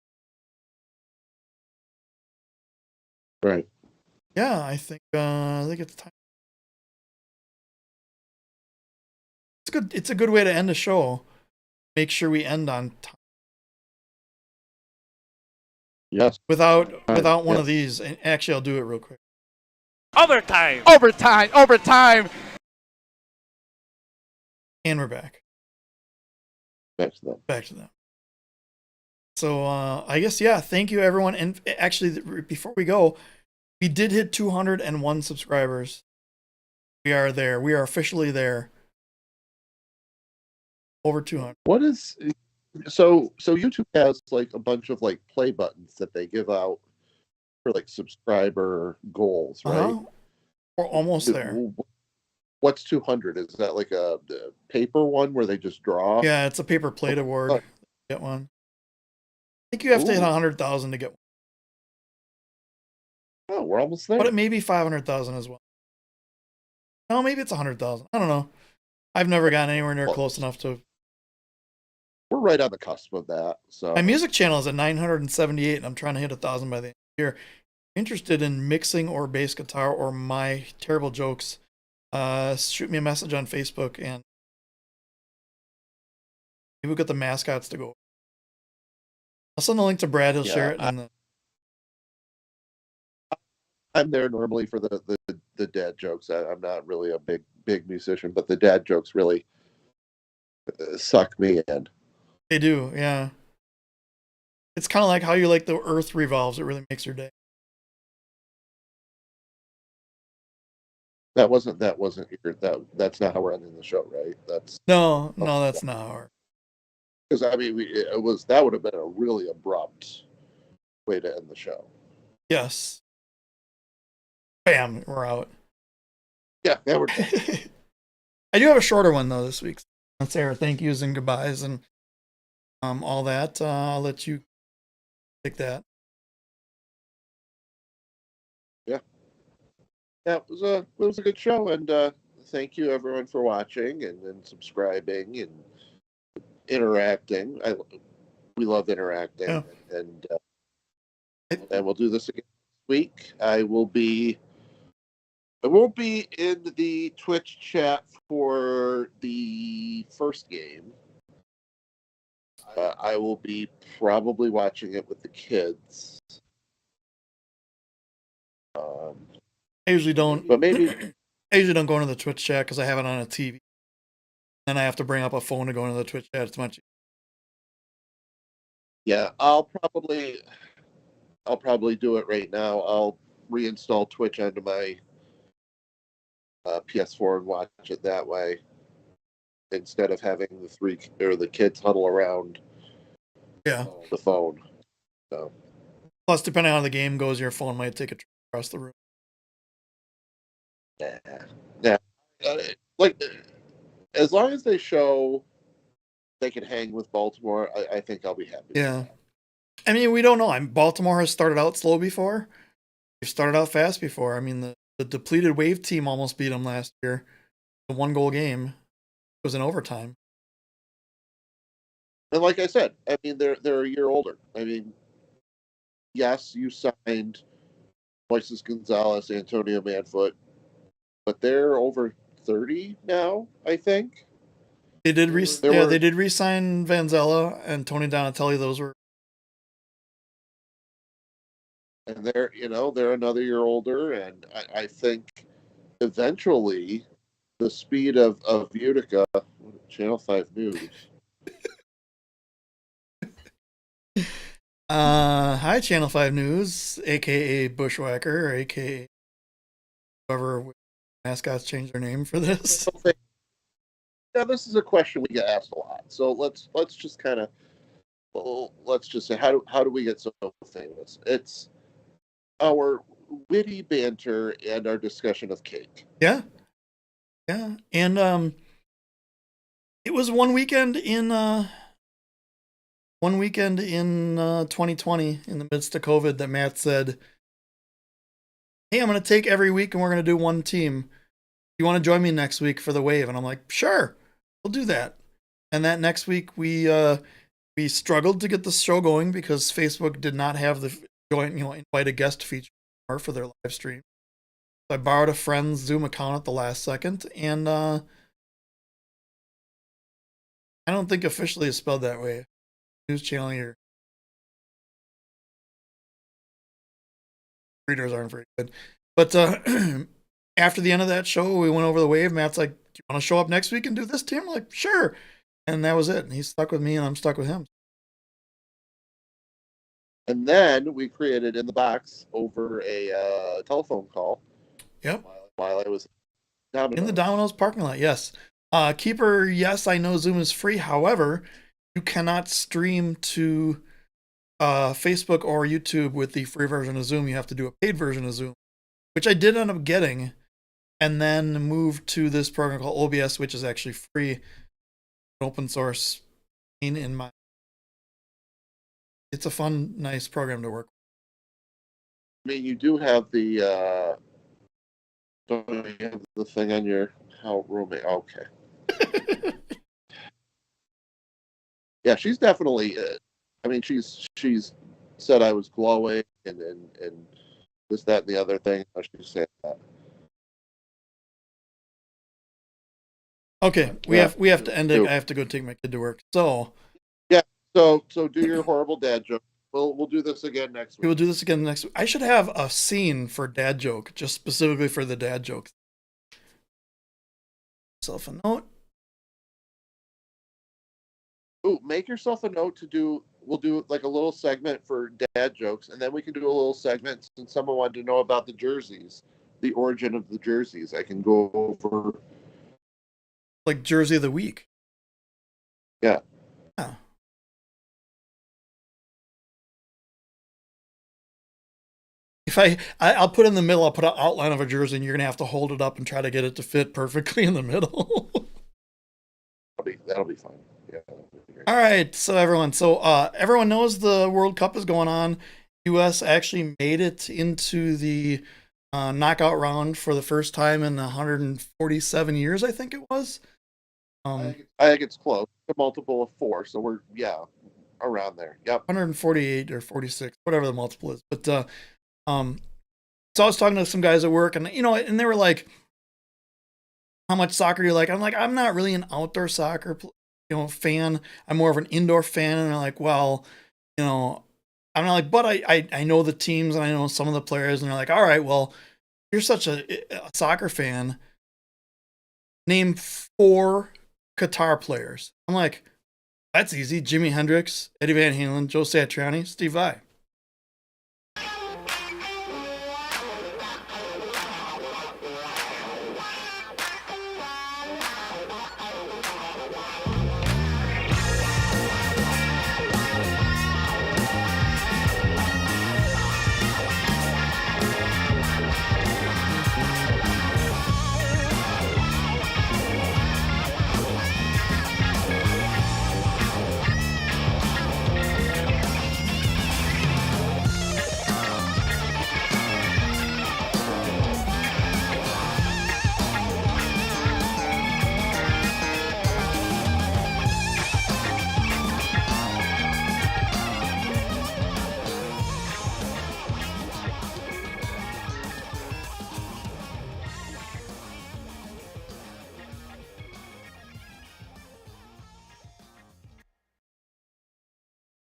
Right. Yeah, I think it's time. It's good. It's a good way to end a show. Make sure we end on time. Yes. Without one of these, and actually I'll do it real quick. Overtime. And we're back. Back to them. So I guess thank you everyone. And actually, before we go, we did hit 201 subscribers. We are there. We are officially there. Over 200. What is so YouTube has like a bunch of like play buttons that they give out for like subscriber goals, right? We're almost there. What's 200? Is that like a paper one where they just draw? Yeah, it's a paper plate award. Get one. I think you have to hit 100,000 to get one. Oh, we're almost there. But it may be 500,000 as well. No, maybe it's 100,000. I don't know. I've never gotten anywhere near close enough to. We're right on the cusp of that. So my music channel is at 978, and I'm trying to hit 1,000 by the end of the year. Interested in mixing or bass guitar or my terrible jokes? Shoot me a message on Facebook, and maybe we'll get the mascots to go. I'll send the link to Brad. He'll share it. I'm there normally for the dad jokes. I'm not really a big musician, but the dad jokes really suck me in. They do, yeah. It's kind of like how you like the earth revolves. It really makes your day. That's not how we're ending the show, right? No, that's not hard. Because I mean, that would have been a really abrupt way to end the show. Yes. Bam, we're out. Yeah, we're I do have a shorter one though this week. Sarah, thank yous and goodbyes and all that. I'll let you take that. Yeah, it was a good show, and thank you everyone for watching and subscribing and interacting. We love interacting, and we'll do this again this week. I won't be in the Twitch chat for the first game. I will be probably watching it with the kids. I usually don't. But maybe I usually don't go into the Twitch chat because I have it on a TV, and I have to bring up a phone to go into the Twitch chat. It's much. Yeah, I'll probably do it right now. reinstall Twitch onto my PS4 and watch it that way instead of having the kids huddle around the phone. So. Plus, depending on how the game goes, your phone might take a trip across the room. Yeah. Like, as long as they show they can hang with Baltimore, I think I'll be happy. Yeah. I mean, we don't know. Baltimore has started out slow before. They've started out fast before. I mean, the depleted Wave team almost beat them last year. The 1-goal game. It was in overtime. And like I said, I mean, they're a year older. I mean, yes, you signed Moises Gonzalez, Antonio Manfoot, but they're over 30 now, I think. They did re-sign Vanzella and Tony Donatelli. Those were, and they're another year older, and I think eventually the speed of Utica, Channel 5 News. Hi, Channel 5 News, aka Bushwhacker, aka whoever mascots changed their name for this. Now, this is a question we get asked a lot. So let's just kind of let's just say how do we get so famous? It's our witty banter and our discussion of cake. Yeah, and it was one weekend in 2020 in the midst of COVID that Matt said, "Hey, I'm going to take every week and we're going to do one team. You want to join me next week for the Wave?" And I'm like, "Sure, we'll do that." And that next week we struggled to get the show going because Facebook did not have the invite a guest feature for their live stream. So I borrowed a friend's Zoom account at the last second, and I don't think officially it's spelled that way. News channel here. Readers aren't very good. But after the end of that show, we went over the Wave. Matt's like, "Do you want to show up next week and do this team?" I'm like, "Sure." And that was it. And he's stuck with me and I'm stuck with him. And then we created In the Box over a telephone call. Yep. While I was in the Domino's parking lot, yes. Keeper, yes, I know Zoom is free. However, you cannot stream to Facebook or YouTube with the free version of Zoom. You have to do a paid version of Zoom, which I did end up getting, and then moved to this program called OBS, which is actually free, open source. It's a fun, nice program to work with. I mean, you do have the don't you have the thing on your roommate? Okay. Yeah, she's definitely. I mean, she's said I was glowing and this, that, and the other thing. She said that. Okay, we have to end it. I have to go take my kid to work. So yeah, so do your horrible dad joke. We'll do this again next week. We'll do this again next week. I should have a scene for dad joke, just specifically for the dad jokes. Myself a note. Ooh, make yourself a note to do. We'll do like a little segment for dad jokes, and then we can do a little segment since someone wanted to know about the jerseys, the origin of the jerseys. I can go over like Jersey of the Week. Yeah. Yeah. If I'll put in the middle, I'll put an outline of a jersey, and you're gonna have to hold it up and try to get it to fit perfectly in the middle. That'll be fun. Yeah. All right, so everyone knows the World Cup is going on. U.S. actually made it into the knockout round for the first time in 147 years, I think it was. I think it's close. A multiple of 4, so we're around there. Yep. 148 or 46, whatever the multiple is. But so I was talking to some guys at work, and and they were like, "How much soccer do you like?" I'm like, "I'm not really an outdoor soccer fan. I'm more of an indoor fan." And they're like, "Well, I'm not like, but I know the teams and I know some of the players." And they're like, "All right, well, you're such a soccer fan. Name 4 Qatar players." I'm like, "That's easy. Jimi Hendrix, Eddie Van Halen, Joe Satriani, Steve Vai."